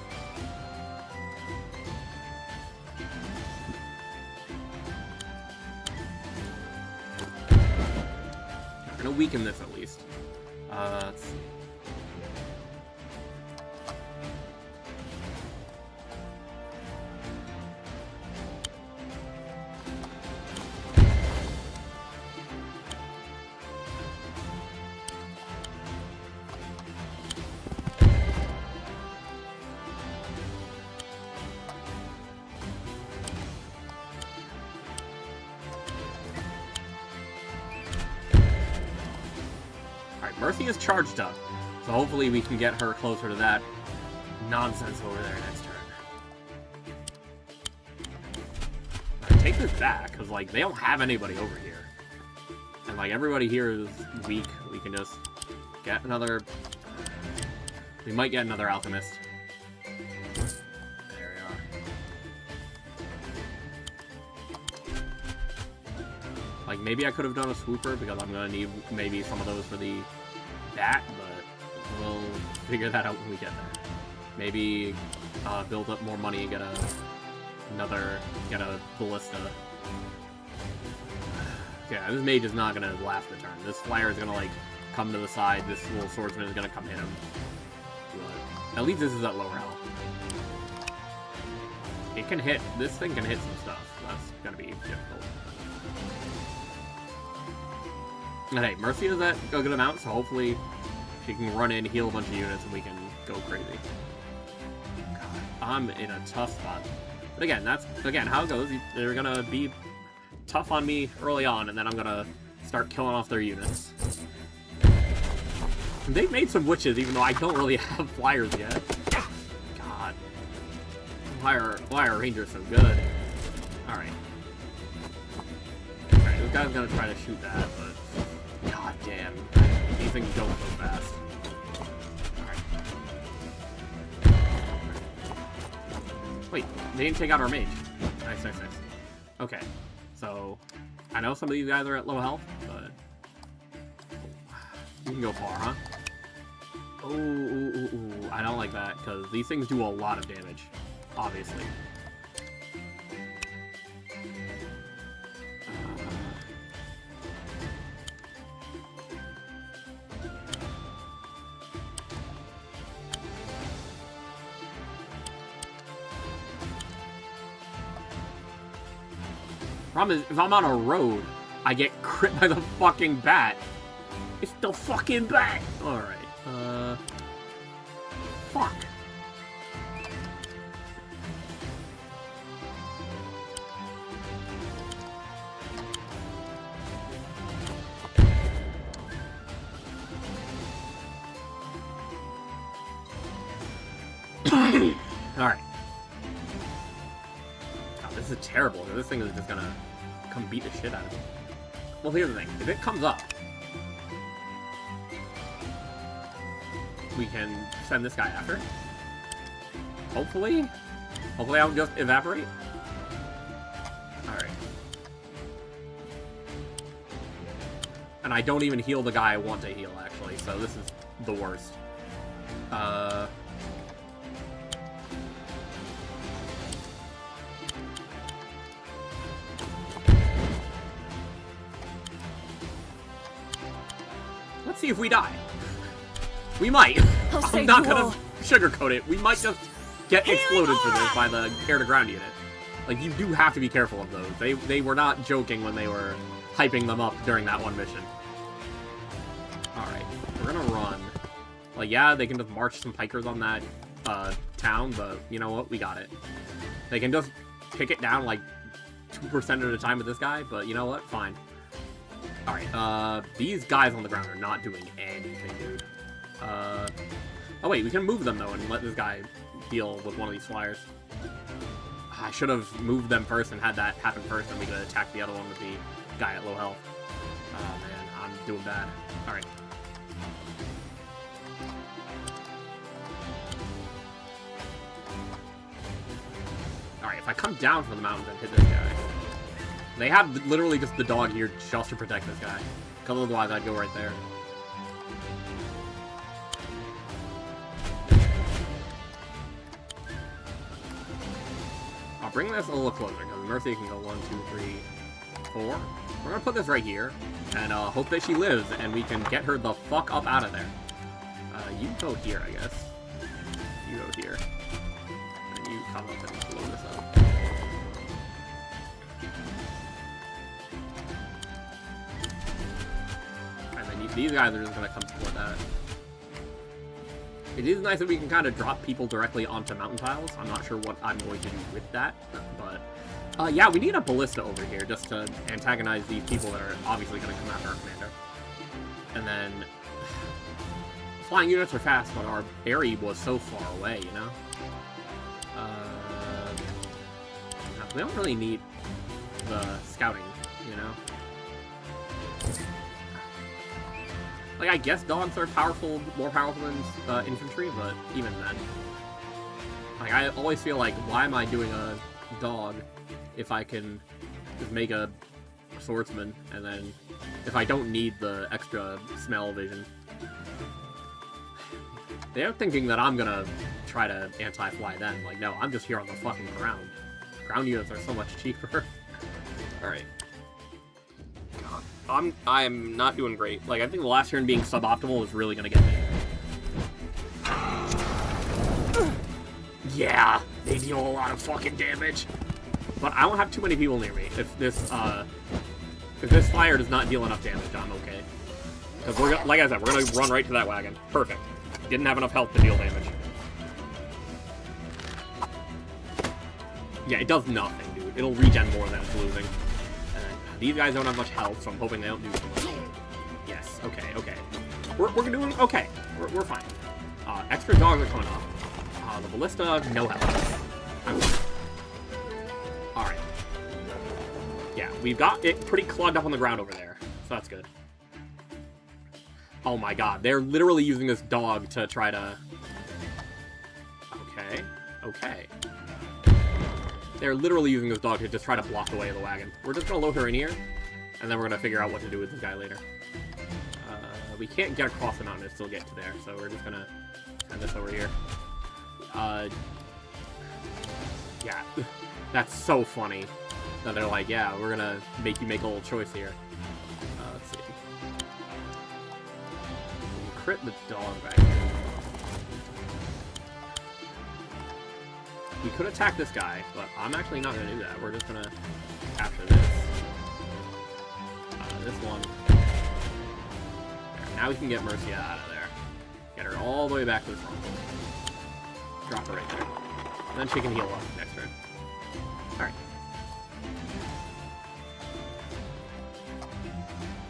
We're gonna weaken this at least. Let's see. Mercy is charged up, so hopefully we can get her closer to that nonsense over there next turn. Take this back, because, like, they don't have anybody over here. And, like, everybody here is weak. We can just get another... We might get another alchemist. There we are. Like, maybe I could have done a swooper, because I'm going to need maybe some of those for the... that, but we'll figure that out when we get there. Maybe build up more money and get a ballista. Yeah, this mage is not gonna last the turn. This flyer is gonna like come to the side. This little swordsman is gonna come hit him. But at least this is at lower health. It can hit. This thing can hit some stuff. That's gonna be difficult. And hey, Mercy is at a good amount, so hopefully she can run in, heal a bunch of units, and we can go crazy. God, I'm in a tough spot. But again, that's, how it goes. They're gonna be tough on me early on, and then I'm gonna start killing off their units. They've made some witches, even though I don't really have flyers yet. God. Why are rangers so good? Alright. Alright, this guy's gonna try to shoot that, but... God damn. These things go so fast. Alright. Wait, they didn't take out our mage. Nice, nice, nice. Okay, so... I know some of these guys are at low health, but... You can go far, huh? Ooh. I don't like that, because these things do a lot of damage. Obviously. Problem is, if I'm on a road, I get crit by the fucking bat. It's the fucking bat! Alright, fuck. Alright. God, this is terrible. This thing is just gonna come beat the shit out of me. Well, here's the thing. If it comes up, we can send this guy after. Hopefully. Hopefully I'll just evaporate. Alright. And I don't even heal the guy I want to heal, actually, so this is the worst. see if we die. We might. I'll I'm save not you gonna all. sugarcoat it. We might just get exploded for this by the air-to-ground unit. Like, you do have to be careful of those. They were not joking when they were hyping them up during that one mission. Alright, we're gonna run. Like, yeah, they can just march some pikers on that town, but you know what? We got it. They can just pick it down, like, 2% at a time with this guy, but you know what? Fine. Alright, these guys on the ground are not doing anything, dude. Oh wait, we can move them, though, and let this guy deal with one of these flyers. I should have moved them first and had that happen first, and we could attack the other one with the guy at low health. Oh man, I'm doing bad. Alright. Alright, if I come down from the mountains and hit this guy... They have literally just the dog here just to protect this guy. Because otherwise I'd go right there. I'll bring this a little closer, because Mercy can go 1, 2, 3, 4. We're gonna put this right here, and hope that she lives, and we can get her the fuck up out of there. You go here, I guess. You go here. And you come up and blow this up. These guys are just going to come support that. It is nice that we can kind of drop people directly onto mountain tiles. I'm not sure what I'm going to do with that, but... yeah, we need a ballista over here just to antagonize these people that are obviously going to come after our commander. And then... Flying units are fast, but our area was so far away, you know? We don't really need the scouting, you know? Like, I guess dogs are powerful, more powerful than infantry, but even then. Like, I always feel like, why am I doing a dog if I can just make a swordsman, and then if I don't need the extra smell vision? They're thinking that I'm gonna try to anti-fly them. Like, no, I'm just here on the fucking ground. Ground units are so much cheaper. Alright. I'm not doing great. Like, I think the last turn being suboptimal is really gonna get me. Yeah, they deal a lot of fucking damage. But I don't have too many people near me. If this fire does not deal enough damage, I'm okay. Because we're like I said, we're gonna run right to that wagon. Perfect. Didn't have enough health to deal damage. Yeah, it does nothing, dude. It'll regen more than it's losing. These guys don't have much health, so I'm hoping they don't do too much. Yes, okay, okay. We're doing okay. We're fine. Extra dogs are coming off. The ballista, no health. Alright. Yeah, we've got it pretty clogged up on the ground over there, so that's good. Oh my god, they're literally using this dog to try to... Okay, okay. They're literally using this dog to just try to block the way of the wagon. We're just gonna load her in here, and then we're gonna figure out what to do with this guy later. We can't get across the mountain and still get to there, so we're just gonna send this over here. Yeah, that's so funny that they're like, yeah, we're gonna make you make a little choice here. Let's see. We crit the dog back here. We could attack this guy, but I'm actually not going to do that. We're just going to capture this. This one. There. Now we can get Mercia out of there. Get her all the way back to the front. Drop her right there. And then she can heal up next turn.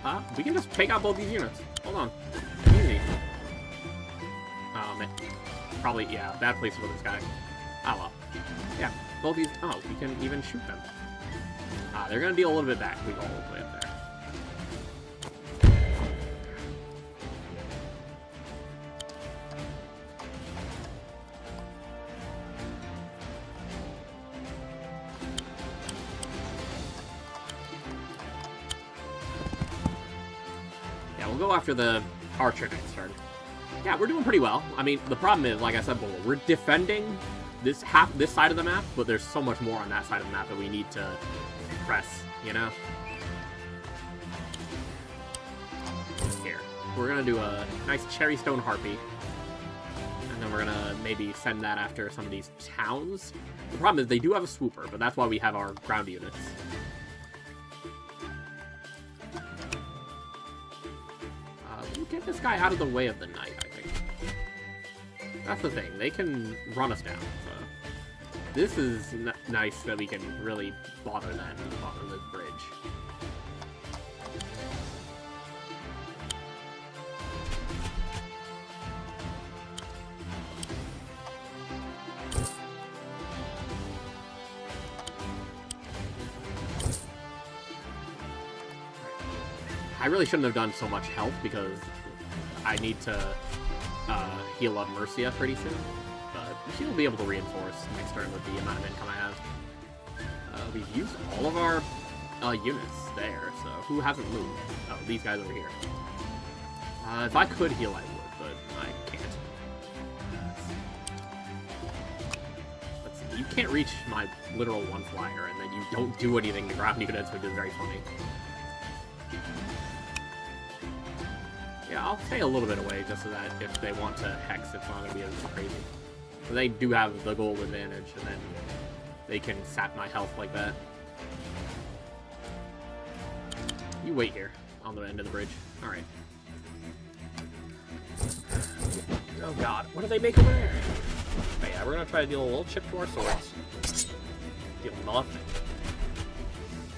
Alright. We can just take out both these units. Hold on. Easy. Oh, man. Probably, yeah, bad place for this guy. Oh, well. Yeah, both these... Oh, we can even shoot them. They're going to deal a little bit back. We go all the way up there. Yeah, we'll go after the archer next turn. Yeah, we're doing pretty well. I mean, the problem is, like I said before, we're defending this side of the map, but there's so much more on that side of the map that we need to press, you know? Here. we're gonna do a nice cherry stone harpy. And then we're gonna maybe send that after some of these towns. The problem is they do have a swooper, but that's why we have our ground units. We'll get this guy out of the way of the knight, I think. That's the thing. They can run us down, so... This is nice that we can really bother them, bother this bridge. I really shouldn't have done so much health because I need to heal up Mercia pretty soon. But she'll be able to reinforce next turn with the amount of income I have. We've used all of our units there, so who hasn't moved? Oh, these guys over here. If I could heal, I would, but I can't. Let's see. You can't reach my literal one flyer, and then you don't do anything to ground units, which is very funny. Yeah, I'll stay a little bit away just so that if they want to hex, it's not going to be as crazy. But they do have the gold advantage, and then they can sap my health like that. You wait here on the end of the bridge. Alright. Oh god, what do they make over there? Oh yeah, we're going to try to deal a little chip to our swords. Deal nothing.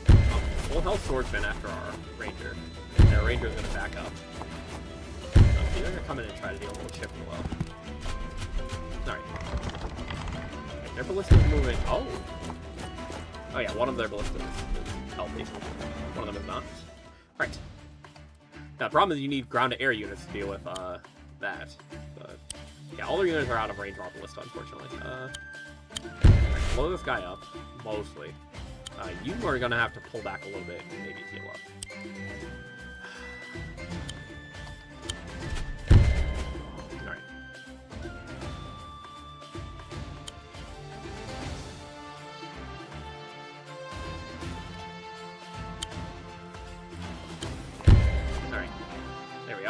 Oh, full health swordsman after our ranger. And their ranger's going to back up. They're going to come in and try to deal a little chip below. Alright. Their ballista's moving. Oh! Oh yeah, one of their ballistas is healthy. One of them is not. Right. Now, the problem is you need ground-to-air units to deal with that. But, yeah, all their units are out of range of our ballista, unfortunately. Right, blow this guy up, mostly. You are going to have to pull back a little bit and maybe heal up.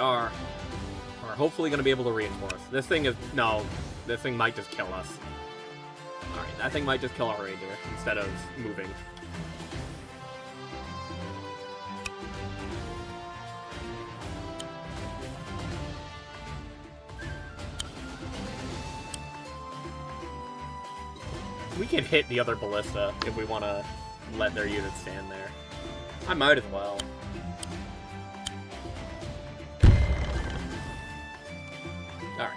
Are hopefully going to be able to reinforce. This thing is... No, this thing might just kill us. Alright, that thing might just kill our ranger instead of moving. We can hit the other ballista if we want to let their units stand there. I might as well. Alright.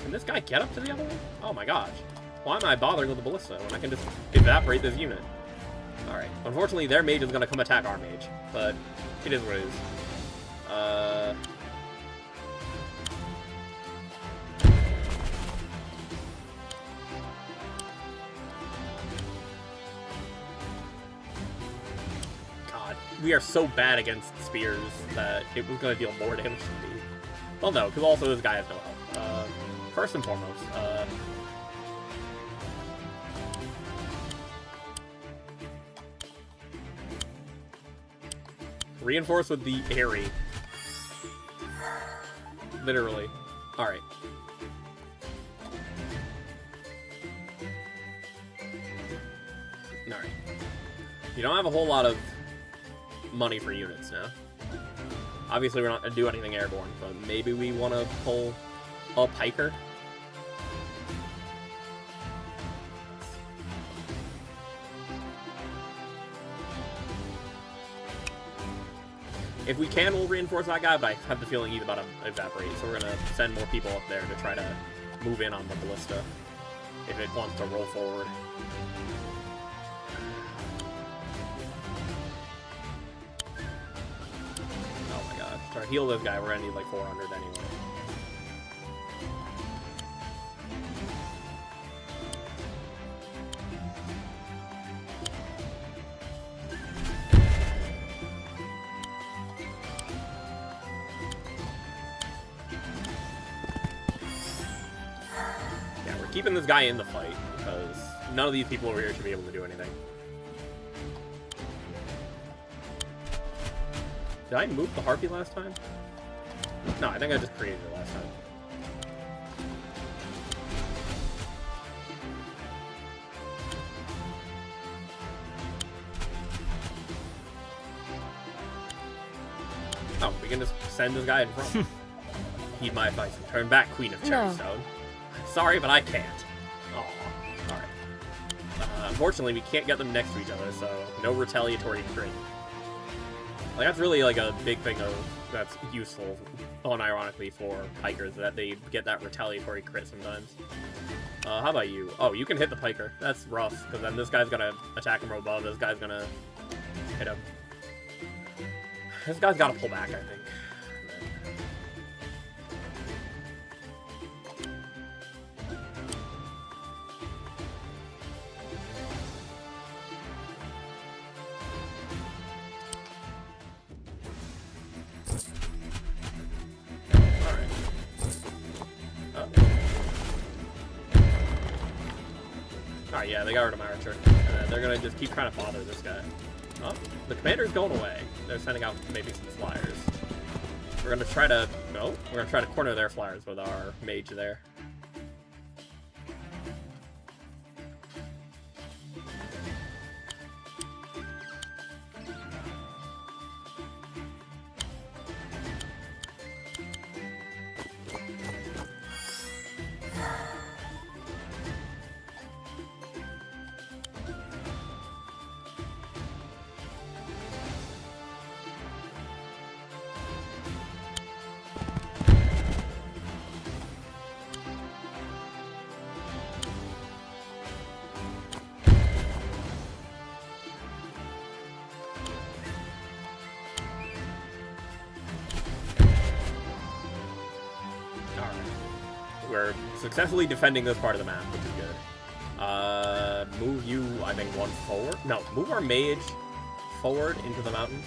Can this guy get up to the other one? Oh my gosh. Why am I bothering with the ballista when I can just evaporate this unit? Alright. Unfortunately, their mage is going to come attack our mage, but it is what it is. We are so bad against spears that it was going to deal more damage to me. Well, no, because also this guy has no health. First and foremost, reinforce with the Airy. Literally. Alright. Alright. You don't have a whole lot of money for units now. Obviously, we're not going to do anything airborne, but maybe we want to pull a piker. If we can, we'll reinforce that guy, but I have the feeling he's about to evaporate, so we're going to send more people up there to try to move in on the ballista if it wants to roll forward. Try to heal this guy, we're gonna need like 400 anyway. keeping this guy in the fight, because none of these people over here should be able to do anything. Did I move the harpy last time? No, I think I just created it last time. Oh, we can just send this guy in front. Heed my advice and turn back, Queen of Cherrystone. Sorry, but I can't. Oh, alright. Unfortunately, we can't get them next to each other, so no retaliatory crit. Like, that's really, like, a big thing that's useful, unironically, for pikers, that they get that retaliatory crit sometimes. How about you? Oh, you can hit the piker. That's rough, because then this guy's gonna attack him from above, this guy's gonna hit him. This guy's gotta pull back, I think. Alright, yeah, they got rid of my archer. And they're gonna just keep trying to bother this guy. Oh, the commander's going away. They're sending out maybe some flyers. We're gonna try to... No, we're gonna try to corner their flyers with our mage there. We're successfully defending this part of the map, which is good. Move you, I think, one forward? No, move our mage forward into the mountains.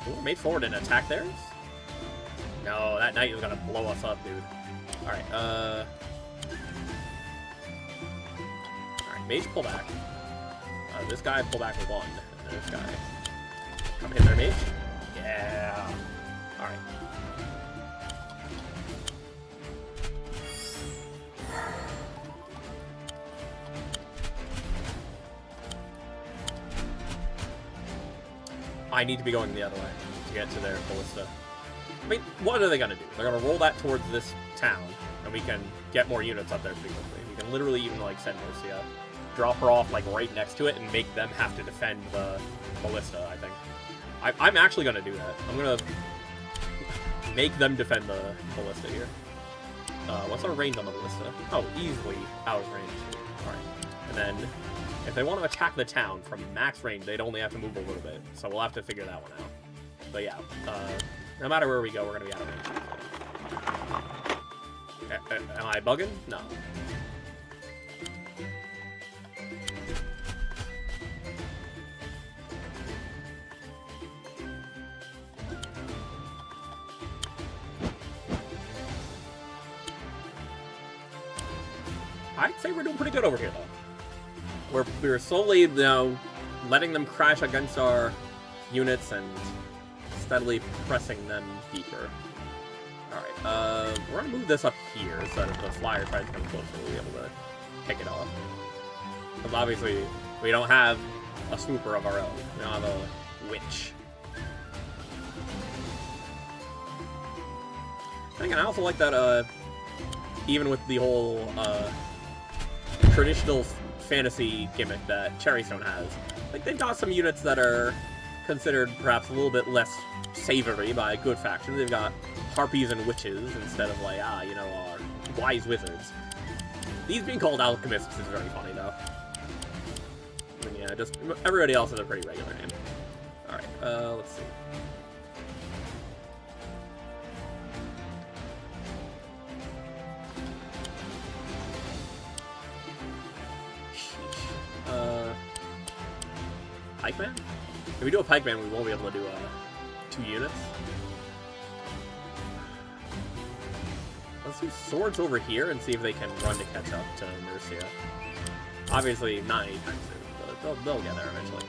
Move our mage forward and attack theirs? No, that knight is gonna blow us up, dude. Alright, Alright, mage pull back. This guy pull back with one. And this guy. Come hit their mage? Yeah. Alright. I need to be going the other way to get to their ballista. I mean, what are they gonna do? They're gonna roll that towards this town, and we can get more units up there pretty quickly. We can literally even, like, send Mercia, drop her off, like, right next to it, and make them have to defend the ballista, I think. I'm actually gonna do that. I'm gonna make them defend the ballista here. What's our range on the ballista? Oh, easily out of range. Alright. And then... if they want to attack the town from max range, they'd only have to move a little bit. So we'll have to figure that one out. But yeah, no matter where we go, we're going to be out of range. Am I bugging? No. I'd say we're doing pretty good over here, though. We're slowly, you know, letting them crash against our units and steadily pressing them deeper. Alright, we're gonna move this up here so that if the flyer tries to come closer, we'll be able to pick it off. Because obviously, we don't have a swooper of our own. We don't have a witch. And I also like that, even with the whole, traditional fantasy gimmick that Cherrystone has. Like, they've got some units that are considered perhaps a little bit less savory by good factions. They've got harpies and witches instead of, like, you know, wise wizards. These being called alchemists is very funny, though. I mean, yeah, just everybody else has a pretty regular name. Alright, let's see. Pikeman? If we do a pikeman, we won't be able to do 2 units. Let's use swords over here and see if they can run to catch up to Mercia. Obviously, not anytime soon, but they'll get there eventually.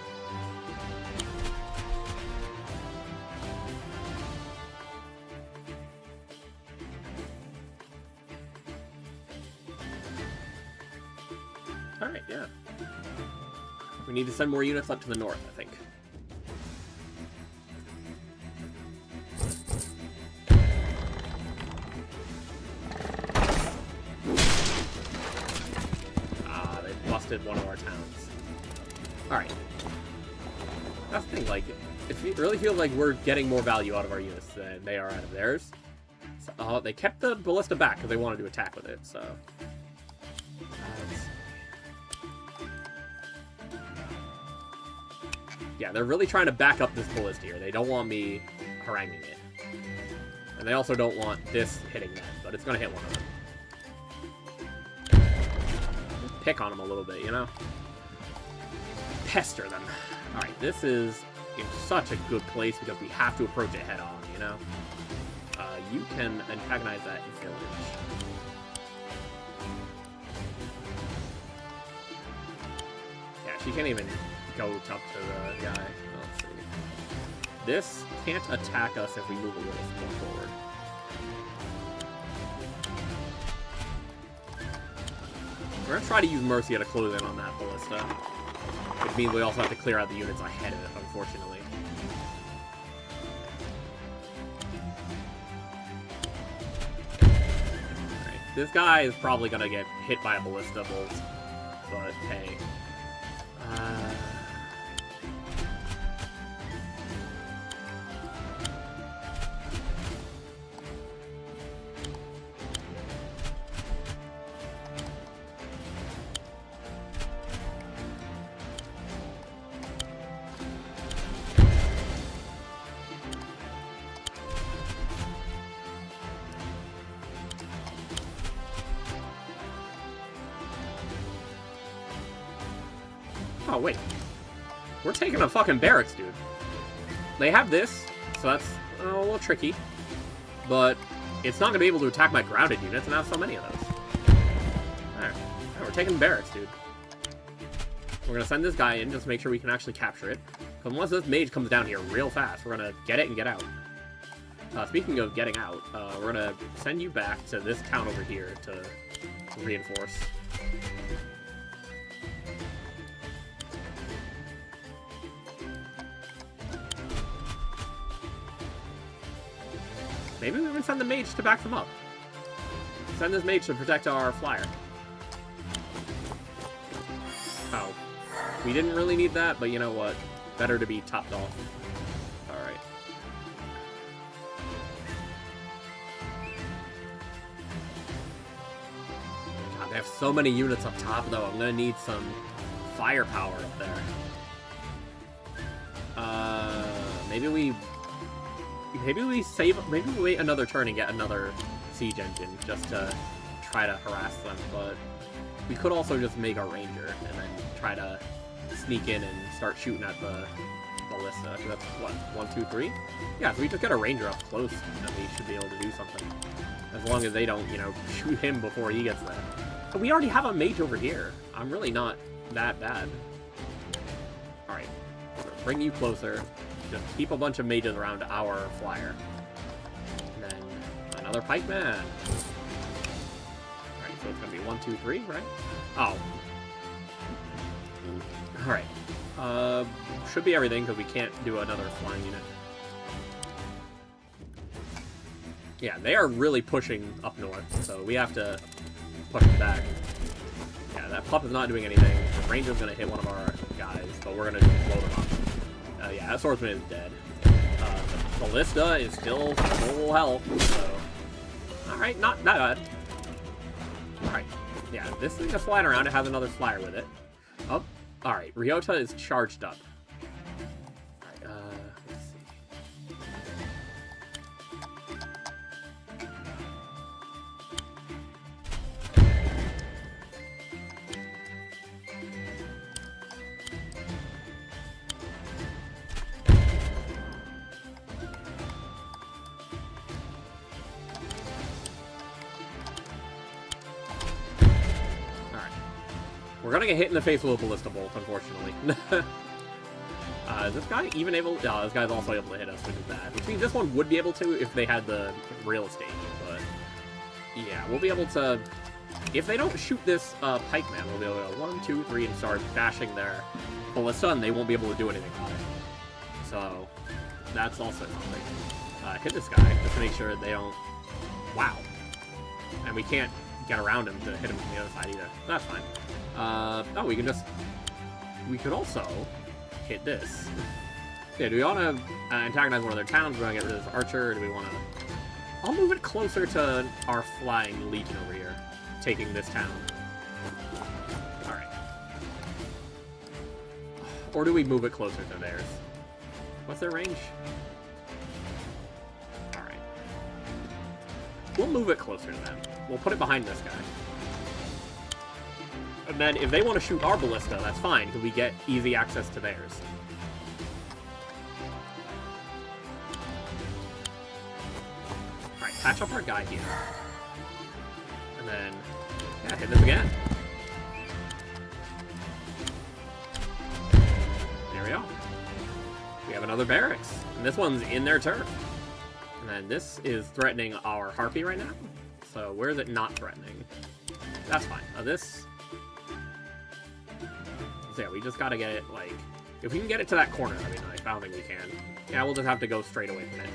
Alright, yeah. We need to send more units up to the north, I think. They busted one of our towns. Alright. That's the thing, like, it really feels like we're getting more value out of our units than they are out of theirs. So, they kept the ballista back because they wanted to attack with it, so... yeah, they're really trying to back up this ballista here. They don't want me haranguing it. And they also don't want this hitting them, but it's going to hit one of them. Pick on them a little bit, you know? Pester them. Alright, this is in such a good place because we have to approach it head on, you know? You can antagonize that village. Yeah, she can't even go up to the guy. Let's see. This can't attack us if we move a little more forward. We're gonna try to use Mercia to close in on that ballista. Which means we also have to clear out the units ahead of it, unfortunately. Alright, this guy is probably gonna get hit by a ballista bolt. But hey. Oh, wait. We're taking a fucking barracks, dude. They have this, so that's a little tricky. But it's not going to be able to attack my grounded units, and I have so many of those. Alright. We're taking barracks, dude. We're going to send this guy in just to make sure we can actually capture it. Because once this mage comes down here real fast, we're going to get it and get out. Speaking of getting out, we're going to send you back to this town over here to reinforce. Maybe we even send the mage to back them up. Send this mage to protect our flyer. Oh. We didn't really need that, but you know what? Better to be topped off. Alright. God, they have so many units up top, though. I'm gonna need some firepower up there. Maybe we wait another turn and get another siege engine just to try to harass them, but we could also just make a ranger and then try to sneak in and start shooting at the ballista. That's what, 1, 2, 3? Yeah, so we just get a ranger up close and we should be able to do something. As long as they don't, you know, shoot him before he gets there. But we already have a mage over here. I'm really not that bad. Alright, bring you closer. Just keep a bunch of mages around our flyer. And then another pikeman. Alright, so it's gonna be 1, 2, 3, right? Oh. Alright. Should be everything, because we can't do another flying unit. Yeah, they are really pushing up north, so we have to push them back. Yeah, that pup is not doing anything. The ranger's gonna hit one of our guys, but we're gonna just blow them up. Yeah, that swordsman is dead. The ballista is still full health, so... Alright, not that bad. Alright, yeah, this thing is flying around. It has another flyer with it. Oh, alright, Ryota is charged up. Alright, let's see. We're gonna get hit in the face with a ballista bolt, unfortunately. Is this guy even able... No, this guy's also able to hit us, which is bad. Which means this one would be able to if they had the real estate, but... Yeah, we'll be able to... If they don't shoot this pikeman, we'll be able to go 1, 2, 3 and start bashing their ballista, and they won't be able to do anything about it. So, that's also something. Hit this guy, just to make sure they don't... Wow. And we can't get around him to hit him from the other side either. That's fine. Oh, we can just... We could also hit this. Yeah, do we want to antagonize one of their towns? Do we want to get rid of this archer? Or do we want to... I'll move it closer to our flying legion over here, taking this town. Alright. Or do we move it closer to theirs? What's their range? Alright. We'll move it closer to them. We'll put it behind this guy. And then if they want to shoot our ballista, that's fine, because we get easy access to theirs. Alright, patch up our guy here. And then, yeah, hit this again. There we go. We have another barracks. And this one's in their turf. And then this is threatening our harpy right now. So where is it not threatening? That's fine. This... So yeah, we just gotta get it, like... If we can get it to that corner, that'd be nice. I don't think we can. Yeah, we'll just have to go straight away from it.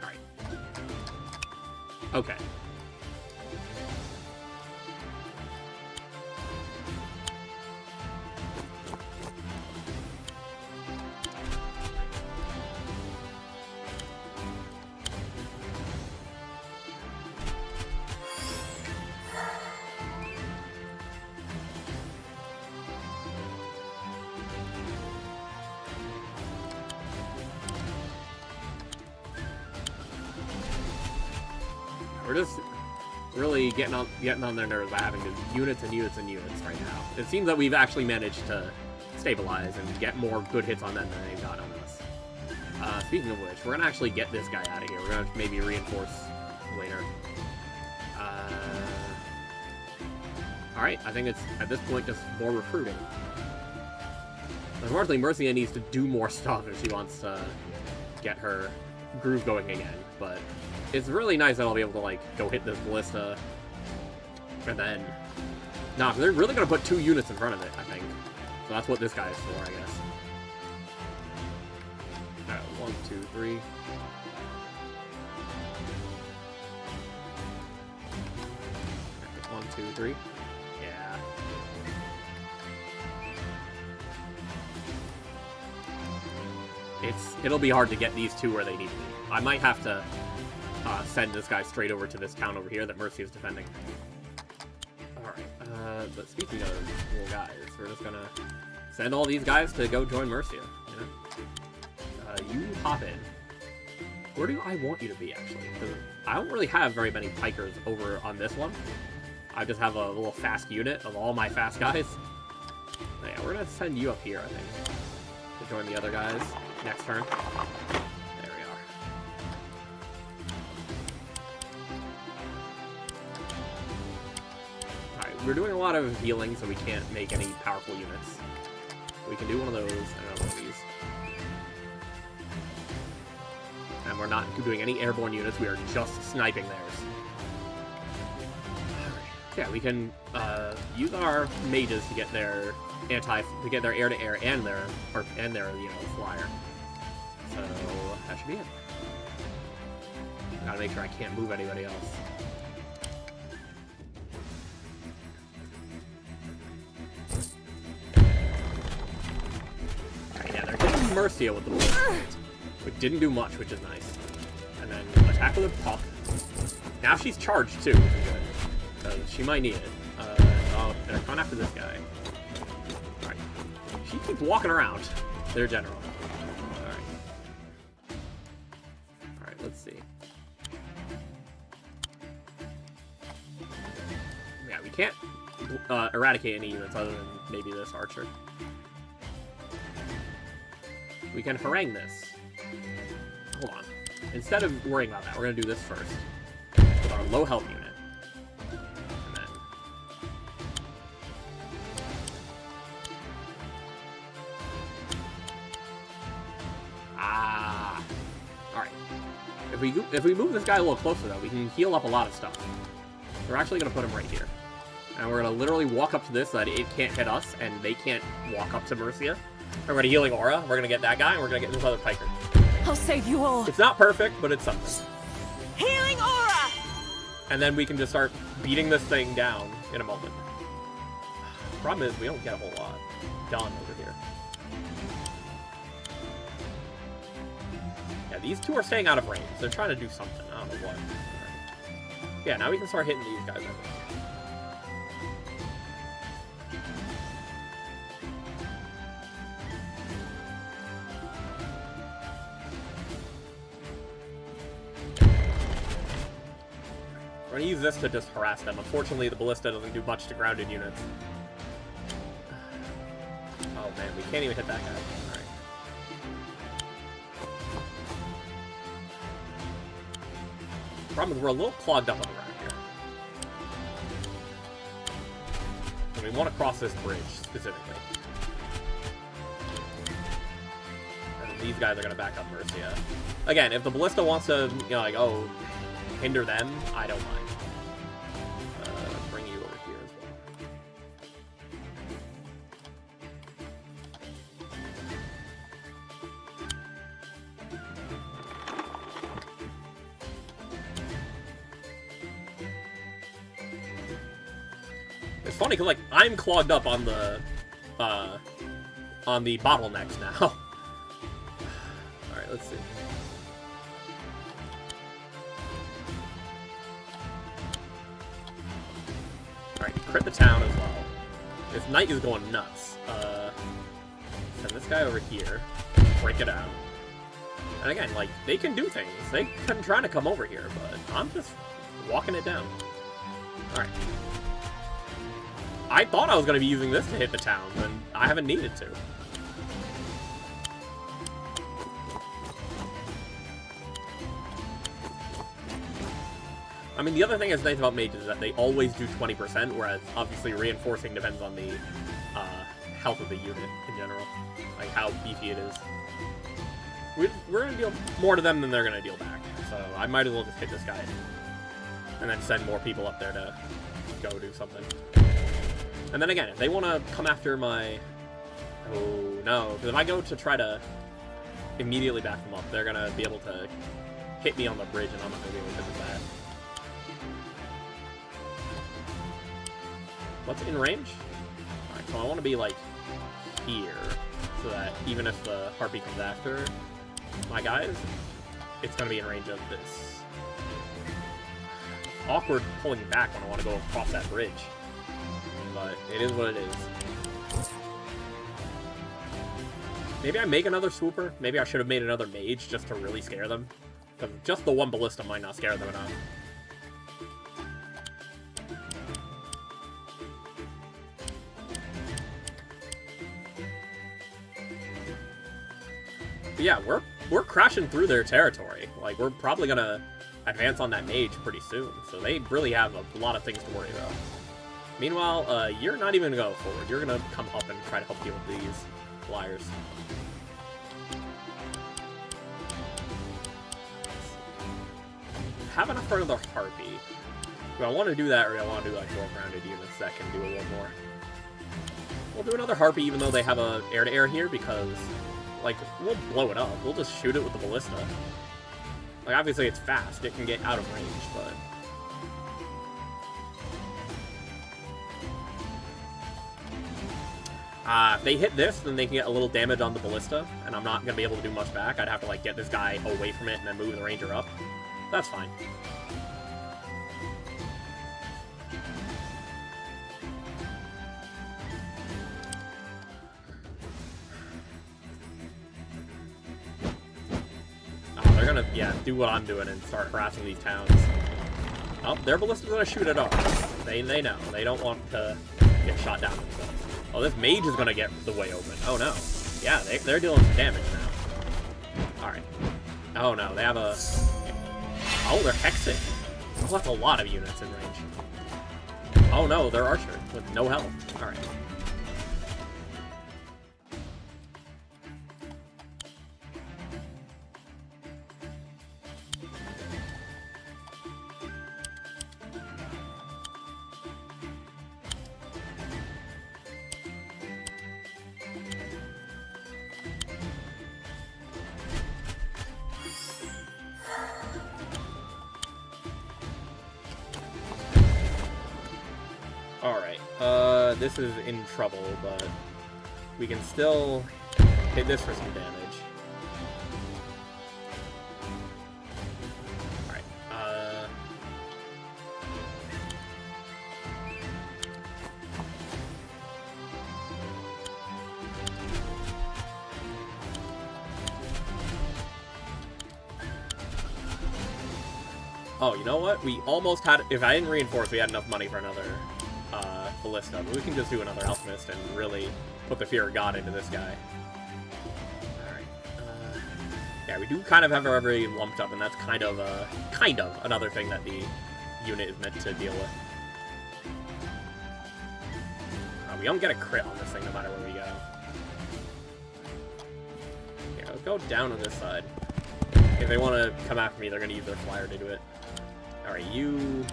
Alright. Okay. We're just really getting on their nerves by having units and units and units right now. It seems that we've actually managed to stabilize and get more good hits on them than they've got on us. Speaking of which, we're gonna actually get this guy out of here. We're gonna maybe reinforce later. Alright, I think it's, at this point, just more recruiting. Unfortunately, Mercia needs to do more stuff if she wants to get her groove going again, but it's really nice that I'll be able to, like, go hit this ballista, and then... Nah, they're really gonna put 2 units in front of it, I think. So that's what this guy is for, I guess. Alright, 1, 2, 3... 1, 2, 3... Yeah. It'll be hard to get these 2 where they need to be. I might have to send this guy straight over to this town over here that Mercy is defending. Alright, but speaking of little guys, we're just gonna send all these guys to go join Mercia, you know? You hop in. Where do I want you to be, actually? Because I don't really have very many pikers over on this one. I just have a little fast unit of all my fast guys. Yeah, we're gonna send you up here, I think, to join the other guys next turn. There we are. Alright, we're doing a lot of healing, so we can't make any powerful units. We can do one of those and one of these. And we're not doing any airborne units, we are just sniping theirs. Yeah, we can use our mages to get their air-to-air and their flyer. So that should be it. Gotta make sure I can't move anybody else. Alright, yeah, they're hitting Mercia with the bullet. Which didn't do much, which is nice. And then attack with a puck. Now she's charged too, which is good. She might need it. Oh, they're coming after this guy. Alright. She keeps walking around. Their general. Alright. Alright, let's see. Yeah, we can't eradicate any units other than maybe this archer. We can harangue this. Hold on. Instead of worrying about that, we're going to do this first. With our low health unit. If we move this guy a little closer, though, we can heal up a lot of stuff. We're actually going to put him right here. And we're going to literally walk up to this so that it can't hit us, and they can't walk up to Mercia. And we're going to Healing Aura. We're going to get that guy, and we're going to get this other Piker. I'll save you all. It's not perfect, but it's something. Healing Aura! And then we can just start beating this thing down in a moment. Problem is, we don't get a whole lot done over here. Yeah, these two are staying out of range. They're trying to do something. I don't know what. Right. Yeah, now we can start hitting these guys, I think. We're gonna use this to just harass them. Unfortunately, the Ballista doesn't do much to grounded units. Oh man, we can't even hit that guy. Alright. Problem is, we're a little clogged up on the ground here. And we want to cross this bridge, specifically. And these guys are gonna back up Mercia. Again, if the Ballista wants to, you know, like, oh, hinder them, I don't mind. Bring you over here as well. It's funny because, like, I'm clogged up on the bottlenecks now. All right, let's see. Alright, crit the town as well. This knight is going nuts. Send this guy over here. Break it out. And again, like, they can do things. They can try to come over here, but I'm just walking it down. Alright. I thought I was going to be using this to hit the town, and I haven't needed to. I mean, the other thing that's nice about mages is that they always do 20%, whereas obviously reinforcing depends on the health of the unit in general, like how beefy it is. We're going to deal more to them than they're going to deal back, so I might as well just hit this guy and then send more people up there to go do something. And then again, if they want to come after my... Oh, no, because if I go to try to immediately back them up, they're going to be able to hit me on the bridge, and I'm not going to be able to hit that. What's in range? Alright, so I want to be, like, here, so that even if the Harpy comes after my guys, it's going to be in range of this. Awkward pulling back when I want to go across that bridge. But it is what it is. Maybe I make another swooper? Maybe I should have made another mage just to really scare them. Because just the one ballista might not scare them enough. But yeah, we're crashing through their territory. Like, we're probably gonna advance on that mage pretty soon, so they really have a lot of things to worry about. Meanwhile, you're not even gonna go forward. You're gonna come up and try to help deal with these flyers. Have enough for another Harpy. Do I want to do that, or do I want to do, like, more grounded units that can do a little more? We'll do another Harpy, even though they have a air-to-air here, because, like, we'll blow it up. We'll just shoot it with the ballista. Like, obviously it's fast. It can get out of range, but... if they hit this, then they can get a little damage on the ballista, and I'm not going to be able to do much back. I'd have to, like, get this guy away from it and then move the ranger up. That's fine. Oh, they're gonna, yeah, do what I'm doing and start harassing these towns. Oh, their ballista's gonna shoot at ours. They know. They don't want to get shot down themselves. Oh, this mage is gonna get the way open. Oh no. Yeah, they're dealing some damage now. Alright. Oh no, they have a... Oh, they're hexing. Oh, that's a lot of units in range. Oh no, they're archer with no health. Alright. this is in trouble, but we can still hit this for some damage. Alright, oh, you know what? We almost had... If I didn't reinforce, we had enough money for another ballista. But we can just do another alchemist and really put the fear of God into this guy. Alright. Yeah, we do kind of have everybody lumped up, and that's kind of another thing that the unit is meant to deal with. We don't get a crit on this thing no matter where we go. Yeah, let's go down on this side. If they want to come after me, they're going to use their flyer to do it. Alright, you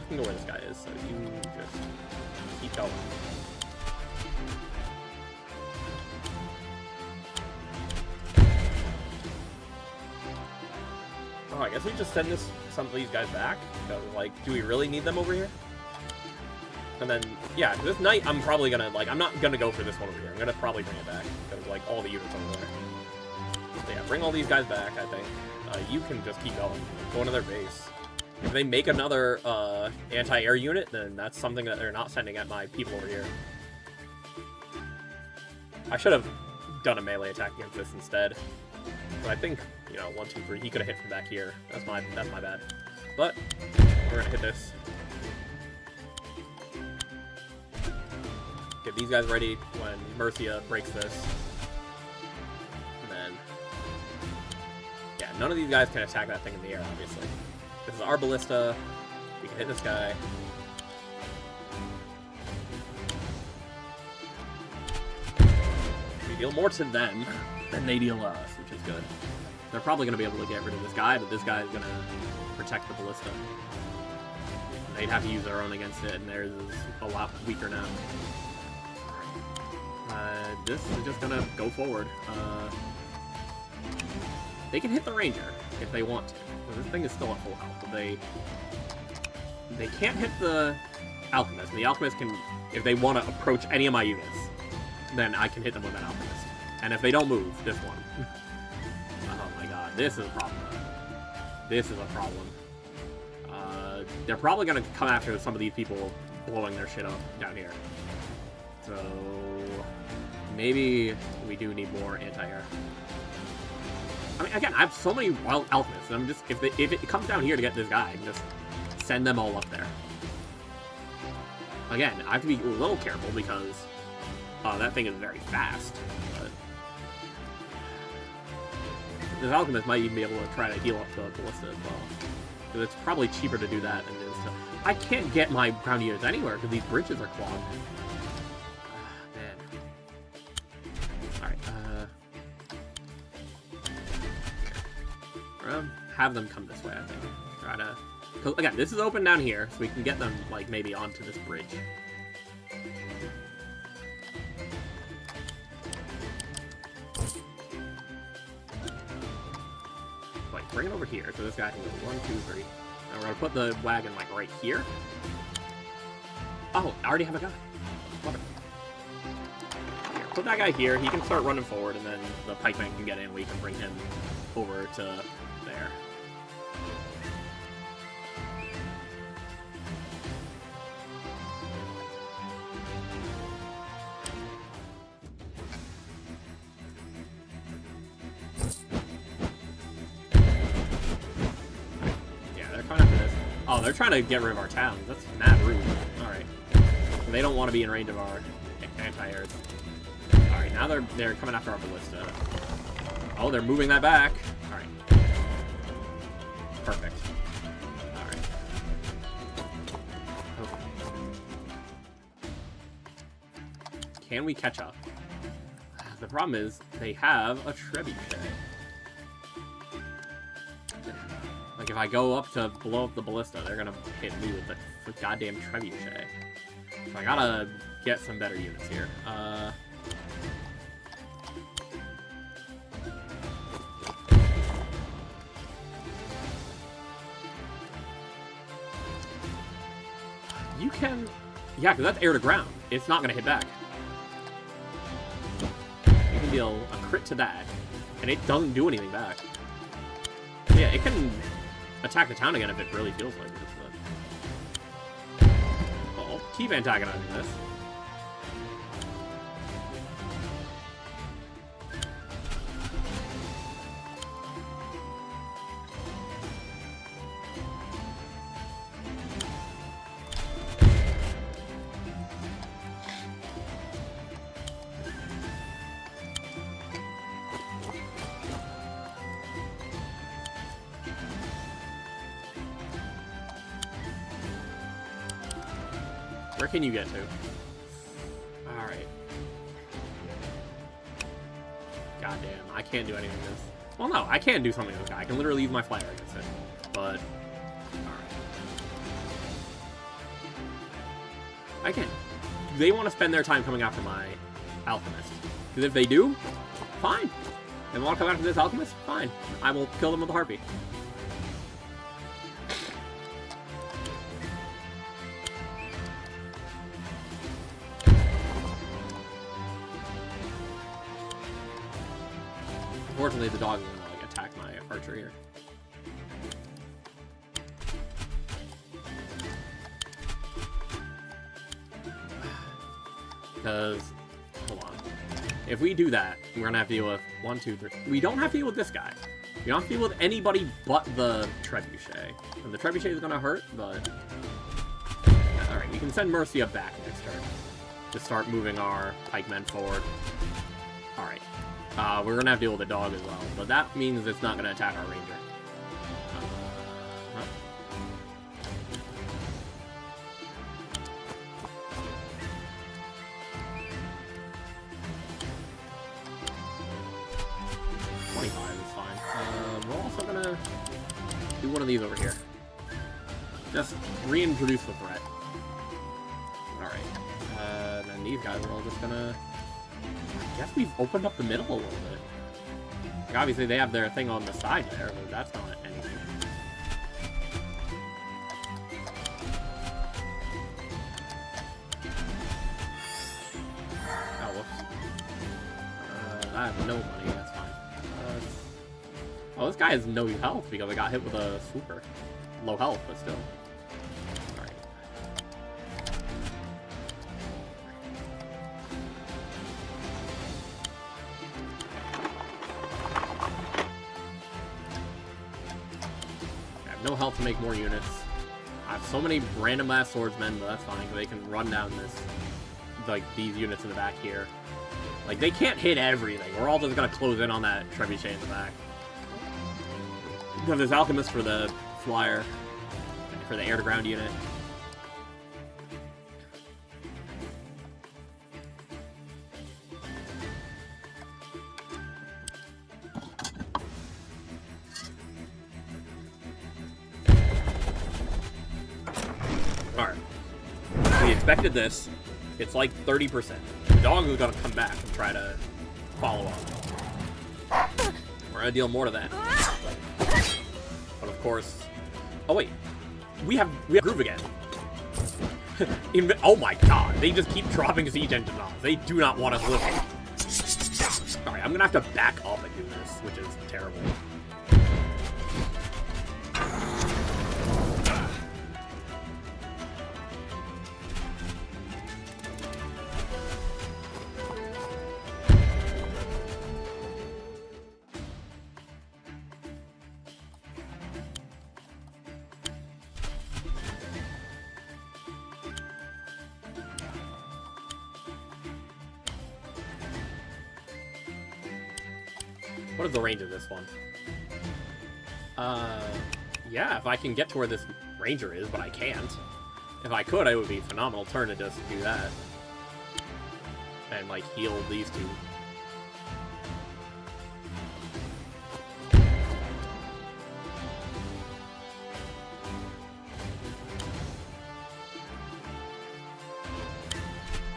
can go where this guy is, so you just keep going. Oh, I guess we just send some of these guys back. Because, like, do we really need them over here? And then, yeah, this knight, I'm probably gonna, like, I'm not gonna go for this one over here. I'm gonna probably bring it back. Because, like, all the units over there. So, yeah, bring all these guys back, I think. You can just keep going. Go into their base. If they make another anti-air unit, then that's something that they're not sending at my people over here. I should have done a melee attack against this instead. But I think, you know, 1, 2, 3, he could have hit from back here. That's my bad. But we're gonna hit this. Get these guys ready when Mercia breaks this. And then, yeah, none of these guys can attack that thing in the air, obviously. This is our ballista. We can hit this guy. We deal more to them than they deal us, which is good. They're probably going to be able to get rid of this guy, but this guy is going to protect the ballista. They'd have to use their own against it, and theirs is a lot weaker now. This is just going to go forward. They can hit the ranger if they want to. This thing is still at full health, but they can't hit the alchemist. And the alchemist can, if they want to approach any of my units, then I can hit them with an alchemist. And if they don't move, this one. Oh my god, this is a problem. This is a problem. They're probably going to come after some of these people blowing their shit up down here. So maybe we do need more anti-air. I mean, again, I have so many wild alchemists, and I'm just, if it comes down here to get this guy, I can just send them all up there. Again, I have to be a little careful because that thing is very fast. But this alchemist might even be able to try to heal up the ballista as well. Because it's probably cheaper to do that than it is to... I can't get my ground units anywhere because these bridges are clogged. Man. Alright, have them come this way, I think. Try to... Cause, again, this is open down here, so we can get them, like, maybe onto this bridge. Wait, bring it over here, so this guy can go 1, 2, 3. And we're gonna put the wagon, like, right here. Oh, I already have a guy. Wonderful. Here, put that guy here, he can start running forward, and then the pikeman can get in, we can bring him over to there. Yeah, they're coming after this. Oh, they're trying to get rid of our towns. That's mad rude. Alright. They don't want to be in range of our anti-airs. Alright, now they're coming after our ballista. Oh, they're moving that back. Alright. Perfect. Alright. Okay. Can we catch up? The problem is, they have a trebuchet. Like, if I go up to blow up the ballista, they're gonna hit me with the goddamn trebuchet. So I gotta get some better units here. You can... Yeah, because that's air to ground. it's not gonna hit back. You can deal a crit to that, and it doesn't do anything back. Yeah, it can attack the town again if it really feels like it. But... oh, keep antagonizing this. Where can you get to? Alright. Goddamn, I can't do anything with this. Well, no, I can do something with this guy. I can literally use my fire against it. But... alright. I can. They want to spend their time coming after my alchemist. Because if they do, fine. They want to come after this alchemist? Fine. I will kill them with a harpy. Unfortunately, the dog is gonna like attack my archer here. Because, hold on. If we do that, we're gonna have to deal with 1, 2, 3. We don't have to deal with this guy. We don't have to deal with anybody but the trebuchet. And the trebuchet is gonna hurt, but... alright, we can send Mercia back next turn. To start moving our pikemen forward. Alright. We're gonna have to deal with the dog as well, but that means it's not gonna attack our ranger. Huh. 25 is fine. We're also gonna do one of these over here. Just reintroduce the threat. Alright. Then these guys are all just gonna... I guess we've opened up the middle a little bit. Like, obviously, they have their thing on the side there, but that's not anything. Oh, whoops. I have no money, that's fine. Oh, this guy has no health because I got hit with a swooper. Low health, but still. No health to make more units. I have so many random ass swordsmen, but that's fine because they can run down this, like these units in the back here. Like they can't hit everything. We're all just gonna close in on that trebuchet in the back. We have this alchemist for the flyer, for the air to ground unit. Expected this. It's like 30%. The dog is gonna come back and try to follow up. We're gonna deal more to that. But of course... oh wait. We have Groove again. Oh my god. They just keep dropping siege engines on us. They do not want us living. Alright, I'm gonna have to back up and do this, which is terrible. What is the range of this one? Yeah, if I can get to where this ranger is, but I can't. If I could, it would be a phenomenal turn to just do that. And, like, heal these two.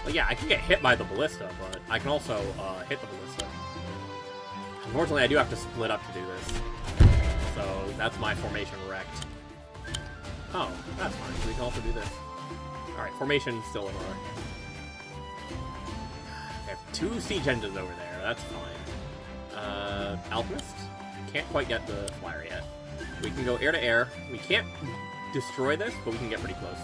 Well, yeah, I can get hit by the ballista, but I can also hit the ballista. Unfortunately, I do have to split up to do this. So that's my formation wrecked. Oh, that's fine. We can also do this. Alright, formation still in order. 2 siege engines over there. That's fine. Alchemist? Can't quite get the flyer yet. We can go air to air. We can't destroy this, but we can get pretty close.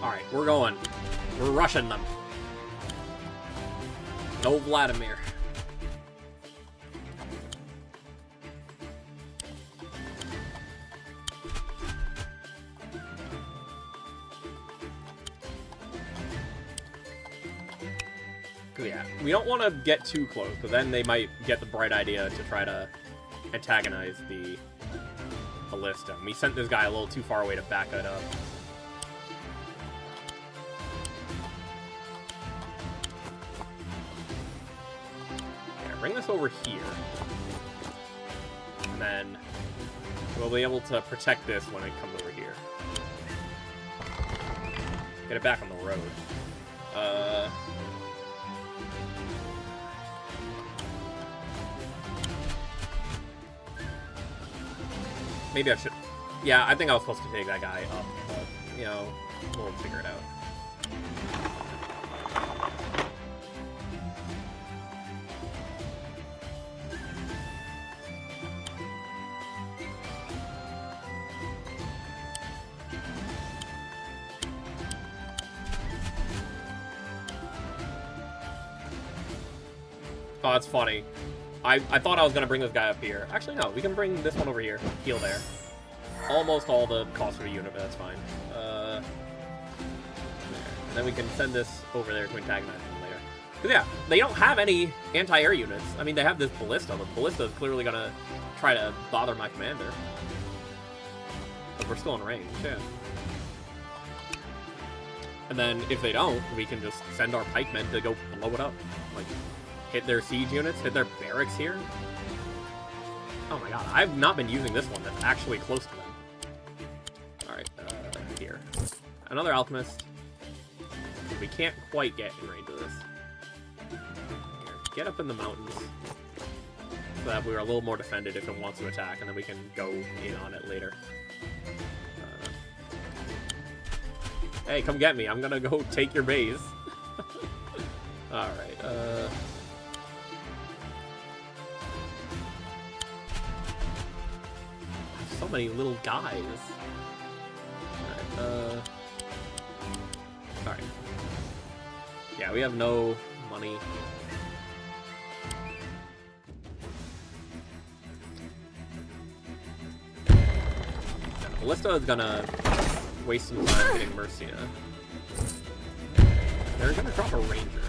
Alright, we're going. We're rushing them. No Vladimir. Yeah, we don't want to get too close, because then they might get the bright idea to try to antagonize the ballista. We sent this guy a little too far away to back it up. Bring this over here, and then we'll be able to protect this when it comes over here. Get it back on the road. Maybe I should... Yeah, I think I was supposed to take that guy up, but, you know, we'll figure it out. Oh, that's funny. I thought I was going to bring this guy up here. Actually, no. We can bring this one over here. Heal there. Almost all the cost of a unit, but that's fine. There. And then we can send this over there to antagonize them later. Because, yeah, they don't have any anti-air units. I mean, they have this ballista. The ballista is clearly going to try to bother my commander. But we're still in range, yeah. And then, if they don't, we can just send our pikemen to go blow it up. Like... hit their siege units, hit their barracks here. Oh my god, I've not been using this one that's actually close to them. Alright, here. Another alchemist. We can't quite get in range of this. Here, get up in the mountains. So that we're a little more defended if it wants to attack, and then we can go in on it later. Hey, come get me. I'm gonna go take your base. Alright, so many little guys. Alright, alright. Yeah, we have no money. The ballista is gonna waste some time getting Mercia. They're gonna drop a ranger.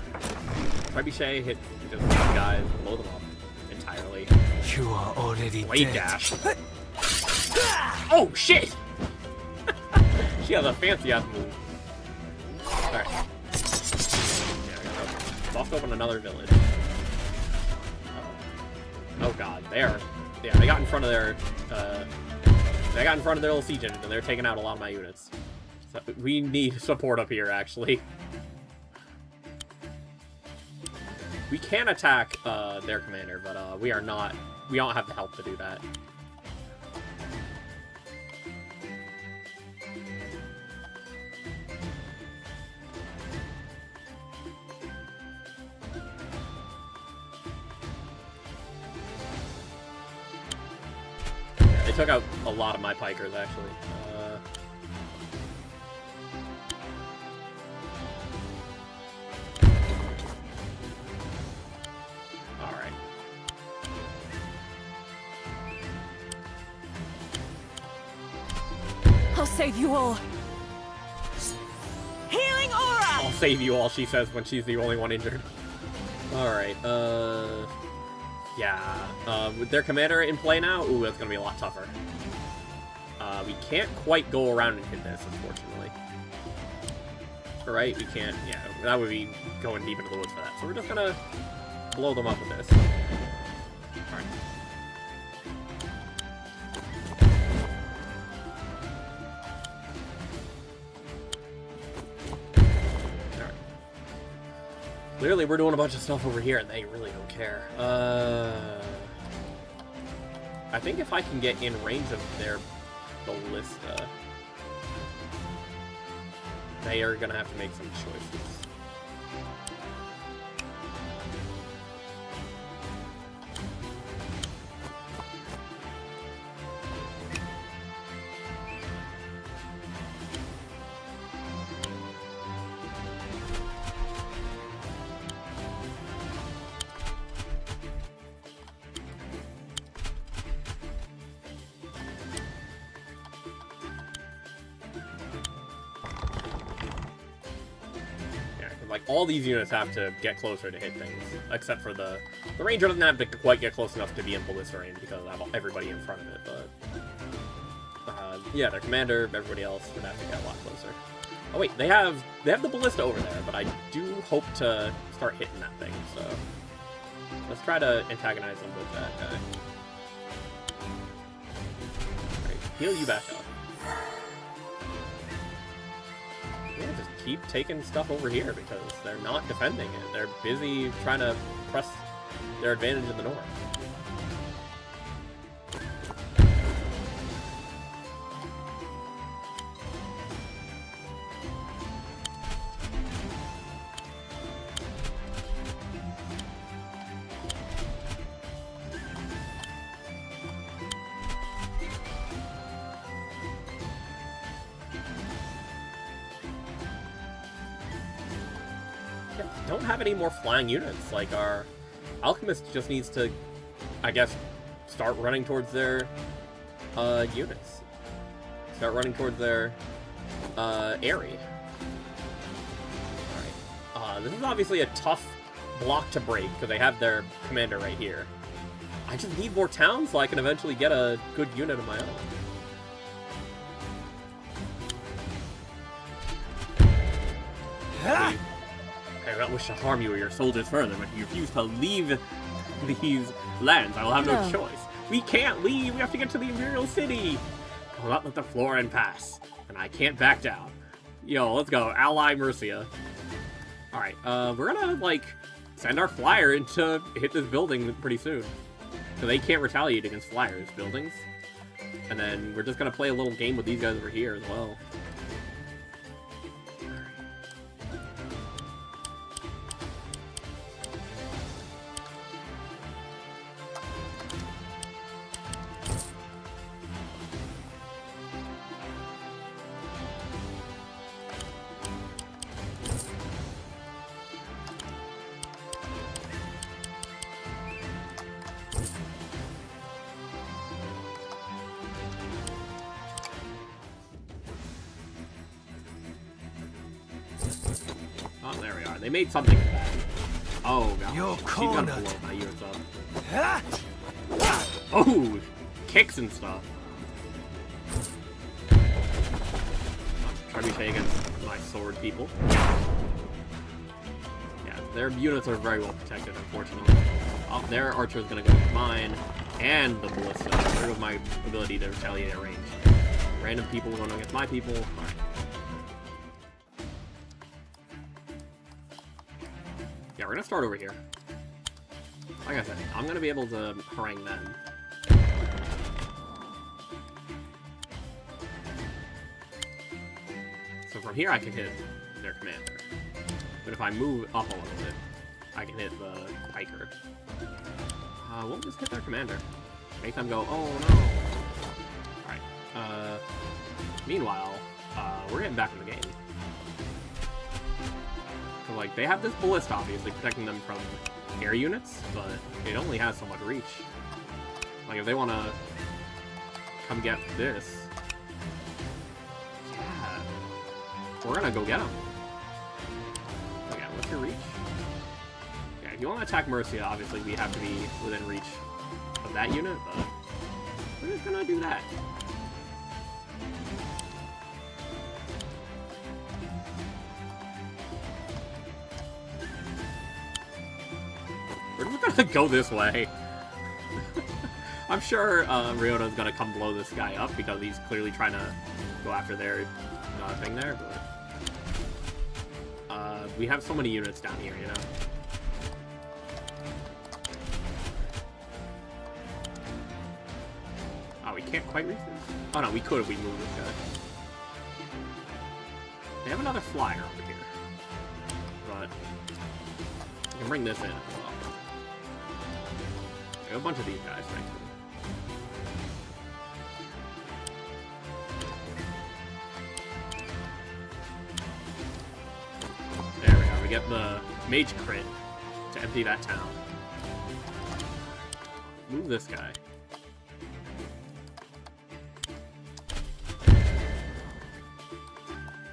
Trebuchet hit just these guys, blow them up entirely. You are already Blade dead. dash. Oh shit! She has a fancy ass move. Alright. Yeah, I gotta bust open another village. Oh god, yeah, they got in front of their little siege engine, and they're taking out a lot of my units. So we need support up here, actually. We can attack their commander, but we don't have the help to do that. Yeah, they took out a lot of my pikers, actually. I'll save you all. Healing aura! I'll save you all, she says when she's the only one injured. Alright, Yeah, with their commander in play now, ooh, that's gonna be a lot tougher. We can't quite go around and hit this, unfortunately. Alright, we can't, yeah, that would be going deep into the woods for that. So we're just gonna blow them up with this. Alright. Alright. Clearly we're doing a bunch of stuff over here and they really don't care. I think if I can get in range of their ballista, they are gonna have to make some choices. Like, all these units have to get closer to hit things, except for the ranger doesn't have to quite get close enough to be in ballista range because I have everybody in front of it, but yeah, their commander, everybody else would have to get a lot closer. Oh wait, they have the ballista over there, but I do hope to start hitting that thing, so let's try to antagonize them with that guy. Alright, heal you back up. Yeah, just keep taking stuff over here because they're not defending it. They're busy trying to press their advantage in the north. Don't have any more flying units. Like, our alchemist just needs to, I guess, start running towards their units. Start running towards their area. Alright. This is obviously a tough block to break because they have their commander right here. I just need more towns so I can eventually get a good unit of my own. I don't wish to harm you or your soldiers further, but if you refuse to leave these lands, I will have no choice. We can't leave! We have to get to the Imperial City! I will not let the Floran pass, and I can't back down. Yo, let's go. Ally Mercia. Alright, we're gonna, like, send our flyer in to hit this building pretty soon. So they can't retaliate against flyers' buildings. And then we're just gonna play a little game with these guys over here as well. Oh, there we are. They made something of that. Oh, God. She's gonna blow my units up. Oh! Kicks and stuff. Trebuchet against my sword people. Yeah, their units are very well protected, unfortunately. Oh, their archer's gonna go with mine. And the ballista. There goes my ability to retaliate at range. Random people going against my people. Alright. Yeah, we're gonna start over here. Like I said, I'm gonna be able to harangue them. So from here I can hit their commander. But if I move up a little bit, I can hit the piker. We'll just hit their commander. Make them go, oh no! Alright, meanwhile, we're getting back in the game. So, like, they have this ballista, obviously, protecting them from air units, but it only has so much reach. Like, if they want to come get this, yeah, we're gonna go get them. Okay, what's your reach? Yeah, you want to attack Mercia, obviously we have to be within reach of that unit, but we're just gonna do that. We're just gonna go this way. I'm sure Ryota's gonna come blow this guy up because he's clearly trying to go after their thing there, but we have so many units down here, you know? Oh, we can't quite reach this? Oh no, we could if we moved this guy. They have another flyer over here, but we can bring this in as well. We have a bunch of these guys, thankfully. There we go, we get the mage crit to empty that town. Move this guy.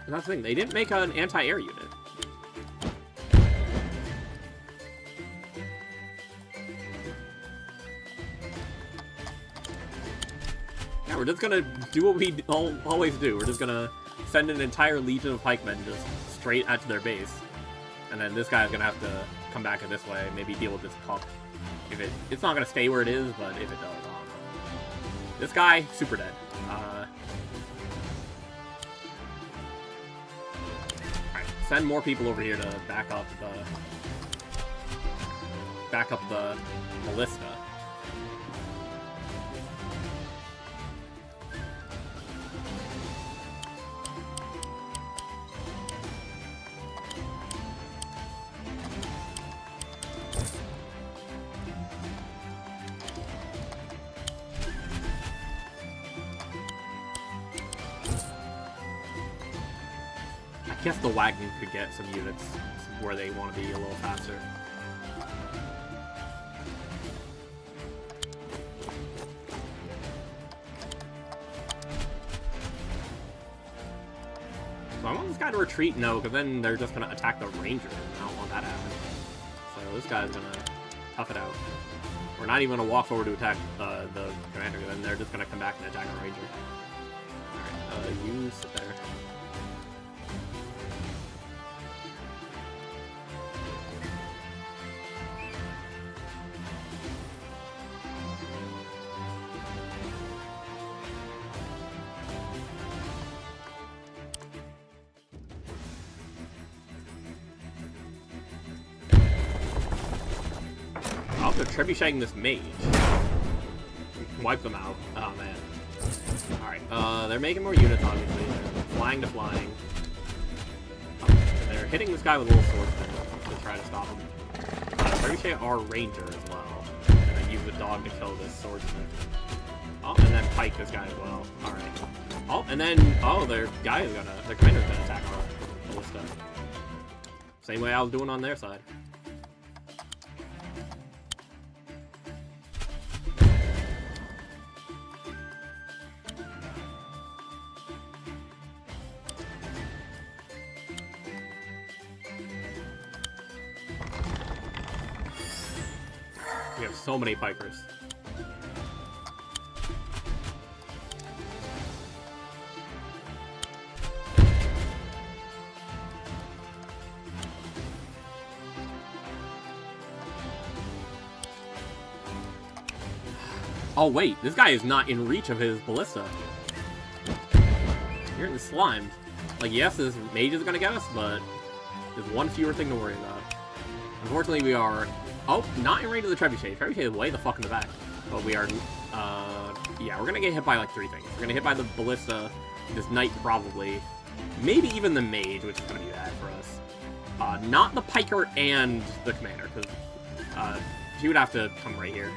And that's the thing, they didn't make an anti-air unit. Yeah, we're just gonna do what we always do. We're just gonna send an entire legion of pikemen just straight out to their base. And then this guy's gonna have to come back in this way, maybe deal with this pup. If it's not gonna stay where it is, but if it does, I don't know. This guy, super dead. Alright, send more people over here to back up the ballista. I guess the wagon could get some units where they want to be a little faster. So I want this guy to retreat? No, because then they're just going to attack the ranger, and I don't want that to happen. So this guy's going to tough it out. We're not even going to walk forward to attack the commander, then they're just going to come back and attack our ranger. Alright, you sit there. They're trebucheting this mage. Wipe them out. Oh man. Alright, they're making more units, obviously. They're flying to flying. They're hitting this guy with little swordsmen to try to stop him. Trebuchet our ranger as well. And then use the dog to kill this swordsman. Oh, and then pike this guy as well. Alright. Oh, and then, their commander's gonna attack our ballista. Same way I was doing on their side. We have so many pikers. Oh wait, this guy is not in reach of his ballista. You're getting slimed. Like, yes, this mage is gonna get us, but there's one fewer thing to worry about. Unfortunately, we are... Oh, not in range of the trebuchet. Trebuchet is way the fuck in the back. But we are, yeah, we're gonna get hit by like 3 things. We're gonna hit by the ballista, this knight probably, maybe even the mage, which is gonna be bad for us. Not the piker and the commander, because, he would have to come right here.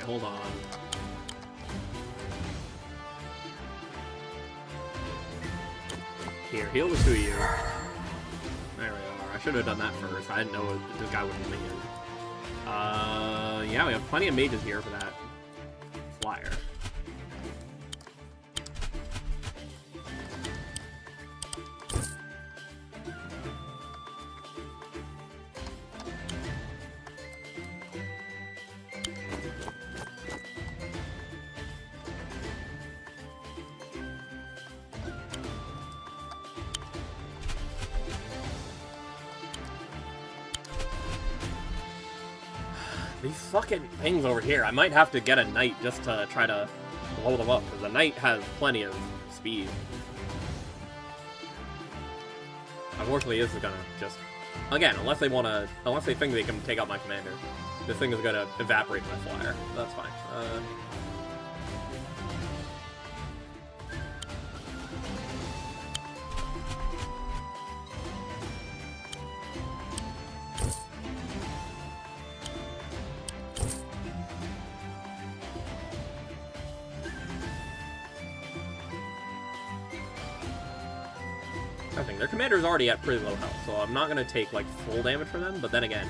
hold on. Here, heal the two of you. There we are. I should have done that first. I didn't know this guy wouldn't minion. Yeah, we have plenty of mages here for that flyer. These fucking things over here. I might have to get a knight just to try to blow them up, because the knight has plenty of speed. Unfortunately, this is gonna just... Again, unless they think they can take out my commander, this thing is gonna evaporate my flyer. That's fine. I think their commander's already at pretty low health, so I'm not gonna take like full damage from them. But then again,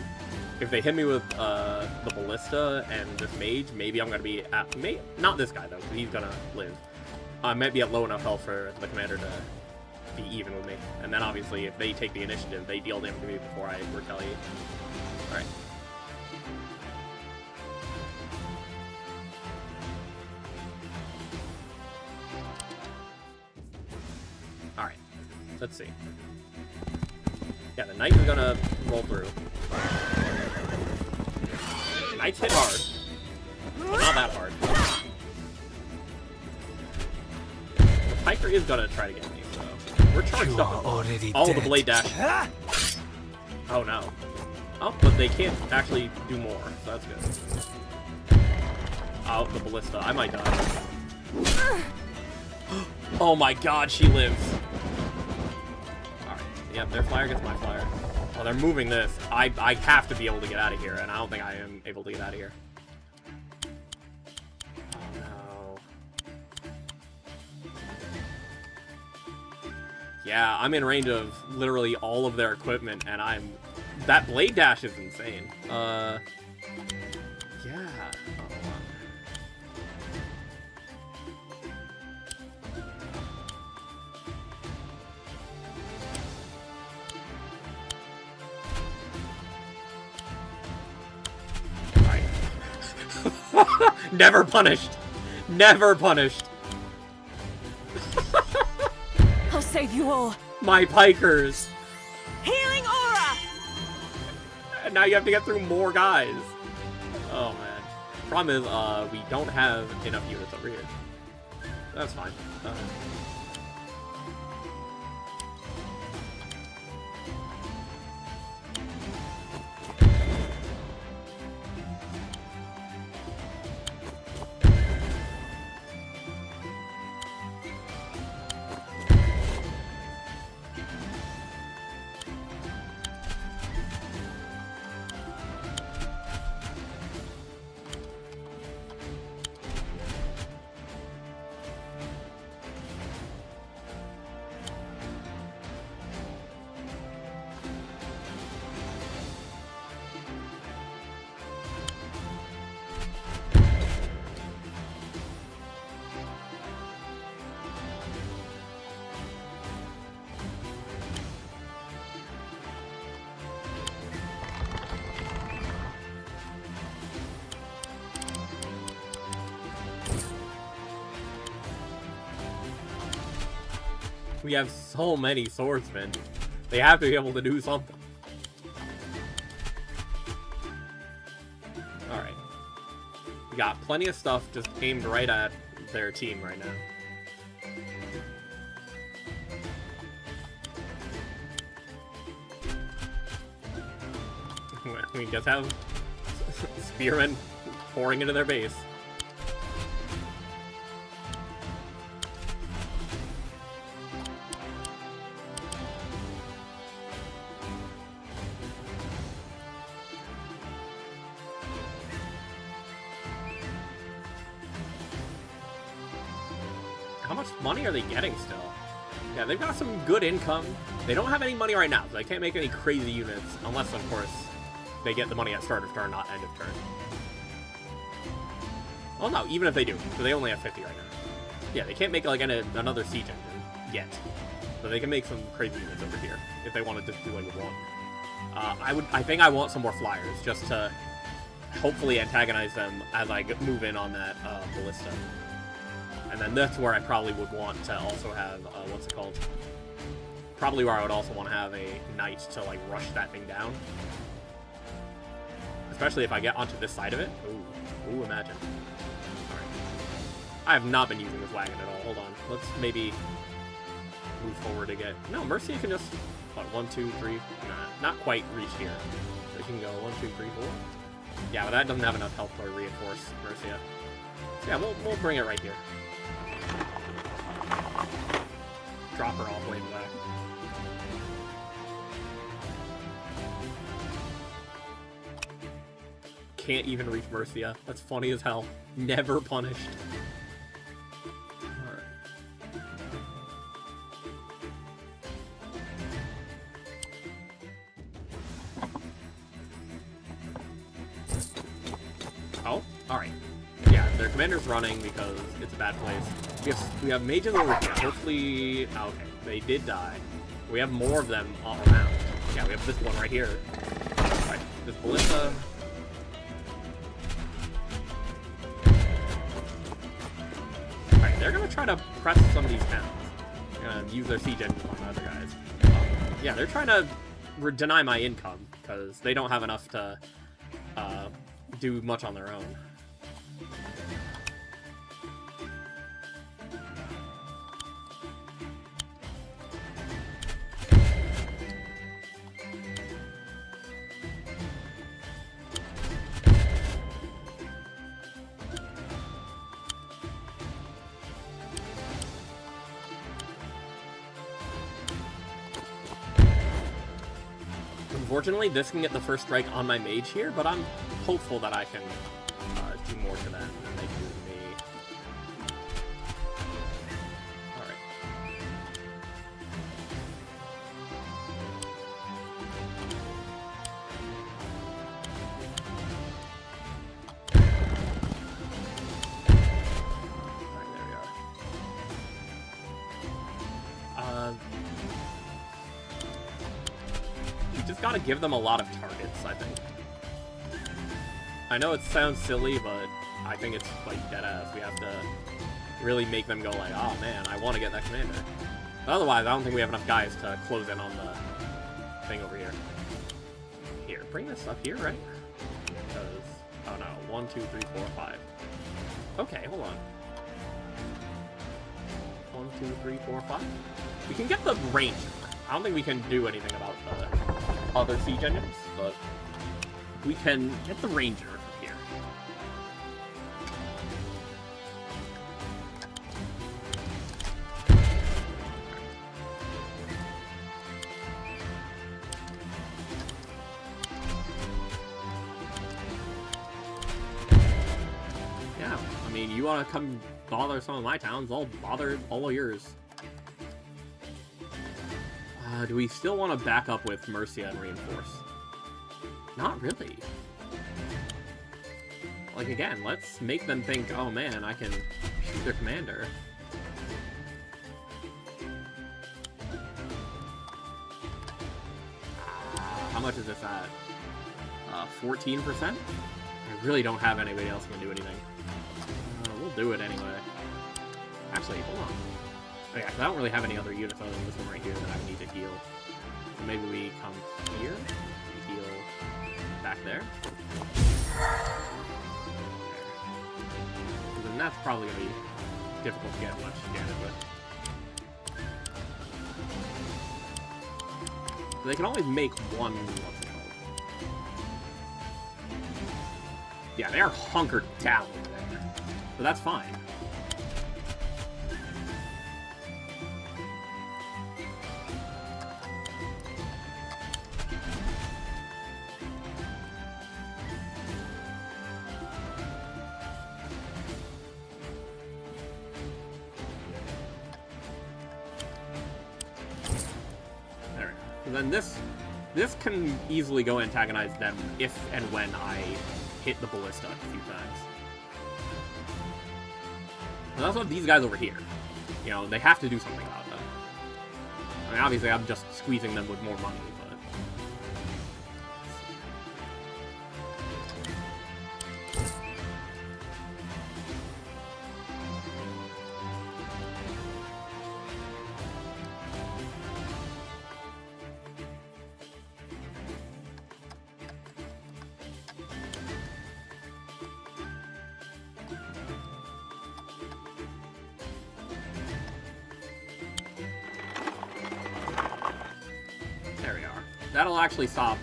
if they hit me with the ballista and this mage, maybe I'm gonna be at not this guy though, because he's gonna live. I might be at low enough health for the commander to be even with me. And then obviously, if they take the initiative, they deal damage to me before I retaliate. All right. All right. Let's see. Yeah, the knight is gonna roll through. Knights hit hard, but not that hard. The piker is gonna try to get me, so we're charged up. Oh, the blade dash. Oh no. Oh, but they can't actually do more, so that's good. Oh, the ballista. I might die. Oh my god, she lives. Yep, their flyer gets my flyer. Oh, they're moving this. I have to be able to get out of here, and I don't think I am able to get out of here. Oh, no. Yeah, I'm in range of literally all of their equipment, and that blade dash is insane. Yeah. Never punished. Never punished. I'll save you all. My pikers. Healing aura. And now you have to get through more guys. Oh man. Problem is, we don't have enough units over here. That's fine. We have so many swordsmen. They have to be able to do something. Alright. We got plenty of stuff just aimed right at their team right now. We just have spearmen pouring into their base. how much money are they getting still? Yeah, they've got some good income. They don't have any money right now, so they can't make any crazy units, unless, of course, they get the money at start of turn, not end of turn. Well, no, even if they do, so they only have 50 right now. Yeah, they can't make, like, another siege engine yet. So they can make some crazy units over here, if they want to just do, like, one. I think I want some more flyers, just to hopefully antagonize them as I move in on that, ballista. And then that's where I probably would want to also have, what's it called? Probably where I would also want to have a knight to, like, rush that thing down. Especially if I get onto this side of it. Ooh, imagine. Alright. I have not been using this wagon at all. Hold on. Let's maybe move forward to get... No, Mercia can just... What, 1, 2, 3... Nah, not quite reach here. So you can go 1, 2, 3, 4. Yeah, but that doesn't have enough health to reinforce Mercia. So yeah, we'll bring it right here. Drop her all the way back. Can't even reach Mercia. That's funny as hell. Never punished. Alright. Oh, alright. Yeah, their commander's running because it's a bad place. We have mages over here. Hopefully... Oh, okay, they did die. We have more of them all around. Yeah, we have this one right here. Alright, this ballista... Alright, they're gonna try to press some of these towns. They're gonna use their siege engines on the other guys. Yeah, they're trying to deny my income, because they don't have enough to do much on their own. Unfortunately, this can get the first strike on my mage here, but I'm hopeful that I can do more to that than they do to me. Alright. Alright, there we are. Just gotta give them a lot of targets, I think. I know it sounds silly, but I think it's, like, deadass. We have to really make them go like, oh man, I want to get that commander. But otherwise, I don't think we have enough guys to close in on the thing over here. Here, bring this up here, right? Because, oh no, 1, 2, 3, 4, 5. Okay, hold on. 1, 2, 3, 4, 5. We can get the range. I don't think we can do anything about the other siege engines, but we can get the ranger here. Yeah, I mean, you want to come bother some of my towns, I'll bother all of yours. Do we still want to back up with Mercia and reinforce? Not really. Like, again, let's make them think, oh man, I can shoot their commander. How much is this at? 14%? I really don't have anybody else who can do anything. We'll do it anyway. Actually, hold on. Oh, yeah, 'cause I don't really have any other units other than this one right here that I need to heal. So maybe we come here, we heal back there. And then that's probably going to be difficult to get much damage with. So they can always make one, what's it called? Yeah, they are hunkered down over there. So that's fine. Then this can easily go antagonize them if and when I hit the ballista a few times. And that's what these guys over here. You know, they have to do something about them. I mean, obviously, I'm just squeezing them with more money, but... There we are. That'll actually stop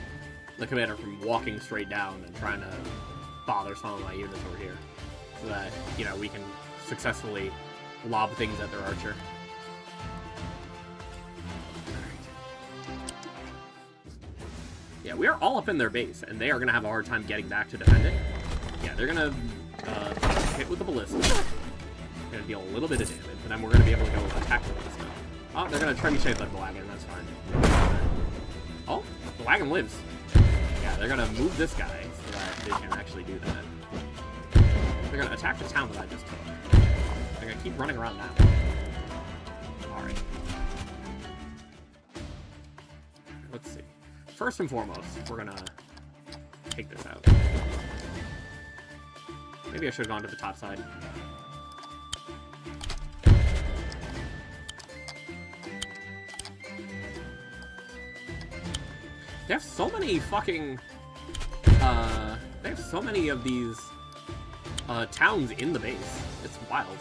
the commander from walking straight down and trying to bother some of my units over here. So that, you know, we can successfully lob things at their archer. Alright. Yeah, we are all up in their base, and they are going to have a hard time getting back to defend it. Yeah, they're going to hit with the ballista. Going to deal a little bit of damage, and then we're going to be able to go attack the ballista. Oh, they're going to trebuchet the wagon, that's fine. Oh, the wagon lives. Yeah, they're gonna move this guy so that they can actually do that. They're gonna attack the town that I just took. They're gonna keep running around now. Alright. Let's see. First and foremost, we're gonna take this out. Maybe I should have gone to the top side. They have so many fucking, they have so many of these, towns in the base. It's wild.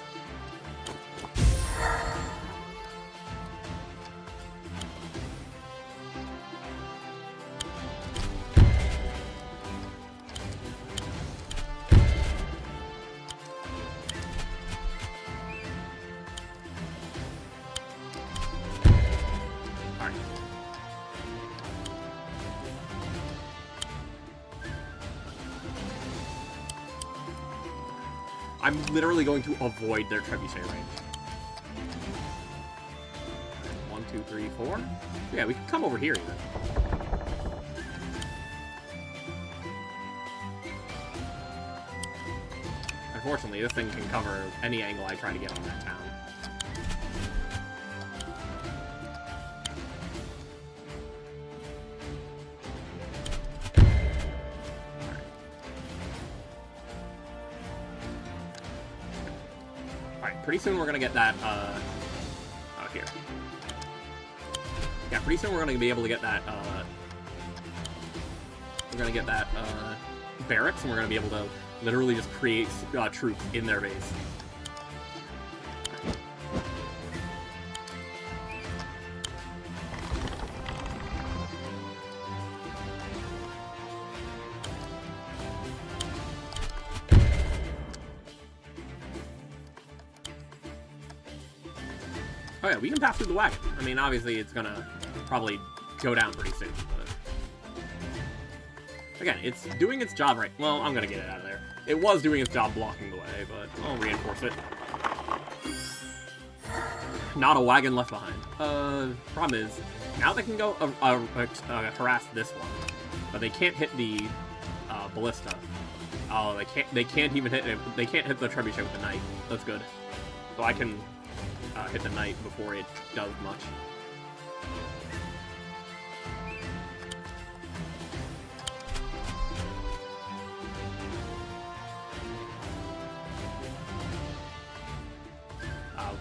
I'm literally going to avoid their trebuchet range. 1, 2, 3, 4. Yeah, we can come over here even. Unfortunately, this thing can cover any angle I try to get on that town. Pretty soon we're gonna get that, out here. Yeah, pretty soon we're gonna be able to get that, we're gonna get that, barracks, and we're gonna be able to literally just create, troops in their base. Oh yeah, we can pass through the wagon. I mean, obviously it's gonna probably go down pretty soon, but... Again, it's doing its job right. Well, I'm gonna get it out of there. It was doing its job blocking the way, but I'll reinforce it. Not a wagon left behind. Problem is, now they can go harass this one, but they can't hit the ballista. Oh, they can't even hit it. They can't hit the trebuchet with the knight. That's good. So I can hit the knight before it does much.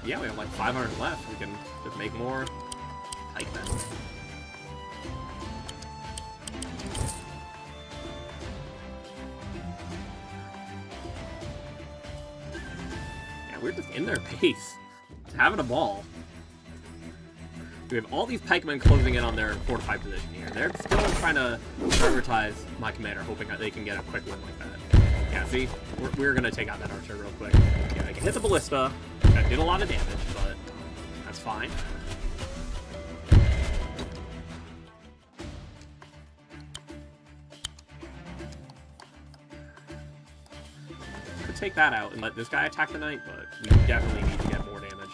Yeah, we have like 500 left. We can just make more pikemen. Yeah, we're just in their base. Having a ball. We have all these pikemen closing in on their fortified position here. They're still trying to prioritize my commander, hoping that they can get a quick win like that. Yeah, see? We're gonna take out that archer real quick. Yeah, I can hit the ballista. That did a lot of damage, but that's fine. Could take that out and let this guy attack the knight, but we definitely need to get more damage.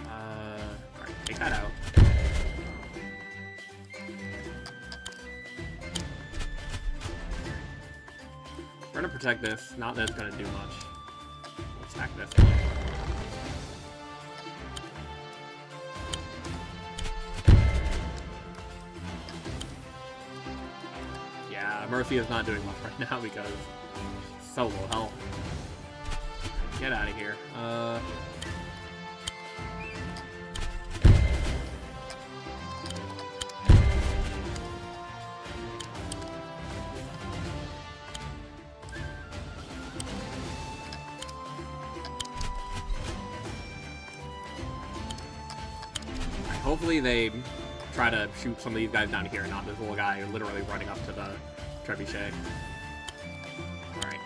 Alright, take that out. We're gonna protect this. Not that it's gonna do much. Let's attack this. Yeah, Mercy is not doing much right now because she's so low health. Get out of here. Hopefully they try to shoot some of these guys down here, not this little guy literally running up to the trebuchet. Alright.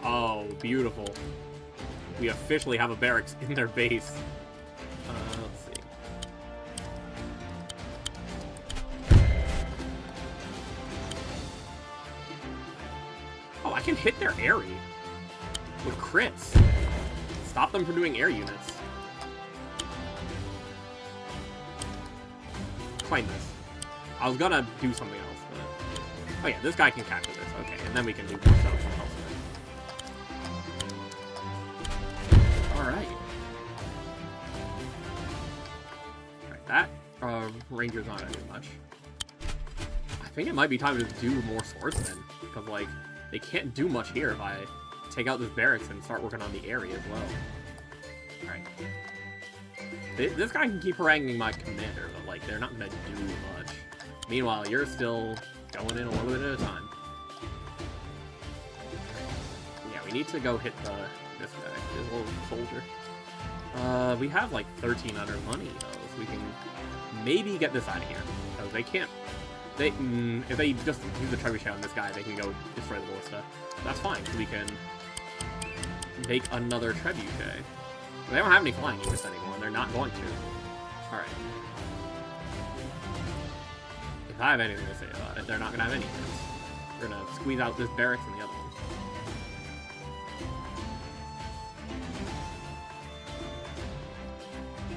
Oh, beautiful. We officially have a barracks in their base. Let's see. Oh, I can hit their area with crits. Stop them from doing air units. Claim this. I was gonna do something else, but... Oh yeah, this guy can capture this. Okay, and then we can do more stuff elsewhere. Alright. Alright, that ranger's not gonna do much. I think it might be time to do more swordsmen, because, like, they can't do much here if I take out this barracks and start working on the area as well. Alright. This guy can keep haranguing my commander, but, like, they're not gonna do much. Meanwhile, you're still going in a little bit at a time. Yeah, we need to go hit this guy, this little soldier. We have, like, 1,300 money, though, so we can maybe get this out of here. Because they can't... if they just use the trebuchet on this guy, they can go destroy the ballista. That's fine, so we can make another trebuchet. They don't have any flying units anymore, and they're not going to. Alright. If I have anything to say about it, they're not going to have any units. We're going to squeeze out this barracks and the other one.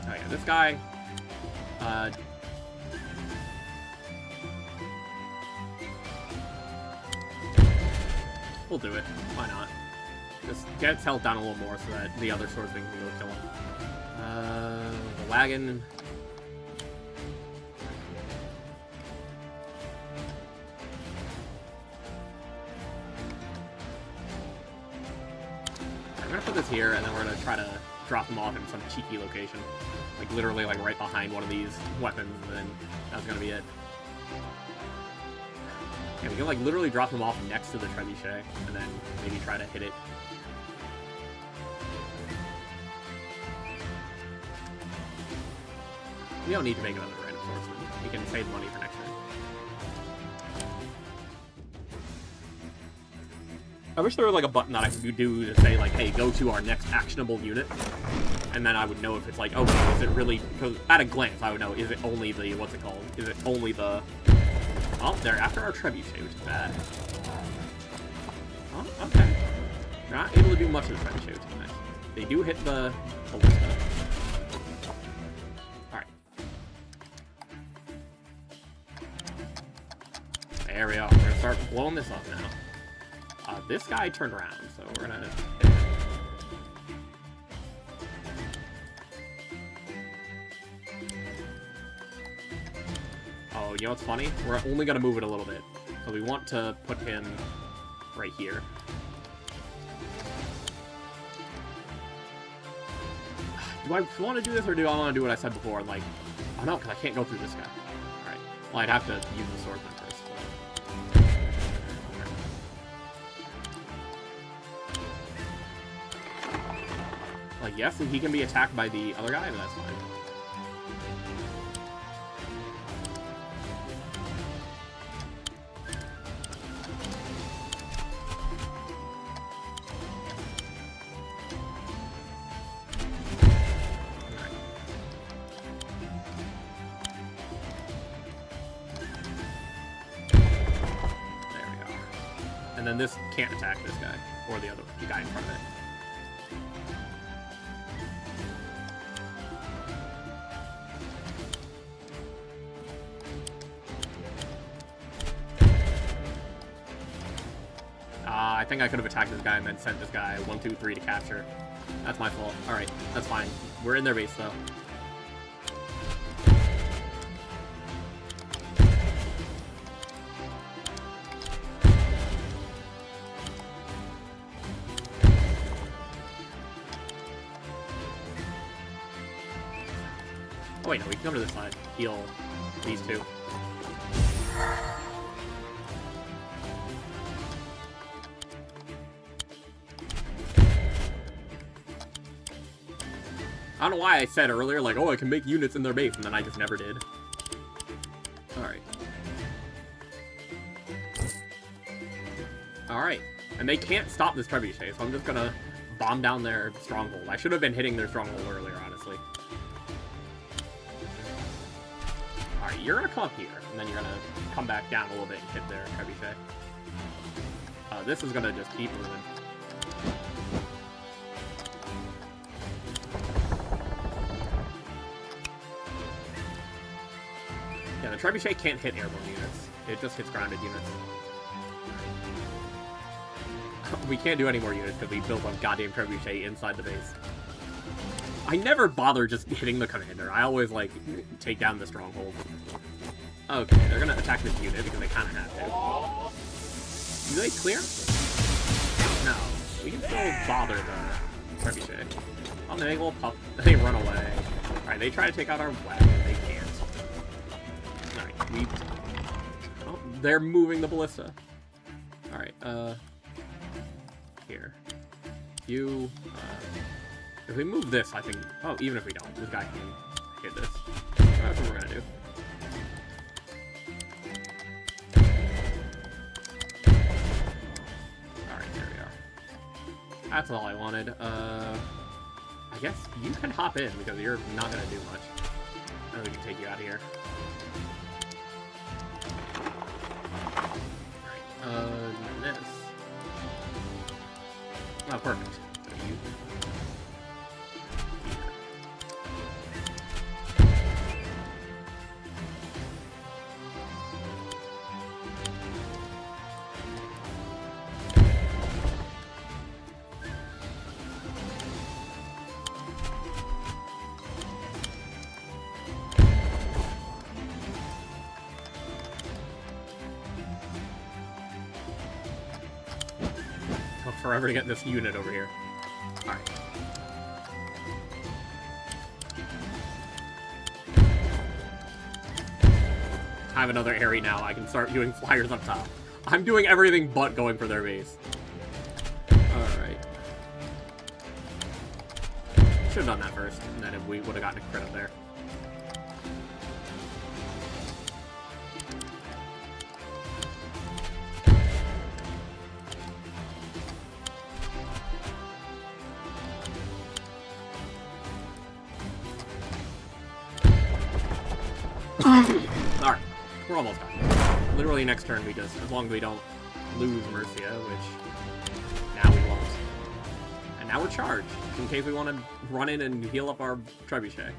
Oh yeah, this guy... we'll do it. Why not? Just get its health down a little more so that the other swordsman can go kill him. The wagon. I'm gonna put this here, and then we're gonna try to drop them off in some cheeky location. Like, literally, like, right behind one of these weapons, and then that's gonna be it. Yeah, we can, like, literally drop them off next to the trebuchet, and then maybe try to hit it. We don't need to make another random swordsman. We can save money for next turn. I wish there was, like, a button that I could do to say, like, hey, go to our next actionable unit. And then I would know if it's like, okay, is it really... Because at a glance, I would know, is it only the... What's it called? Is it only the... Oh, they're after our trebuchet, which is bad. Oh, okay. They're not able to do much of the trebuchet, which is nice. They do hit the ballista. Alright. There we are. We're gonna start blowing this up now. This guy turned around, so we're gonna... Oh, you know what's funny? We're only gonna move it a little bit. So we want to put him right here. Do I want to do this, or do I want to do what I said before? Like, oh no, because I can't go through this guy. Alright. Well, I'd have to use the swordsman first. Like, yes, he can be attacked by the other guy, but that's fine. There we go. And then this can't attack this guy, or the guy in front of it. I think I could have attacked this guy and then sent this guy 1, 2, 3 to capture. That's my fault. Alright, that's fine. We're in their base, though. Oh wait, no, we can come to this side. Heal these two. I don't know why I said earlier, like, oh, I can make units in their base, and then I just never did. Alright. Alright. And they can't stop this trebuchet, so I'm just gonna bomb down their stronghold. I should have been hitting their stronghold earlier, honestly. Alright, you're gonna come up here, and then you're gonna come back down a little bit and hit their trebuchet. This is gonna just keep moving. Yeah, the trebuchet can't hit airborne units. It just hits grounded units. We can't do any more units because we built a goddamn trebuchet inside the base. I never bother just hitting the commander. I always, like, take down the stronghold. Okay, they're gonna attack this unit because they kind of have to. Do they clear? No. We can still bother the trebuchet. Oh, they will puff. They run away. Alright, they try to take out our weapon. They can't. Alright, we... Oh, they're moving the ballista. Alright, here. You, if we move this, I think... Oh, even if we don't, this guy can hit this. That's what we're gonna do. Alright, there we are. That's all I wanted. I guess you can hop in, because you're not gonna do much. And we can take you out of here. Alright, this. Oh, perfect. So you... forever to get this unit over here. Alright. I have another area now. I can start doing flyers up top. I'm doing everything but going for their base. Alright. Should have done that first, and then we would have gotten a crit up there. Alright, we're almost done. Literally next turn we just, as long as we don't lose Mercia, which now we won't. And now we're charged, in case we want to run in and heal up our trebuchet.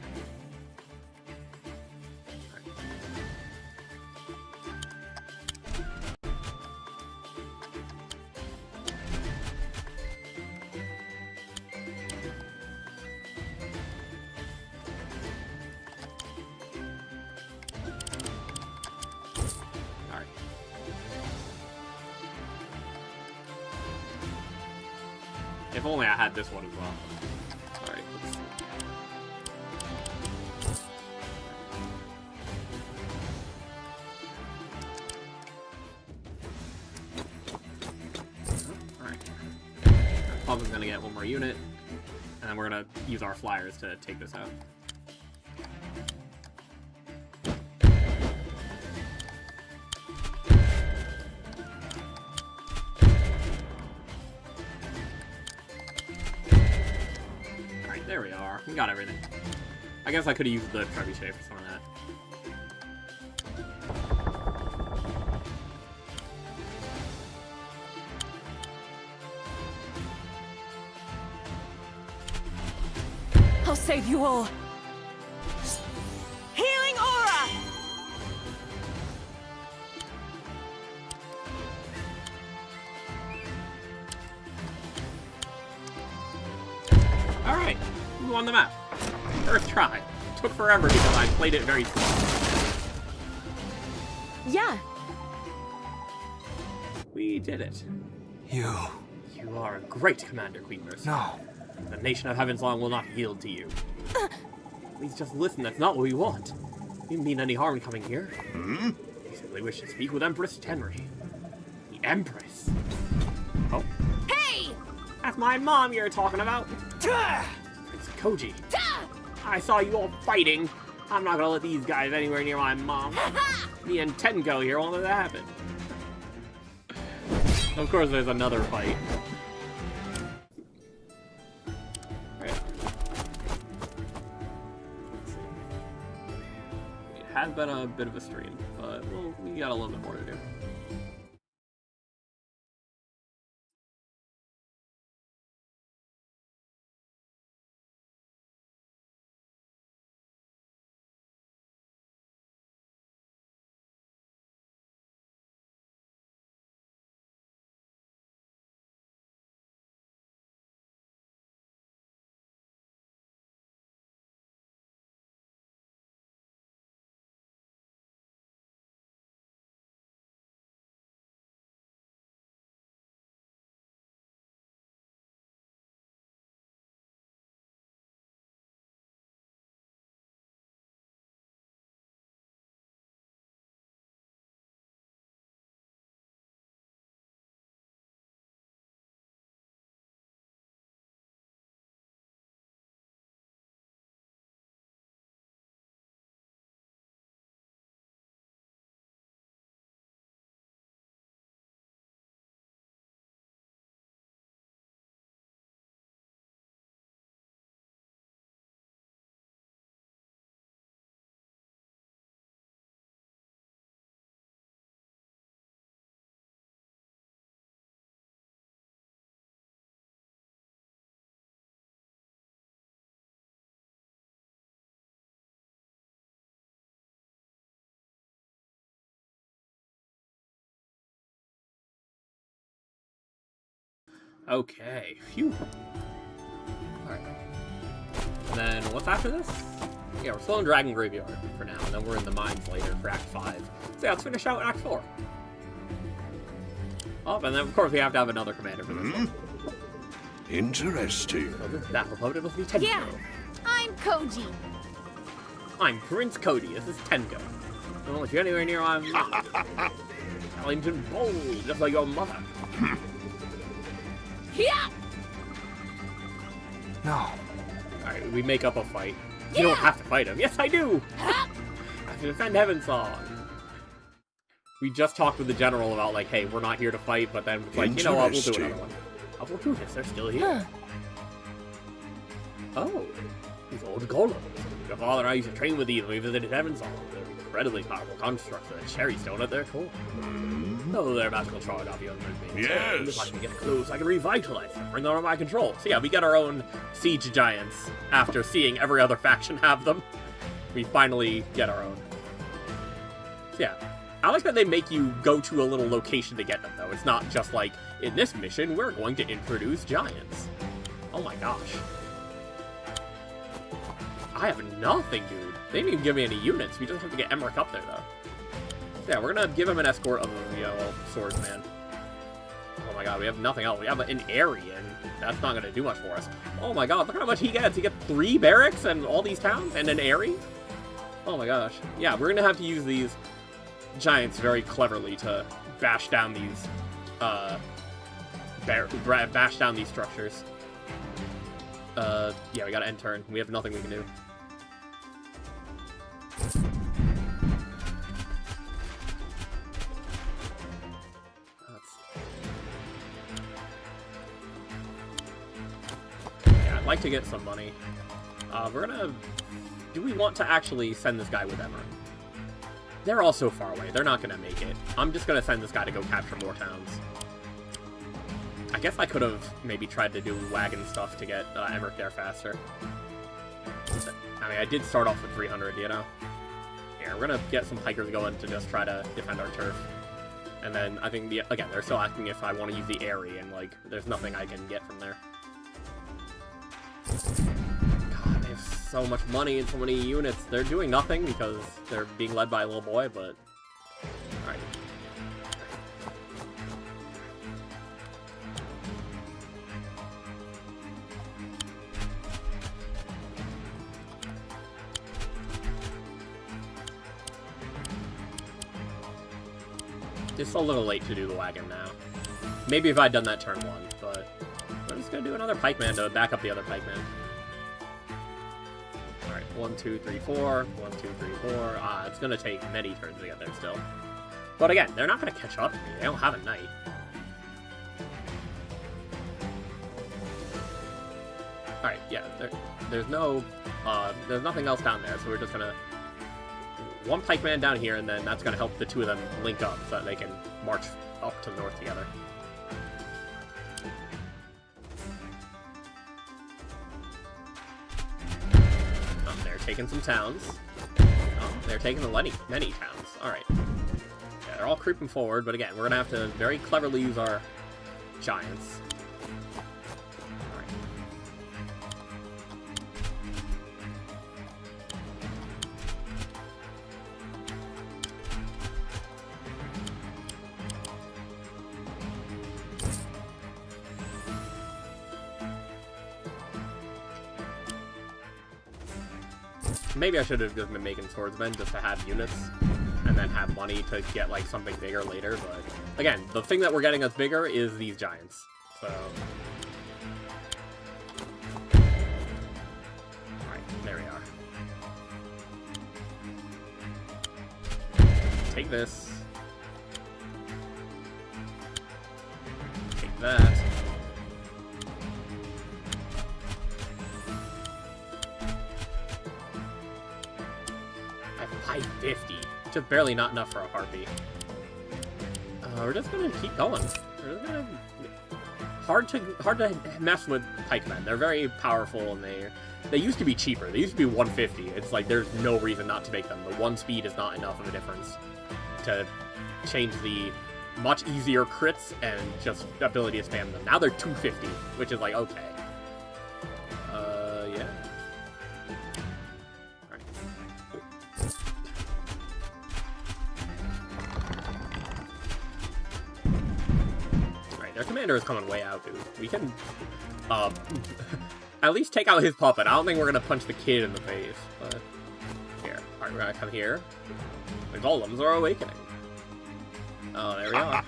If only I had this one as well. Alright, let's see. Alright. Pub is gonna get one more unit, and then we're gonna use our flyers to take this out. There we are. We got everything. I guess I could have used the trebuchet for some of that. I'll save you all. Healing aura! on the map. First try. Took forever because I played it very slow. Yeah. We did it. You. You are a great commander, Queen Mercy. No. The nation of Heavensong will not yield to you. Please just listen, that's not what we want. We mean any harm coming here. Hmm? We simply wish to speak with Empress Tenri. The Empress. Oh. Hey! That's my mom you're talking about. It's Koji. I saw you all fighting. I'm not gonna let these guys anywhere near my mom. Me and Tenko here won't let that happen. Of course, there's another fight. Right. It has been a bit of a stream, but we got a little bit more to do. Okay, phew. Alright. And then, what's after this? Yeah, we're still in Dragon Graveyard for now, and then we're in the mines later for Act 5. So yeah, let's finish out Act 4. Oh, and then of course we have to have another commander for this one. Interesting. So this is Applepote, it'll be Tenko. Yeah. I'm Koji. I'm Prince Cody, this is Tenko. I don't want you anywhere near my mom. Ellington bold, just like your mother. Yeah. No. Alright, we make up a fight. You don't have to fight him. Yes, I do! I have to defend Heavensong. We just talked with the general about, like, hey, we're not here to fight, but then, like, you know what, we'll do another one. Opportunists, they're still here. Oh, these old golems. Your father and I used to train with these when we visited Heavensong. They're incredibly powerful constructs with a cherry stone at their core. Oh, their magical charge off young beings. Yes. If I can get close, I can revitalize them, bring them under my control. So yeah, we get our own siege giants after seeing every other faction have them. We finally get our own. So yeah, I like that they make you go to a little location to get them, though. It's not just like, in this mission, we're going to introduce giants. Oh my gosh. I have nothing, dude. They didn't even give me any units. We just have to get Emmerich up there, though. Yeah, we're gonna give him an escort of the swordsman. Oh my god, we have nothing else. We have an Aryan. That's not gonna do much for us. Oh my god, look how much he gets. He gets 3 barracks and all these towns and an Airy. Oh my gosh. Yeah, we're gonna have to use these giants very cleverly to bash down these, bash down these structures. Yeah, we gotta end turn. We have nothing we can do. Yeah, I'd like to get some money. We're gonna... Do we want to actually send this guy with Emmer? They're all so far away. They're not gonna make it. I'm just gonna send this guy to go capture more towns. I guess I could have maybe tried to do wagon stuff to get Emmerich there faster. I mean, I did start off with 300, you know? Yeah, we're gonna get some hikers going to just try to defend our turf. And then, I think, again, they're still asking if I want to use the Airy, and, like, there's nothing I can get from there. God, so much money and so many units. They're doing nothing because they're being led by a little boy, but... Alright. Just a little late to do the wagon now. Maybe if I'd done that turn 1, but... We're just gonna do another pikeman to back up the other pikeman. Alright, 1, 2, 3, 4. 1, 2, 3, 4. It's gonna take many turns to get there still. But again, they're not gonna catch up to me. They don't have a knight. Alright, yeah, there's nothing else down there, so we're just gonna... One pikeman down here, and then that's gonna help the two of them link up so that they can march up to the north together. They're taking some towns. They're taking many towns. Alright. Yeah, they're all creeping forward, but again, we're gonna have to very cleverly use our giants. Alright. Maybe I should have just been making swordsmen just to have units, and then have money to get, like, something bigger later, but... Again, the thing that we're getting us bigger is these giants, so... Alright, there we are. Take this. Take that. At 550. Just barely not enough for a harpy. We're just gonna keep going. We're just gonna... Hard to mess with pikemen. They're very powerful, and they used to be cheaper. They used to be 150. It's like there's no reason not to make them. The 1 speed is not enough of a difference to change the much easier crits and just ability to spam them. Now they're 250, which is like, okay. Yeah. Alright. Alright, their commander is coming way out, dude. We can, at least take out his puppet. I don't think we're gonna punch the kid in the face, but... Here. Alright, we're gonna come here. The golems are awakening. Oh, there we are.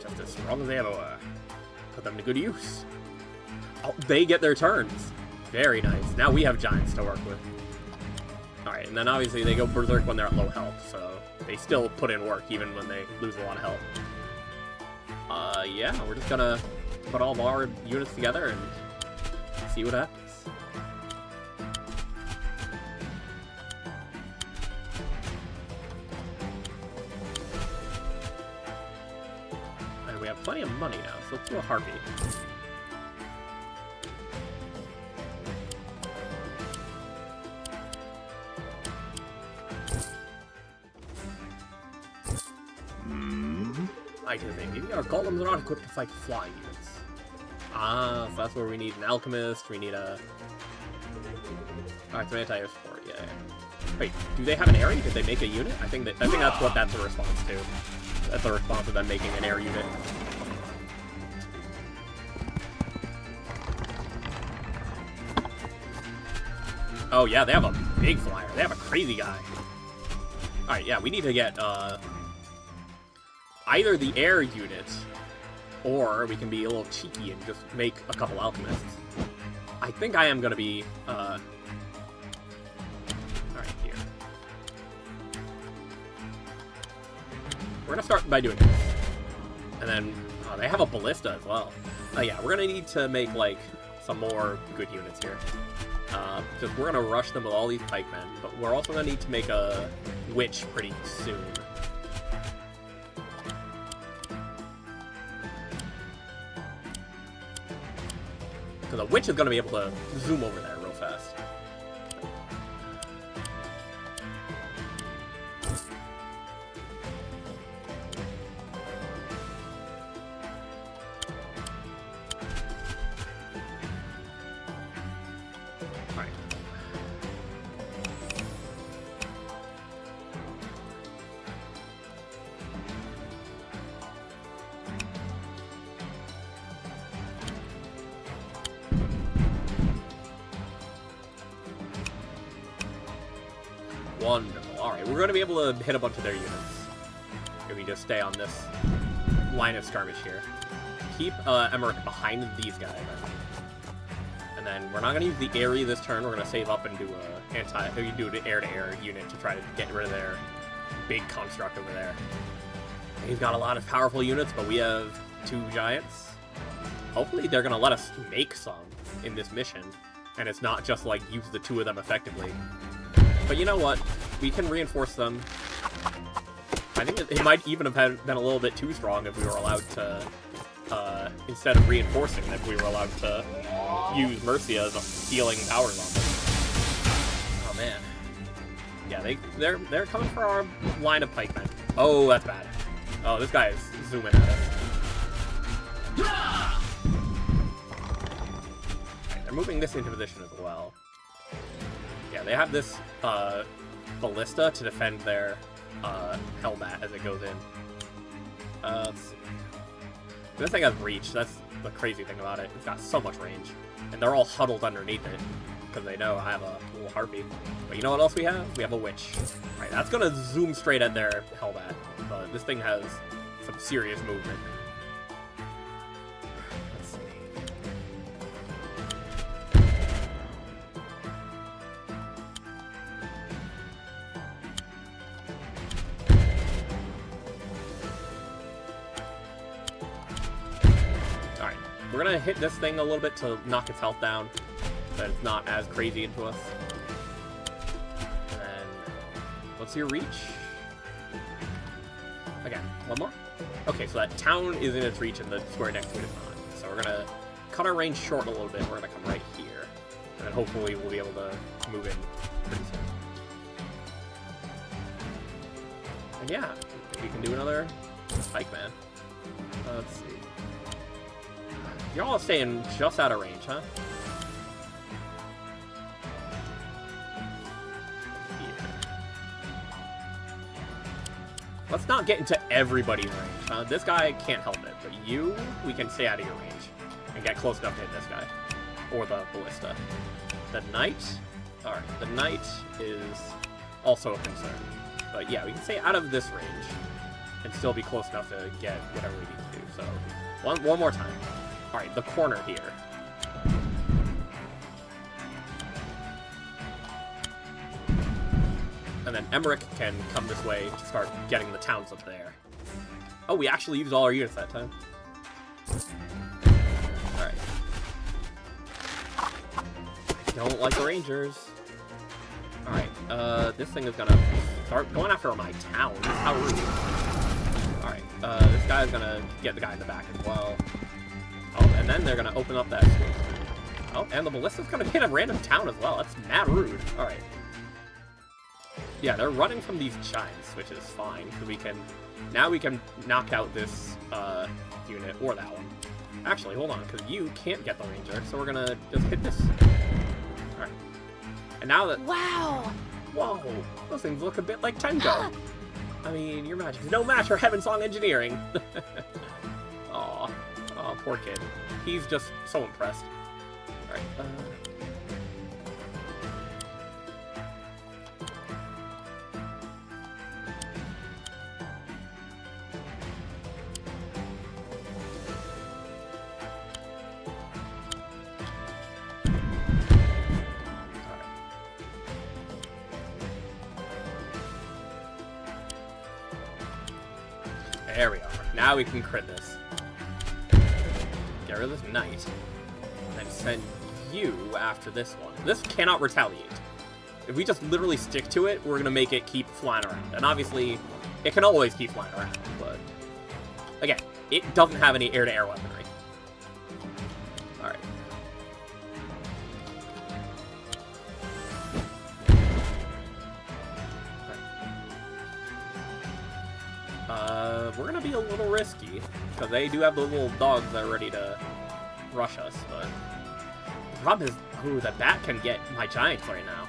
Just as strong as they ever were. Put them to good use. Oh, they get their turns. Very nice. Now we have giants to work with. Alright, and then obviously they go berserk when they're at low health, so they still put in work even when they lose a lot of health. Yeah, we're just gonna put all of our units together and see what happens. And we have plenty of money now, so let's do a harpy. I can think. Maybe our golems are not equipped to fight flying units. Ah, so that's where we need an alchemist, we need a... Alright, some anti-air support, yeah. Wait, do they have an area? Did they make a unit? I think that's what that's a response to. That's a response to them making an air unit. Oh yeah, they have a big flyer. They have a crazy guy. Alright, yeah, we need to get, either the air unit, or we can be a little cheeky and just make a couple alchemists. I think I am gonna be, alright, here. We're gonna start by doing this. And then, they have a ballista as well. Yeah, we're gonna need to make, like, some more good units here. Because we're gonna rush them with all these pikemen, but we're also gonna need to make a witch pretty soon. Because a witch is going to be able to zoom over there real fast. Alright. Wonderful. Alright, we're going to be able to hit a bunch of their units. If we just stay on this line of skirmish here. Keep Emmerich behind these guys. And then we're not going to use the Aerie this turn. We're going to save up and do an air-to-air unit to try to get rid of their big construct over there. He's got a lot of powerful units, but we have 2 giants. Hopefully they're going to let us make some in this mission. And it's not just like use the 2 of them effectively. But you know what? We can reinforce them. I think it might even have been a little bit too strong if we were allowed to, instead of reinforcing them, we were allowed to use Mercia's healing powers on them. Oh man. Yeah, they're coming for our line of pikemen. Oh, that's bad. Oh, this guy is zooming at us. Okay, they're moving this into position as well. Yeah, they have this ballista to defend their Hellbat as it goes in. Let's see. This thing has reach. That's the crazy thing about it. It's got so much range. And they're all huddled underneath it because they know I have a little harpy. But you know what else we have? We have a witch. Right, that's going to zoom straight at their Hellbat. But this thing has some serious movement. Let's see. Alright, we're going to hit this thing a little bit to knock its health down, so it's not as crazy into us. And then, what's your reach? Again, one more? Okay, so that town is in its reach and the square next to it is not. So we're going to cut our range short a little bit. We're going to come right here. And then hopefully we'll be able to move in pretty soon. And yeah, we can do another pikeman. Let's see. You're all staying just out of range, huh? Let's not get into everybody's range, huh? This guy can't help it, but you, we can stay out of your range and get close enough to hit this guy. Or the ballista. The knight? Alright, the knight is also a concern. But yeah, we can stay out of this range and still be close enough to get whatever we need to do. So, one more time. Alright, the corner here. And then Emmerich can come this way to start getting the towns up there. Oh, we actually used all our units that time. Alright. Don't like the Rangers. Alright, this thing is gonna start going after my towns. How rude. Alright, this guy's gonna get the guy in the back as well. Oh, and then they're gonna open up that school. Oh, and the ballista's gonna hit a random town as well. That's mad rude. Alright. Yeah, they're running from these giants, which is fine, because now we can knock out this unit, or that one. Actually, hold on, because you can't get the ranger, so we're gonna just hit this. Alright. And now that... Wow! Whoa! Those things look a bit like Tengo. I mean, your magic is no match for Heaven Song Engineering. Aw. Aw, poor kid. He's just so impressed. Alright, There we are. Now we can crit this. Get rid of this knight. And then send you after this one. This cannot retaliate. If we just literally stick to it, we're going to make it keep flying around. And obviously, it can always keep flying around. But, again, it doesn't have any air-to-air weaponry. Alright. We're gonna be a little risky, because they do have the little dogs that are ready to rush us, but the problem is, ooh, the bat can get my giants right now,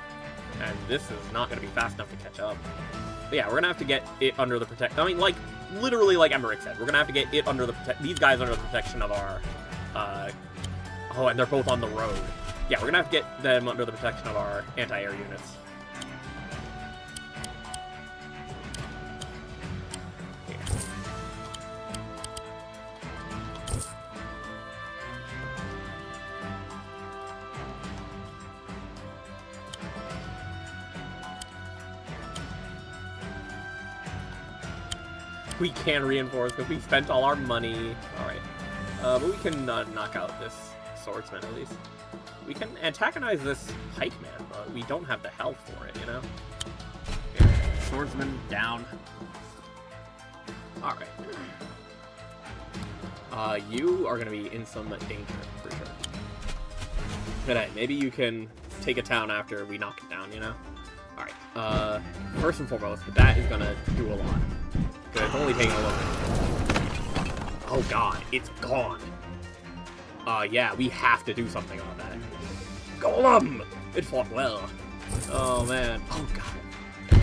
and this is not gonna be fast enough to catch up. But yeah, we're gonna have to get it under the I mean, like, literally like Emmerich said, we're gonna have to get it under the these guys under the protection of our, oh, and they're both on the road. Yeah, we're gonna have to get them under the protection of our anti-air units. We can reinforce because we spent all our money. Alright. But we can knock out this swordsman at least. We can antagonize this pikeman, but we don't have the health for it, you know? Yeah. Swordsman down. Alright. You are gonna be in some danger, for sure. But hey, maybe you can take a town after we knock it down, you know? Alright, first and foremost, that is gonna do a lot. Because it's only taking a little bit. Oh god, it's gone. Yeah, we have to do something on that. Golem! It fought well. Oh man, oh god.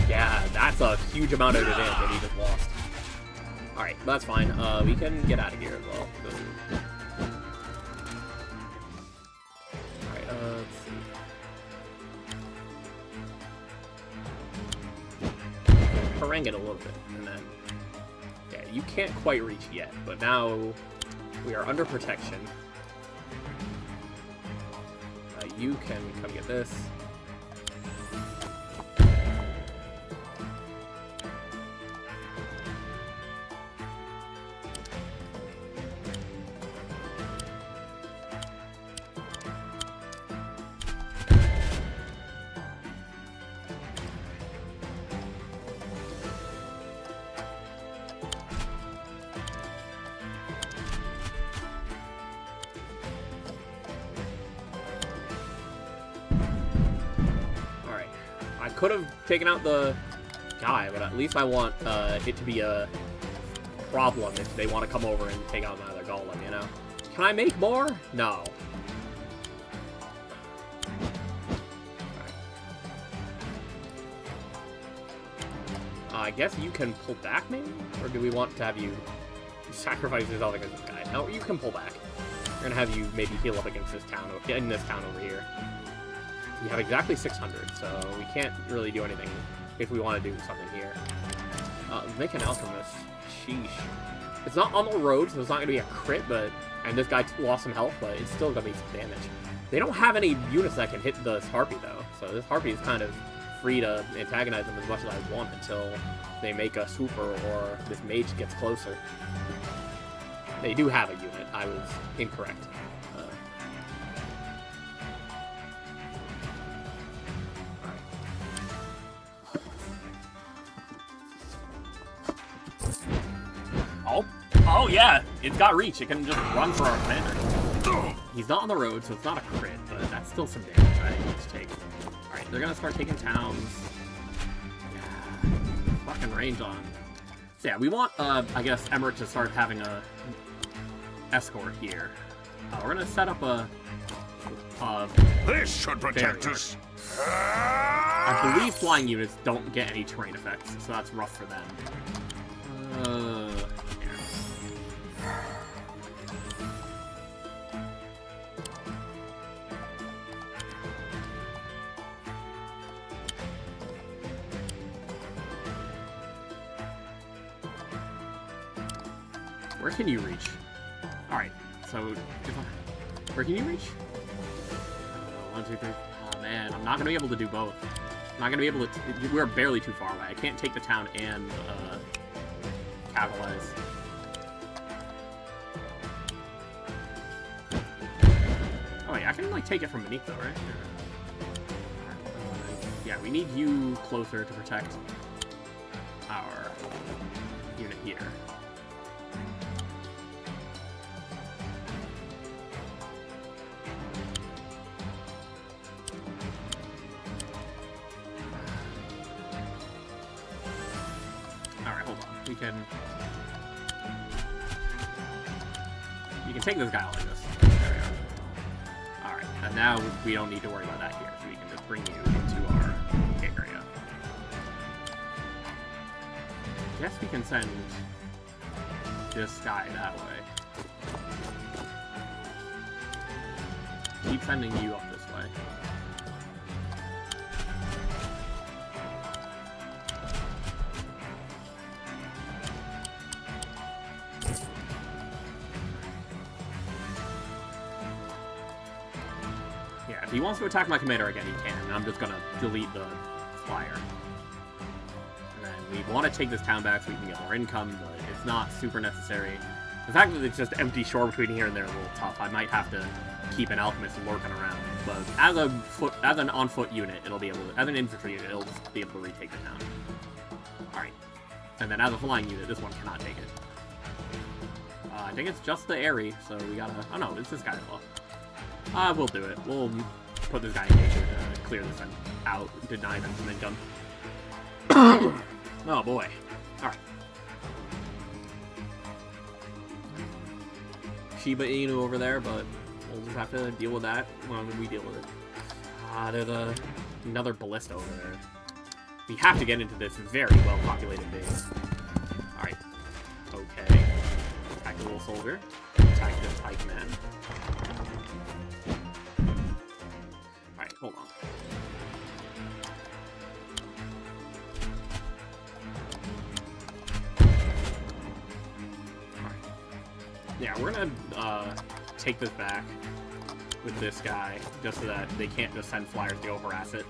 Yeah, that's a huge amount of damage that he just lost. Alright, that's fine. We can get out of here as well. Alright, let's see. Harangue it a little bit, and then... Yeah, you can't quite reach yet, but now we are under protection. You can come get this. Could have taken out the guy, but at least I want it to be a problem if they want to come over and take out another golem, you know? Can I make more? No. I guess you can pull back, maybe? Or do we want to have you sacrifice yourself against this guy? No, you can pull back. We're gonna have you maybe heal up against this town, in this town over here. We have exactly 600, so we can't really do anything if we want to do something here. Make an alchemist. Sheesh. It's not on the road, so it's not going to be a crit, but... And this guy lost some health, but it's still going to be some damage. They don't have any units that can hit this harpy, though. So this harpy is kind of free to antagonize them as much as I want until they make a swooper or this mage gets closer. They do have a unit. I was incorrect. Oh yeah, it's got reach. It can just run for our commander. He's not on the road, so it's not a crit, but that's still some damage I need to take. Alright, they're gonna start taking towns. Yeah, fucking range on. So yeah, we want, I guess, Emmerich to start having a escort here. We're gonna set up a this should protect us. I believe flying units don't get any terrain effects, so that's rough for them. Where can you reach? Alright, so... Where can you reach? 1, 2, 3... Oh man, I'm not gonna be able to do both. I'm not gonna be able to... We're barely too far away. I can't take the town and, capitalize. Oh wait, I can, like, take it from beneath though, right? Yeah, we need you closer to protect our unit here. You can take this guy out like this. There we go. Alright, and now we don't need to worry about that here, so we can just bring you into our area. I guess we can send this guy that way. Keep sending you up this way. If he wants to attack my commander again, he can. I'm just gonna delete the flyer. And then we want to take this town back so we can get more income, but it's not super necessary. The fact that it's just empty shore between here and there is a little tough. I might have to keep an alchemist lurking around, but as an on-foot unit, it'll be able to, as an infantry unit, it'll just be able to retake the town. Alright. And then as a flying unit, this one cannot take it. I think it's just the Airy, so we gotta... Oh no, it's this guy as well. We'll do it. We'll put this guy in nature to clear this one out, deny them some income. Oh boy. Alright. Shiba Inu over there, but we'll just have to deal with that when we deal with it. There's another ballista over there. We have to get into this very well-populated base. Alright. Okay. Attack the little soldier. Attack this pike man. Alright, hold on. Yeah, we're gonna take this back with this guy, just so that they can't just send flyers to go harass it.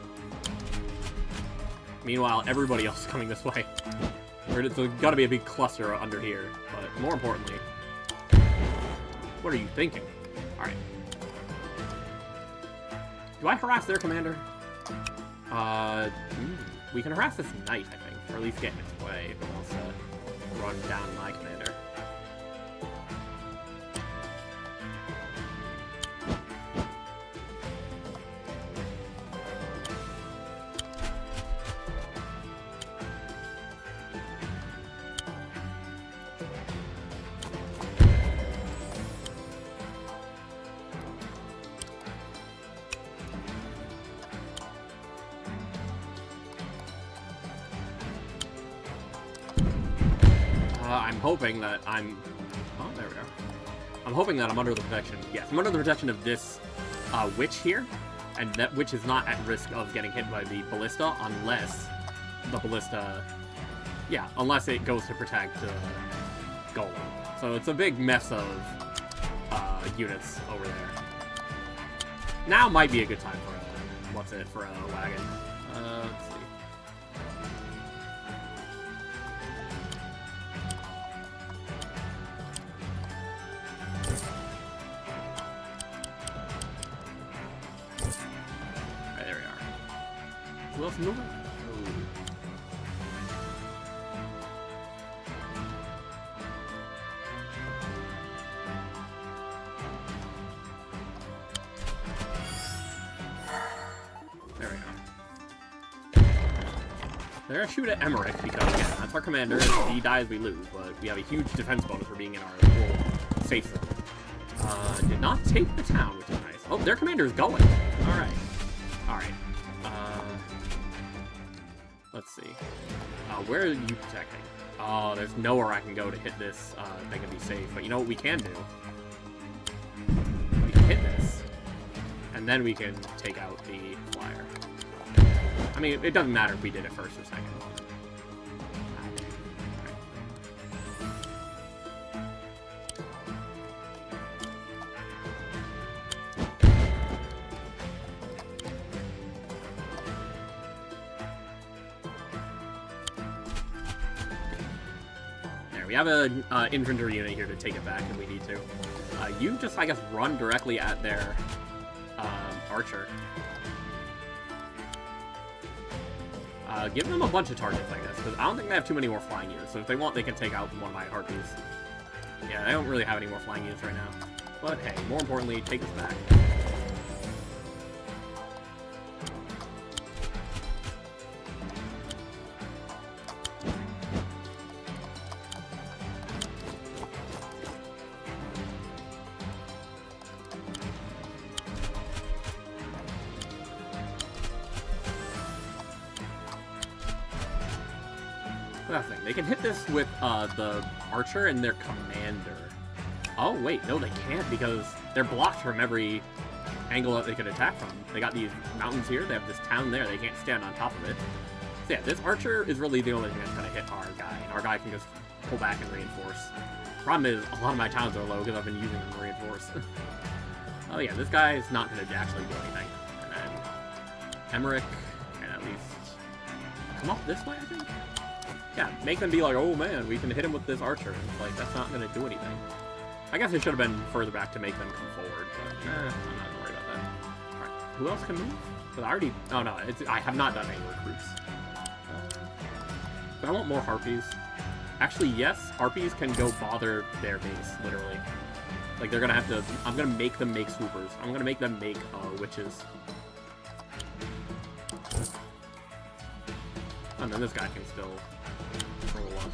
Meanwhile, everybody else is coming this way. There's gotta be a big cluster under here, but more importantly... What are you thinking? Alright. Do I harass their commander? We can harass this knight, I think, or at least get in its way if it wants to run down my commander. I'm hoping that I'm... Oh, there we are. I'm hoping that I'm under the protection... Yes, I'm under the protection of this witch here, and that witch is not at risk of getting hit by the ballista unless the ballista... Yeah, unless it goes to protect Golem. So it's a big mess of units over there. Now might be a good time for a... What's it? For a wagon. Let's see. Who else moving? Oh. There we go. They're gonna shoot at Emmerich because, again, that's our commander. If he dies, we lose, but we have a huge defense bonus for being in our little safe zone. Did not take the town, which is nice. Oh, their commander is going. Alright. Alright. Let's see. Where are you protecting? Oh, there's nowhere I can go to hit this thing and be safe. But you know what we can do? We can hit this. And then we can take out the flyer. I mean, it doesn't matter if we did it first or second. We have an infantry unit here to take it back if we need to. You just, I guess, run directly at their archer. Give them a bunch of targets, I guess, because I don't think they have too many more flying units, so if they want, they can take out one of my harpies. Yeah, they don't really have any more flying units right now. But hey, more importantly, take this back. Thing. They can hit this with the archer and their commander. Oh wait, no they can't because they're blocked from every angle that they could attack from. They got these mountains here, they have this town there, they can't stand on top of it. So yeah, this archer is really the only thing that's gonna hit our guy, and our guy can just pull back and reinforce. Problem is, a lot of my towns are low because I've been using them to reinforce. Oh yeah, this guy is not gonna actually do anything. And then Emmerich can at least come up this way, I think? Yeah, make them be like, oh man, we can hit him with this archer. It's like, that's not gonna do anything. I guess it should have been further back to make them come forward, but I'm not gonna worry about that. Alright, who else can move? Because I already... Oh no, I have not done any recruits. But I want more harpies. Actually, yes, harpies can go bother their base, literally. Like, they're gonna have to... I'm gonna make them make swoopers. I'm gonna make them make witches. And then this guy can still roll up.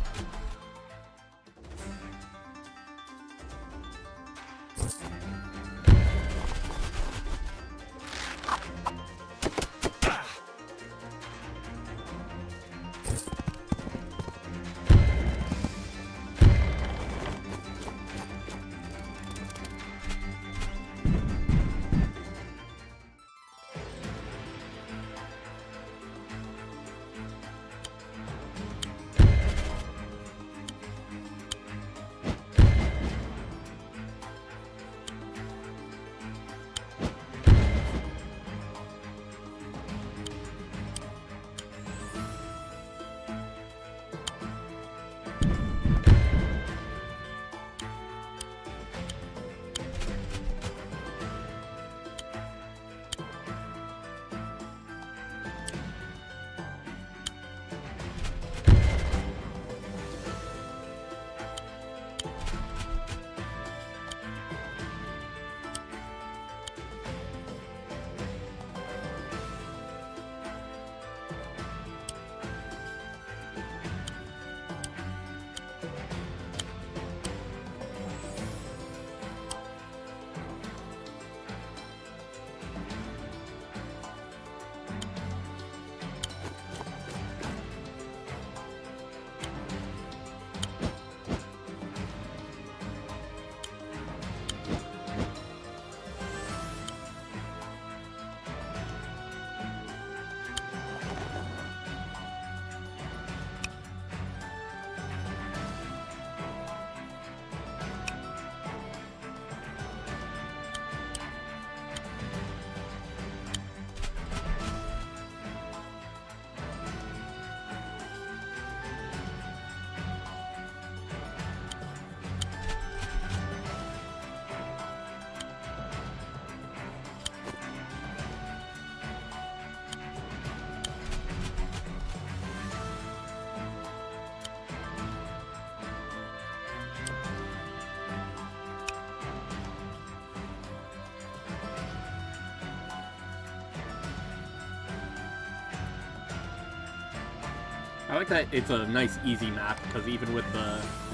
I like that it's a nice, easy map, because even with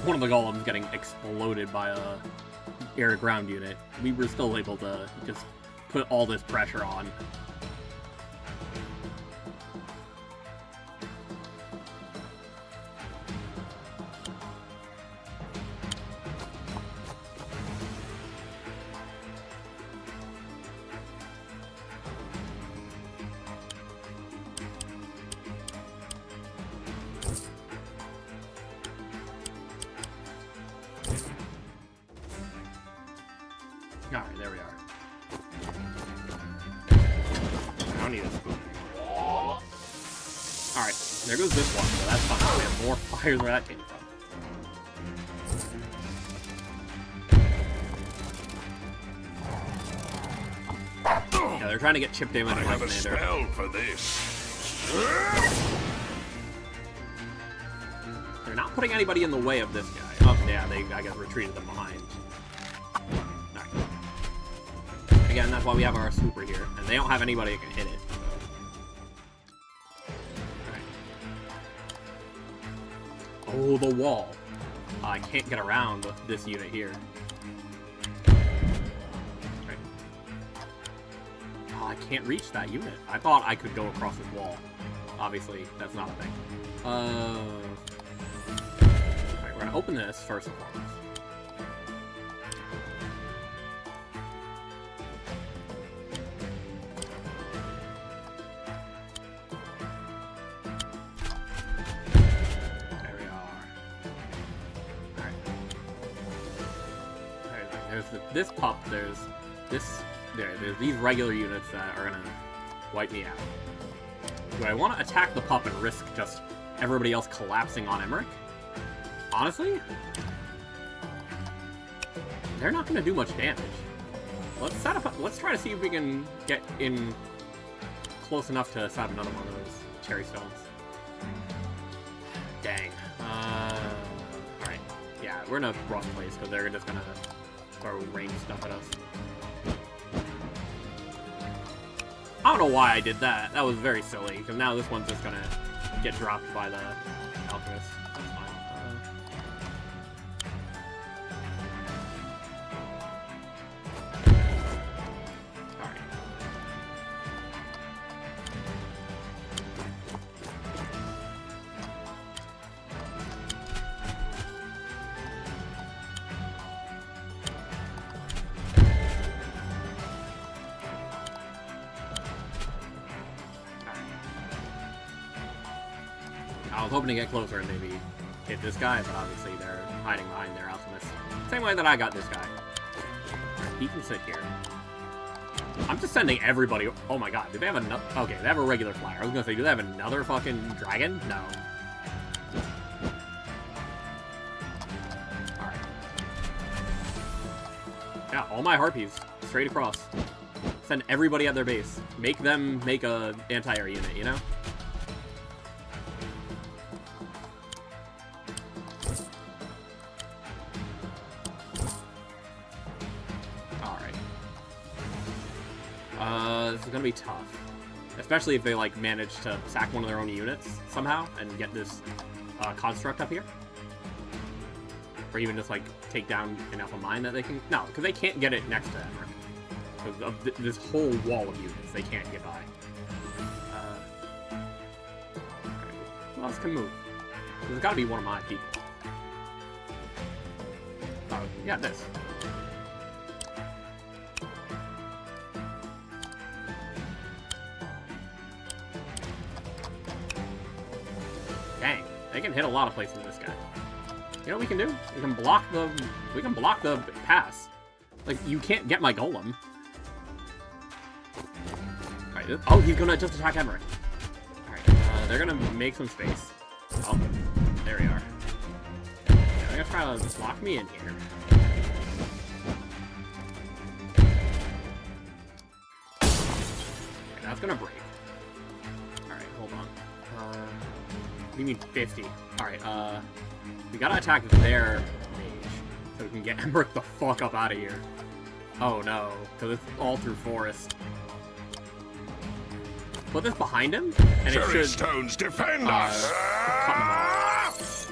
one of the golems getting exploded by a air-to-ground unit, we were still able to just put all this pressure on. Alright, there we are. I don't need a spoon anymore. Alright, there goes this one, so that's fine. We have more fires where that came from. Yeah, they're trying to get chip damage. I have a spell for this. They're not putting anybody in the way of this guy. Oh, yeah, they, I guess, retreated them behind. Again, that's why we have our super here, and they don't have anybody that can hit it. So. Right. Oh, the wall. I can't get around this unit here. Right. Oh, I can't reach that unit. I thought I could go across this wall. Obviously, that's not a thing. Right, we're gonna open this first and foremost. This pup, there's these regular units that are gonna wipe me out. Do I want to attack the pup and risk just everybody else collapsing on Emmerich. Honestly, they're not going to do much damage. Let's set up. Let's try to see if we can get in close enough to set up another one of those cherry stones. Dang. Alright. Yeah, we're in a rough place because they're just gonna throw range stuff at us. I don't know why I did that. That was very silly, because now this one's just gonna get dropped by the alchemist. That's fine. Alright. I was hoping to get closer and maybe hit this guy, but obviously they're hiding behind their alchemist. Same way that I got this guy. He can sit here. I'm just sending everybody. Oh my god, do they have another? Okay, they have a regular flyer. I was gonna say, do they have another fucking dragon? No. Alright. Yeah, all my harpies straight across. Send everybody at their base. Make them make a anti-air unit, you know? This is gonna be tough. Especially if they, like, manage to sack one of their own units somehow and get this construct up here. Or even just, like, take down enough of mine that they can... No, because they can't get it next to Emmerich. Because of this whole wall of units, they can't get by. Alright, who else can move? There's gotta be one of my people. Oh, yeah, this. Dang, they can hit a lot of places with this guy. You know what we can do? We can block the pass. Like, you can't get my golem. Alright, oh, he's gonna just attack Emmerich. Alright, they're gonna make some space. Oh, there we are. Yeah, they're gonna try to lock me in here. Okay, that's gonna break. Alright, hold on. What do you mean 50? Alright, we gotta attack their mage, so we can get Emmerich the fuck up out of here. Oh no, because it's all through forest. Put this behind him, and it should... stones defend us! Cut them off.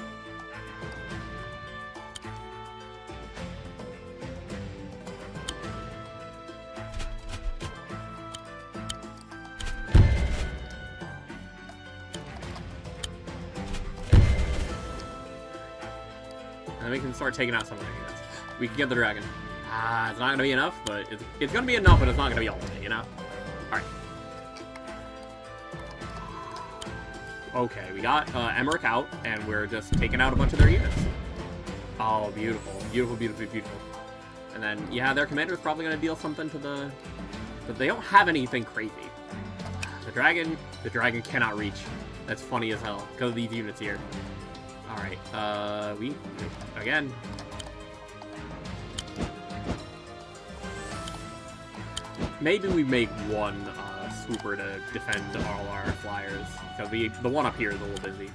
And then we can start taking out some of their units. We can get the dragon. It's not gonna be enough, but it's gonna be enough, but it's not gonna be all of it, you know? Alright. Okay, we got Emmerich out, and we're just taking out a bunch of their units. Oh, beautiful. Beautiful, beautiful, beautiful. And then, yeah, their commander is probably gonna deal something to the... But they don't have anything crazy. The dragon cannot reach. That's funny as hell, because of these units here. Alright, again. Maybe we make one swooper to defend all our flyers, because the one up here is a little busy.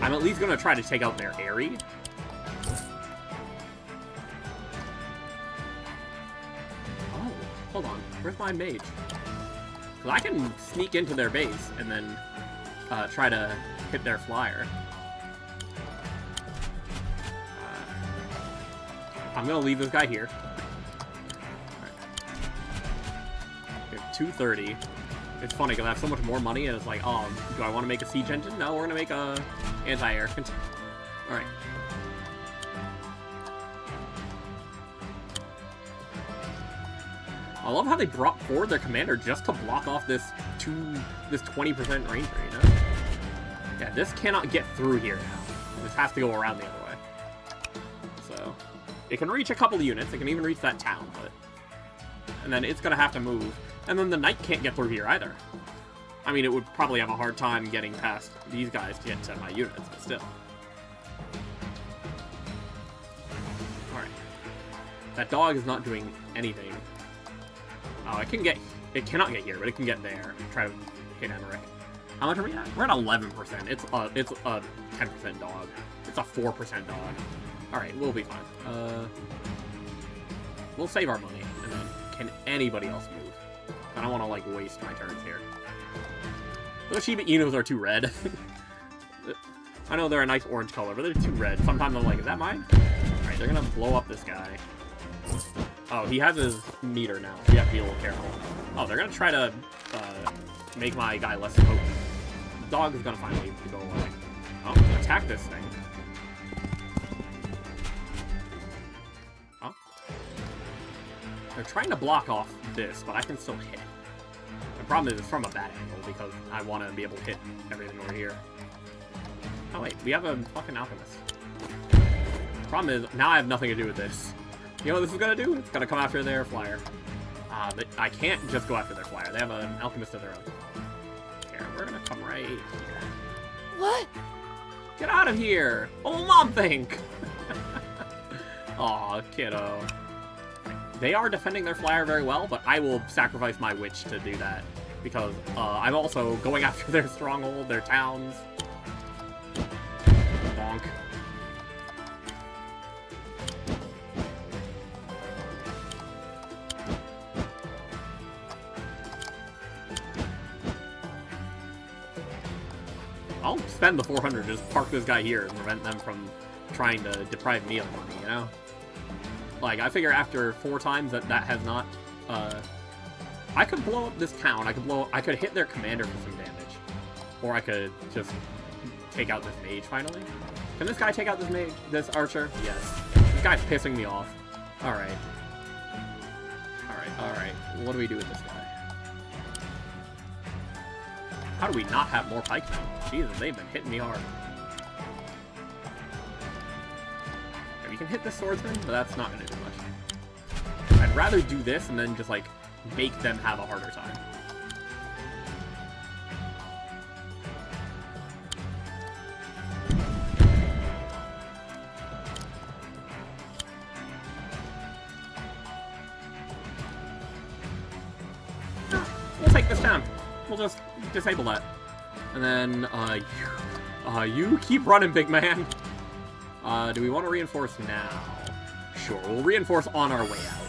I'm at least going to try to take out their Airy. Oh, hold on. Where's my mage? Because I can sneak into their base and then try to hit their flyer. I'm going to leave this guy here. Right. We have 230. It's funny because I have so much more money and it's like, oh, do I want to make a siege engine? No, we're going to make a anti-air. Alright. I love how they brought forward their commander just to block off this 20% ranger, you know? Yeah, this cannot get through here now. This has to go around the other way. So, it can reach a couple of units. It can even reach that town, but... And then it's gonna have to move. And then the knight can't get through here either. I mean, it would probably have a hard time getting past these guys to get to my units, but still. Alright. That dog is not doing anything. Oh, it cannot get here, but it can get there. Try to hit Emmerich. How much are we at? We're at 11%. It's a 10% dog. It's a 4% dog. Alright, we'll be fine. We'll save our money, and then can anybody else move? I don't want to, like, waste my turns here. Those Shiba Inus are too red. I know they're a nice orange color, but they're too red. Sometimes I'm like, is that mine? Alright, they're gonna blow up this guy. Oh, he has his meter now, so you have to be a little careful. Oh, they're gonna try to make my guy less potent. The dog is gonna find a way to go away. Oh, attack this thing. Oh. They're trying to block off this, but I can still hit. The problem is it's from a bad angle, because I want to be able to hit everything over here. Oh wait, we have a fucking alchemist. The problem is, now I have nothing to do with this. You know what this is gonna do? It's gonna come after their flyer. But I can't just go after their flyer. They have an alchemist of their own. Here, we're gonna come right here. What? Get out of here! What will Mom think? Aw, kiddo. They are defending their flyer very well, but I will sacrifice my witch to do that. Because I'm also going after their stronghold, their towns. Bonk. I'll spend the 400 just park this guy here and prevent them from trying to deprive me of money, you know? Like, I figure after 4 times that has not, I could blow up this town, I could hit their commander for some damage. Or I could just take out this mage, finally. Can this guy take out this mage, this archer? Yes. This guy's pissing me off. Alright. Alright. What do we do with this guy? How do we not have more pikemen? Jesus, they've been hitting me hard. Okay, we can hit this swordsman, but that's not going to do much. I'd rather do this and then just, like, make them have a harder time. We'll take this down. We'll just disable that. And then, you keep running, big man. Do we want to reinforce now? Sure, we'll reinforce on our way out.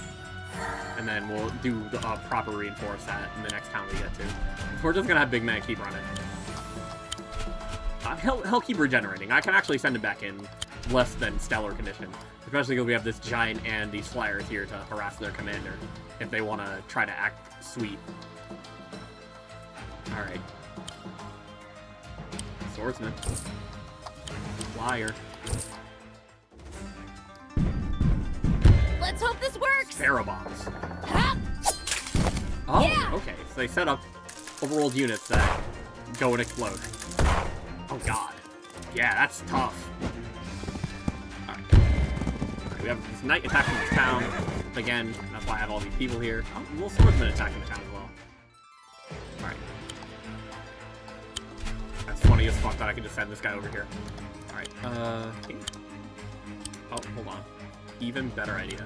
And then we'll do the proper reinforce at in the next town we get to. We're just gonna have big man keep running. He'll keep regenerating. I can actually send him back in less than stellar condition. Especially because we have this giant and these flyers here to harass their commander if they want to try to act sweet. Alright. Swordsman. Flyer. Let's hope this works. Sparrow bombs. Ha! Oh, Yeah! okay. So they set up overworld units that go and explode. Oh god. Yeah, that's tough. Alright, we have this knight attacking this town. Again, that's why I have all these people here. Oh, a little swordsman attacking the town as well. Alright. That's funny as fuck that I can just send this guy over here. Alright, oh, hold on. Even better idea.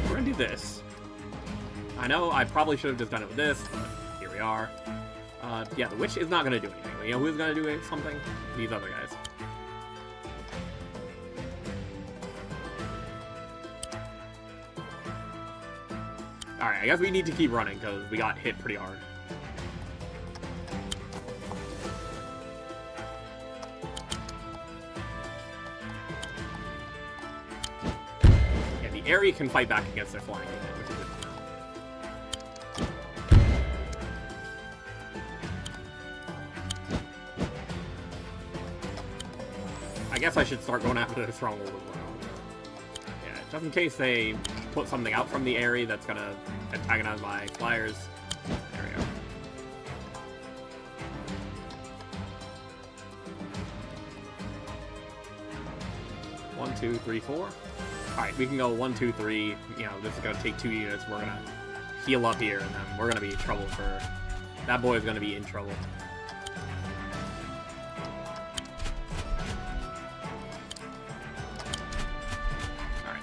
We're gonna do this. I know I probably should have just done it with this, but here we are. Yeah, the witch is not gonna do anything. You know who's gonna do something? These other guys. Alright, I guess we need to keep running, because we got hit pretty hard. Yeah, the area can fight back against their flying unit, which is good to know. I guess I should start going after the stronghold as well. Yeah, just in case they put something out from the area that's gonna antagonize my flyers. There we go. One, two, three, four. Alright, we can go 1, 2, 3. You know, this is gonna take 2 units. We're gonna heal up here, and then we're gonna be in trouble for... That boy is gonna be in trouble. Alright.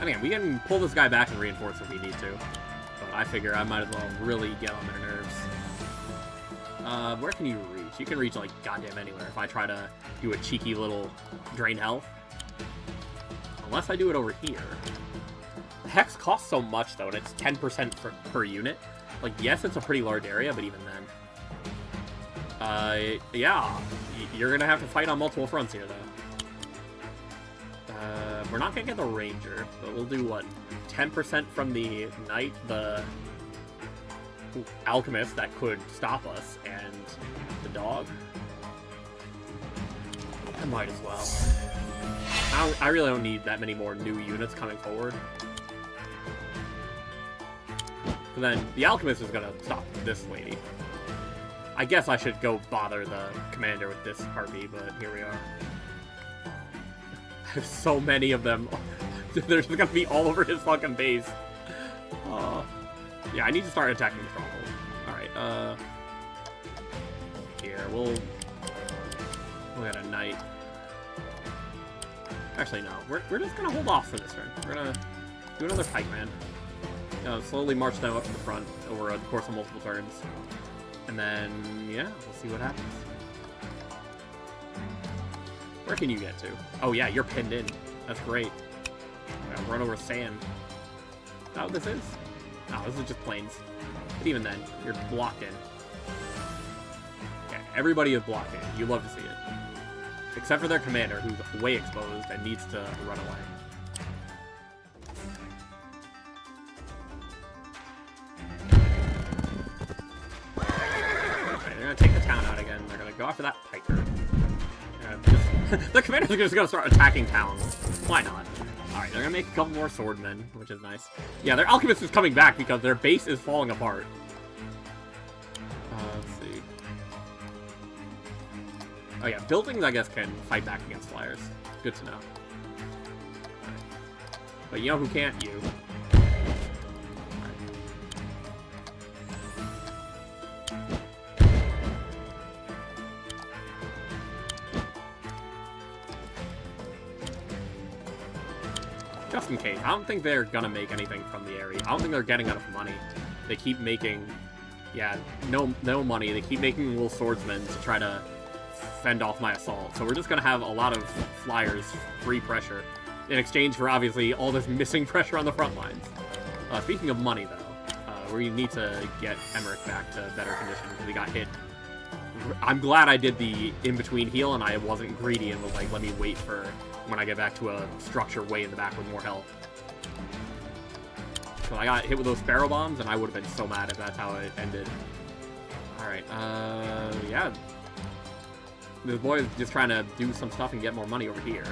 And again, we can pull this guy back and reinforce if we need to. But I figure I might as well really get on their nerves. Where can you reach? You can reach, like, goddamn anywhere if I try to do a cheeky little drain health. Unless I do it over here. The Hex costs so much, though, and it's 10% per unit. Like, yes, it's a pretty large area, but even then. Yeah. You're gonna have to fight on multiple fronts here, though. We're not gonna get the Ranger, but we'll do what? 10% from the Knight, the Alchemist that could stop us, and the Dog. I might as well. I really don't need that many more new units coming forward. And then the Alchemist is gonna stop this lady. I guess I should go bother the commander with this harpy, but here we are. There's so many of them. They're just gonna be all over his fucking base. Yeah, I need to start attacking the stronghold. Alright, here, we'll get a knight. Actually, no. We're just gonna hold off for this turn. We're gonna do another pikeman. Slowly march them up to the front over the course of multiple turns. And then, yeah, we'll see what happens. Where can you get to? Oh yeah, you're pinned in. That's great. I'll run over sand. Is that what this is? No, this is just plains. But even then, you're blocked in. Yeah, everybody is blocked in. You love to see it. Except for their commander, who's way exposed and needs to run away. Okay, they're gonna take the town out again. They're gonna go after that piker. The commander's just gonna start attacking towns. Why not? Alright, they're gonna make a couple more swordmen, which is nice. Yeah, their alchemist is coming back because their base is falling apart. Let's see. Oh yeah, buildings, I guess, can fight back against flyers. Good to know. But you know who can't? You. Just in case. I don't think they're gonna make anything from the area. I don't think they're getting enough money. They keep making... Yeah, no money. They keep making little swordsmen to try to fend off my assault. So we're just gonna have a lot of flyers, free pressure, in exchange for, obviously, all this missing pressure on the front lines. Speaking of money, though, we need to get Emmerich back to better condition, because he got hit. I'm glad I did the in-between heal, and I wasn't greedy and was like, let me wait for when I get back to a structure way in the back with more health. So I got hit with those sparrow bombs, and I would have been so mad if that's how it ended. Alright, yeah. This boy is just trying to do some stuff and get more money over here.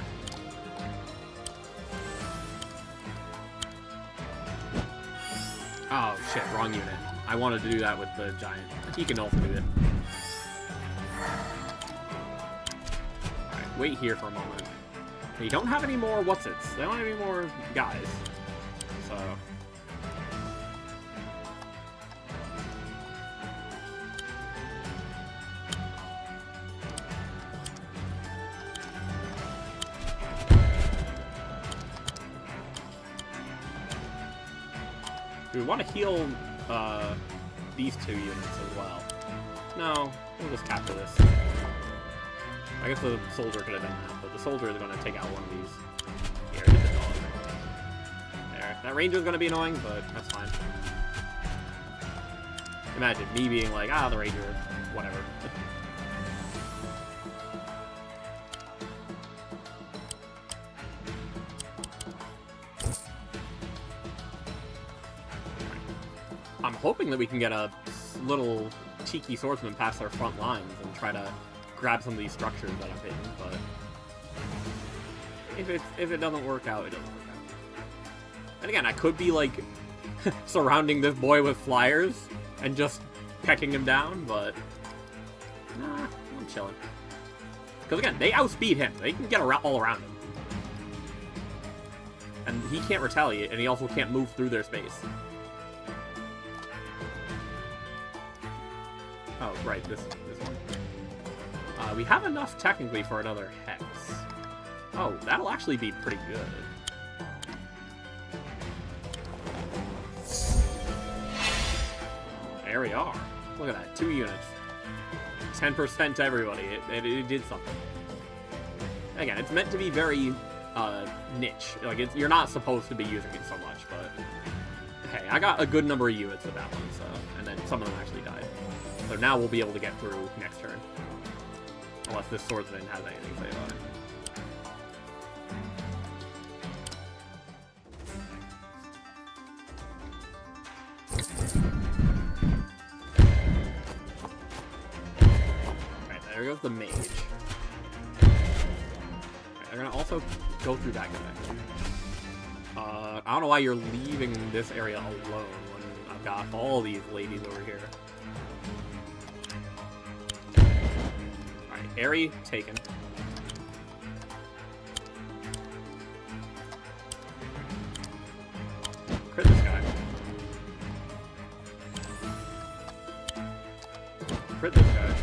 Oh, shit, wrong unit. I wanted to do that with the giant. He can also do it. Alright, wait here for a moment. They don't have any more what's-its. They don't have any more guys. So... we want to heal these two units as well. No, we'll just capture this. I guess the soldier could have done that, but the soldier is going to take out one of these. Here, hit the dog. There. That ranger is going to be annoying, but that's fine. Imagine me being like, the ranger, whatever. I'm hoping that we can get a little cheeky swordsman past our front lines and try to grab some of these structures that I've hidden, but if it doesn't work out, it doesn't work out. And again, I could be like surrounding this boy with flyers and just pecking him down, but nah, I'm chilling. Because again, they outspeed him. They can get all around him. And he can't retaliate, and he also can't move through their space. Oh, right, this one. We have enough, technically, for another hex. Oh, that'll actually be pretty good. There we are. Look at that, 2 units. 10% to everybody. It did something. Again, it's meant to be very niche. Like, you're not supposed to be using it so much, but hey, I got a good number of units with that one, so, and then some of them actually died. So now we'll be able to get through next turn. Unless this swordsman has anything to say about it. Alright, there goes the mage. Alright, they're gonna also go through that guy. I don't know why you're leaving this area alone when I've got all these ladies over here. Alright, Aerie taken. Crit this guy. Crit this guy.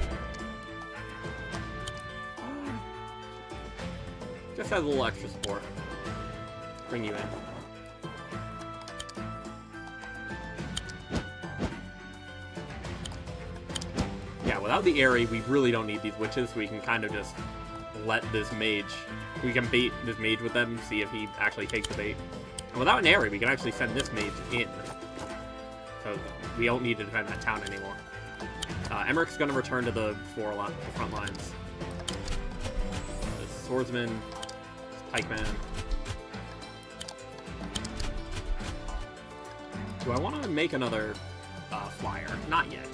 Just has a little extra support. Bring you in. Yeah, without the Aerie, we really don't need these witches, so we can kind of just let this mage... We can bait this mage with them, see if he actually takes the bait. And without an Aerie, we can actually send this mage in. So we don't need to defend that town anymore. Emmerich's going to return to the front lines. The swordsman, pikeman. Do I want to make another flyer? Not yet.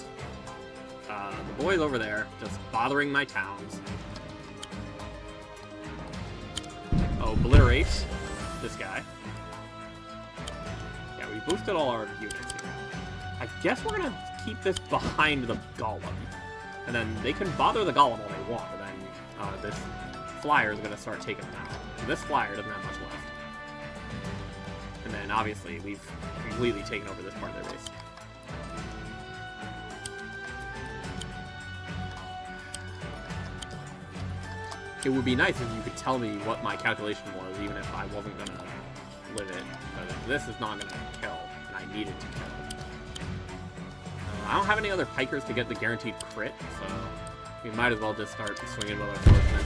The boy's over there, just bothering my towns. Obliterate this guy. Yeah, we boosted all our units here. I guess we're gonna keep this behind the golem. And then they can bother the golem all they want, but then this flyer is gonna start taking them out. So this flyer doesn't have much left. And then obviously we've completely taken over this part of their base. It would be nice if you could tell me what my calculation was, even if I wasn't gonna live it. But this is not gonna kill, and I need it to kill. I don't have any other pikers to get the guaranteed crit, so we might as well just start swinging with our swordsmen.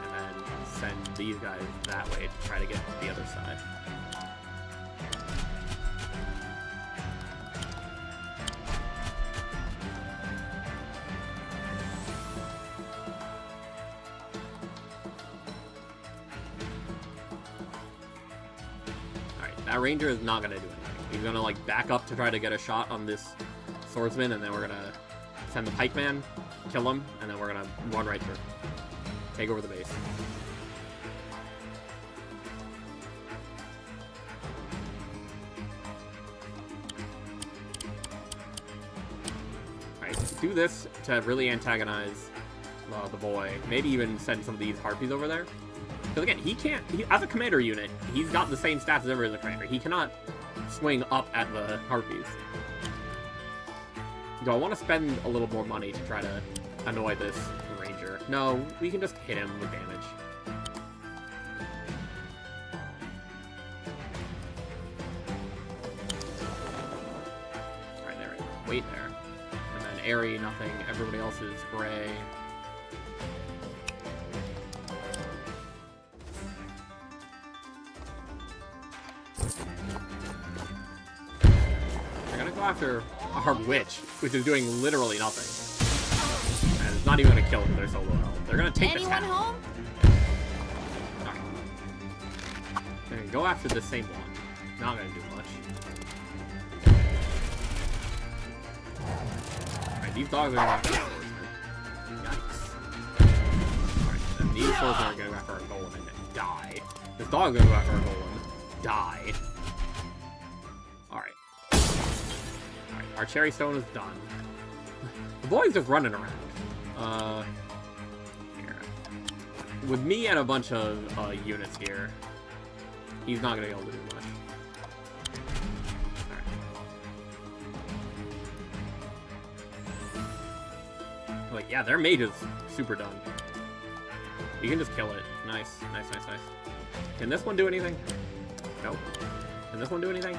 And then send these guys that way to try to get to the other side. That ranger is not gonna do anything. He's gonna like back up to try to get a shot on this swordsman, and then we're gonna send the pikeman, kill him, and then we're gonna run right through. Take over the base. Alright, do this to really antagonize the boy. Maybe even send some of these harpies over there. Because again, he can't, as a commander unit, he's got the same stats as every other commander. He cannot swing up at the harpies. Do I want to spend a little more money to try to annoy this ranger? No, we can just hit him with damage. Alright, there we go. Wait there. And then Aerie, nothing. Everybody else is gray. After our witch, which is doing literally nothing. And it's not even gonna kill them, they're so low health. They're gonna take this town. Anyone home? Alright. They're gonna go after the same one. Not gonna do much. these dogs are going after our swordsman. Yikes. Alright, and these swordsmen are going to go after our golem and die. This dog is going to go after our golem. Die. Alright. Alright, our cherry stone is done. The boy's just running around. Here. With me and a bunch of units here, he's not going to be able to do much. Like, yeah, their mage is super done. You can just kill it. Nice, nice, nice, nice. Can this one do anything? Nope. Can this one do anything?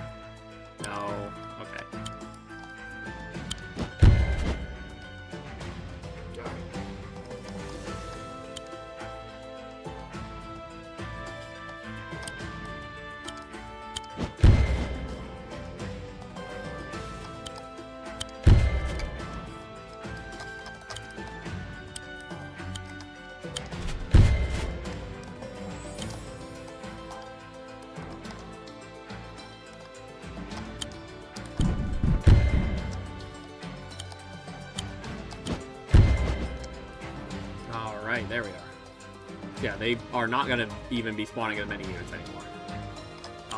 No. Okay. Alright, there we are. Yeah, they are not going to even be spawning as many units anymore.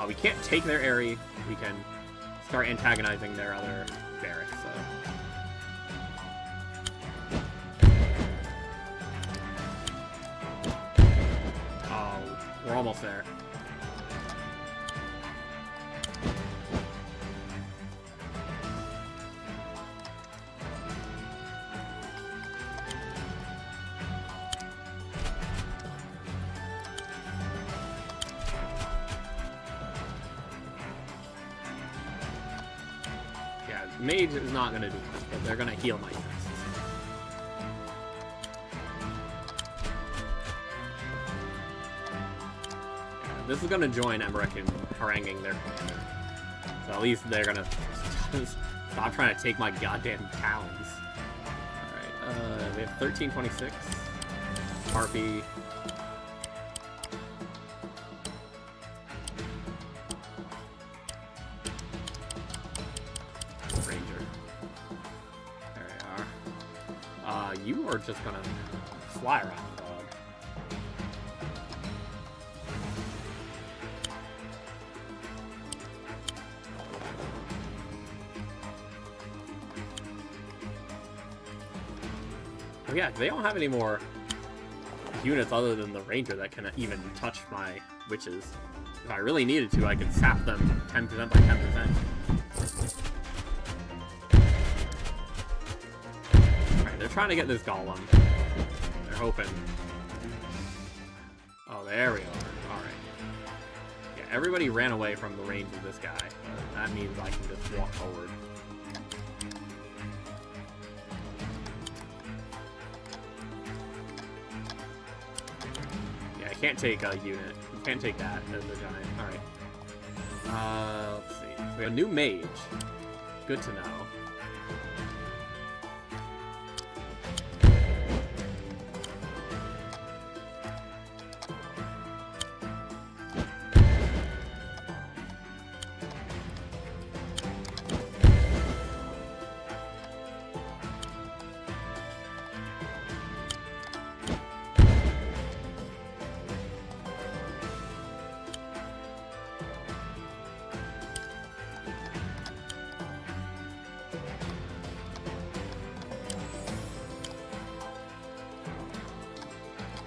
We can't take their area. We can start antagonizing their other barracks, so... Oh, we're almost there. Mage is not going to do much, but they're going to heal my units. Yeah, this is going to join Emmerich in haranguing their commander. So at least they're going to stop trying to take my goddamn towns. Alright, we have 1326. Harpy. You are just gonna fly around, dog. Oh yeah, they don't have any more units other than the ranger that can even touch my witches. If I really needed to, I could sap them 10% by 10%. They're trying to get this golem. They're hoping. Oh, there we are. Alright. Yeah, everybody ran away from the range of this guy. That means I can just walk forward. Yeah, I can't take a unit. You can't take that as a giant. Alright. Let's see. So we have a new mage. Good to know.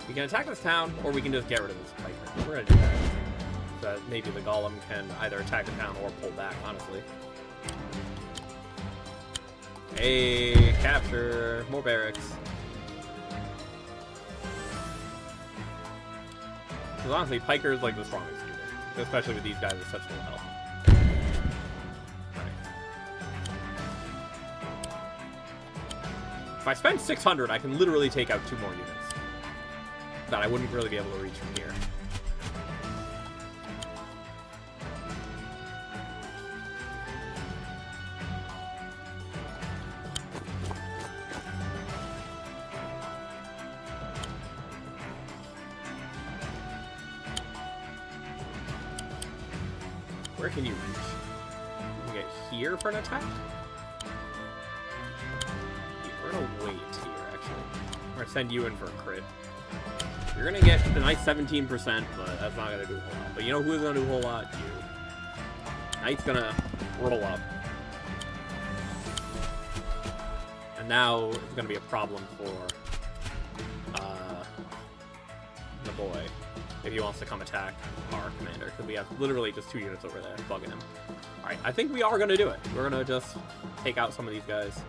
We can attack this town, or we can just get rid of this piker. We're gonna do that. So that maybe the golem can either attack the town or pull back, honestly. Hey, capture! More barracks. Because honestly, piker is like the strongest unit. Especially with these guys with such low health. Right. If I spend 600, I can literally take out 2 more units that I wouldn't really be able to reach from here. Where can you reach? You can get here for an attack? We're gonna wait here, actually. We're gonna send you in for a crit. You're gonna get the nice 17%, but that's not gonna do a whole lot. But you know who's gonna do a whole lot? You. Knight's gonna roll up. And now it's gonna be a problem for the boy if he wants to come attack our commander, because we have literally just 2 units over there bugging him. Alright, I think we are gonna do it. We're gonna just take out some of these guys.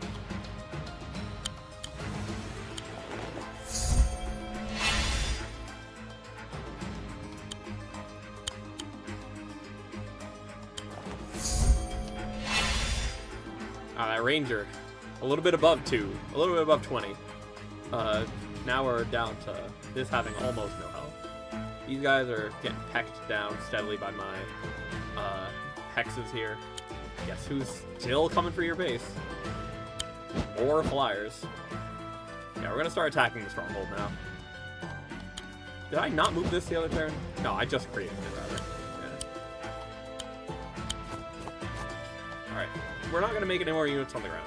That ranger, a little bit above 2, a little bit above 20. Now we're down to this having almost no health. These guys are getting pecked down steadily by my hexes here. Guess who's still coming for your base? More flyers. Yeah, we're gonna start attacking the stronghold now. Did I not move this the other turn? No, I just created it, rather. Yeah. Alright, we're not gonna make any more units on the ground.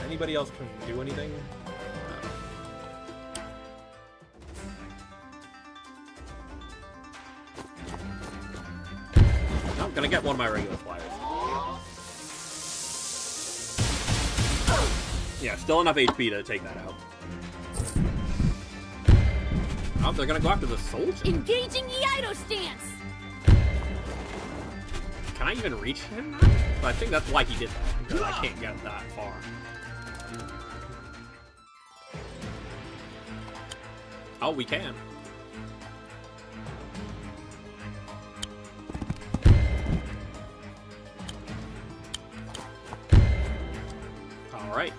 Anybody else can do anything? No. I'm gonna get one of my regular flyers. Yeah, still enough HP to take that out. Oh, they're gonna go after the soldier. Engaging Iaido stance. Can I even reach him now? I think that's why he did that, because I can't get that far. Oh, we can. All right.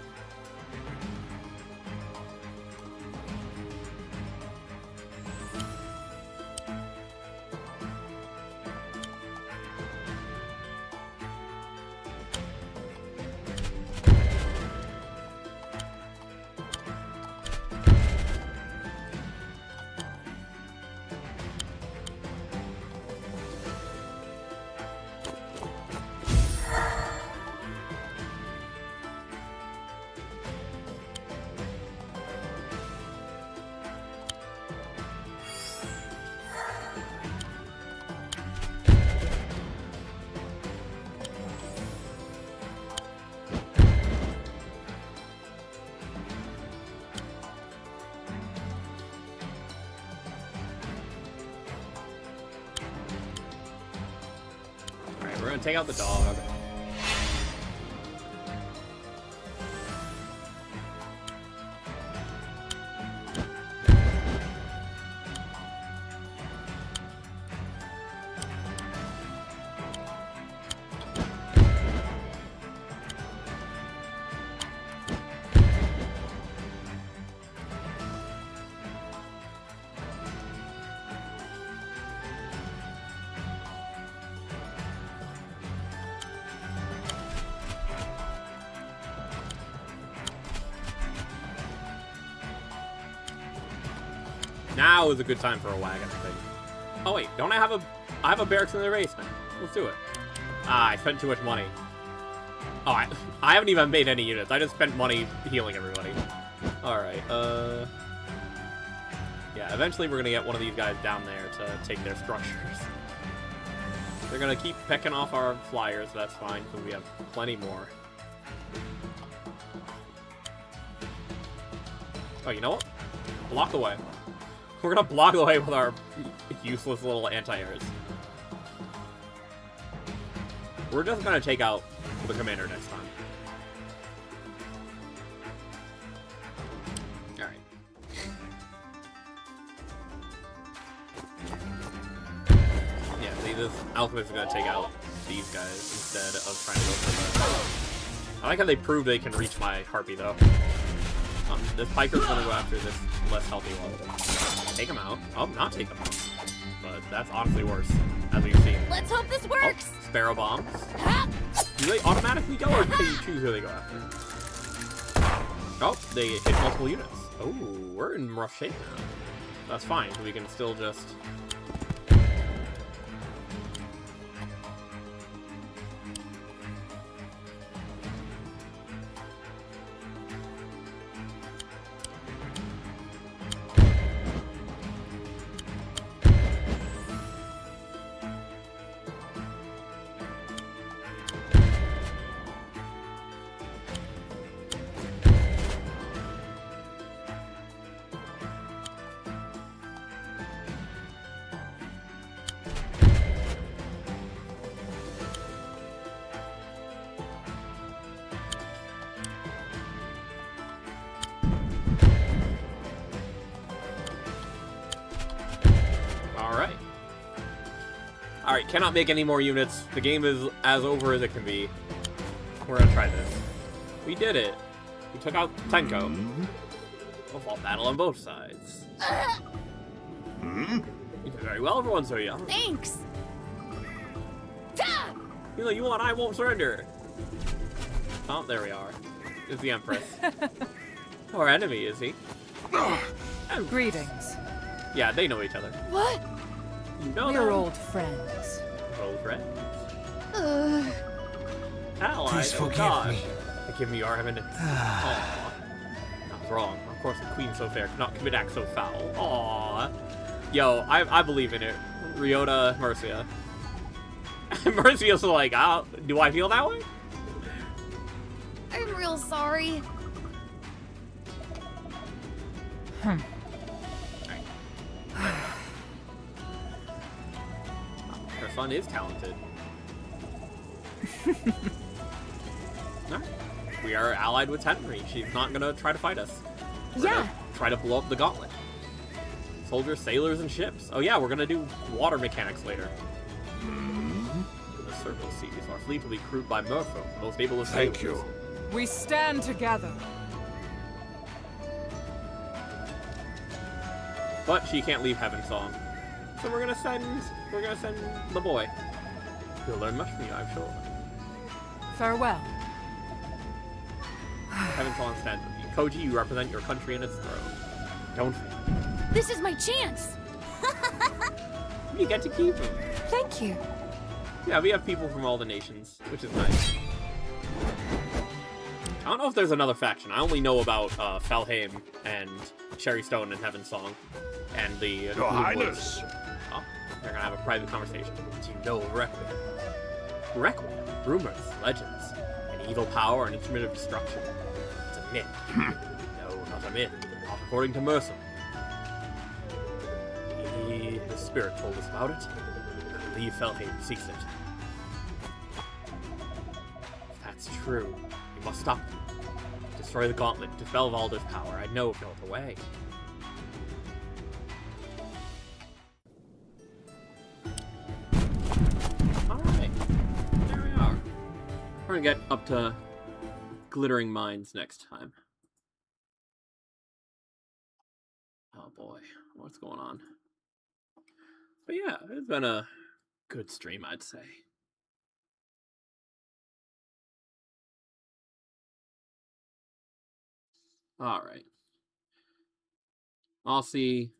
We're gonna take out the dog. Now is a good time for a wagon, I think. Oh wait, don't I have a barracks in the basement? Let's do it. Ah, I spent too much money. Oh, I haven't even made any units. I just spent money healing everybody. Alright, yeah, eventually we're gonna get one of these guys down there to take their structures. They're gonna keep pecking off our flyers, that's fine, because we have plenty more. Oh, you know what? Block the way. We're gonna block the way with our useless little anti-airs. We're just gonna take out the commander next time. Alright. Yeah, see, this alchemist is gonna take out these guys instead of trying to go for the... I like how they proved they can reach my harpy, though. This piker's gonna go after this less healthy one. Take him out. Oh, not take him out. But that's honestly worse, as we've seen. Let's hope this works. Oh, sparrow bombs. Ha! Do they automatically go, or can you choose who they go after? Oh, they hit multiple units. Oh, we're in rough shape now. That's fine, we can still just... Alright, cannot make any more units. The game is as over as it can be. We're gonna try this. We did it. We took out Tenko. We'll fall battle on both sides. You did very well, everyone's so young. Thanks. Ta! You know, you want, I won't surrender. Oh, there we are. Is the Empress. Our enemy, is he? Greetings. Yeah, they know each other. What? You know We're them. old friends. Old friend. Please Allies. Oh forgive gosh. me. Forgive me, Armin. Aww. I was wrong. Of course, the queen so fair cannot commit acts so foul. Aww. Yo, I believe in it. Ryota, Mercia. Mercia's like, do I feel that way? I'm real sorry. Her son is talented. Alright. We are allied with Henry. She's not gonna try to fight us. We're Yeah. gonna try to blow up the gauntlet. Soldiers, sailors, and ships. Oh yeah, we're gonna do water mechanics later. In the Circle Seas, our fleet will be crewed by Merfolk, the most able of sailors. Thank you. We stand together. But she can't leave Heaven Song. So we're gonna send the boy. He'll learn much from you, I'm sure. Farewell. Heaven Song stands with you. Koji, you represent your country and its throne. Don't fail. This is my chance. You get to keep him. Thank you. Yeah, we have people from all the nations, which is nice. I don't know if there's another faction. I only know about Falheim and Cherrystone and Heaven Song. And the Your Blue Highness. Woods. Oh, they're gonna have a private conversation. Do you know of Requiem? Requiem? Rumors, legends, an evil power, an instrument of destruction. It's a myth. No, not a myth. Not according to Mercer. The spirit told us about it. I believe Felheim seeks it. If that's true, we must stop them. Destroy the gauntlet, dispel Valder's power. I know of no other way. Alright. There we are. We're gonna get up to Glittering Mines next time. Oh boy, what's going on? But yeah, it's been a good stream, I'd say. Alright. I'll see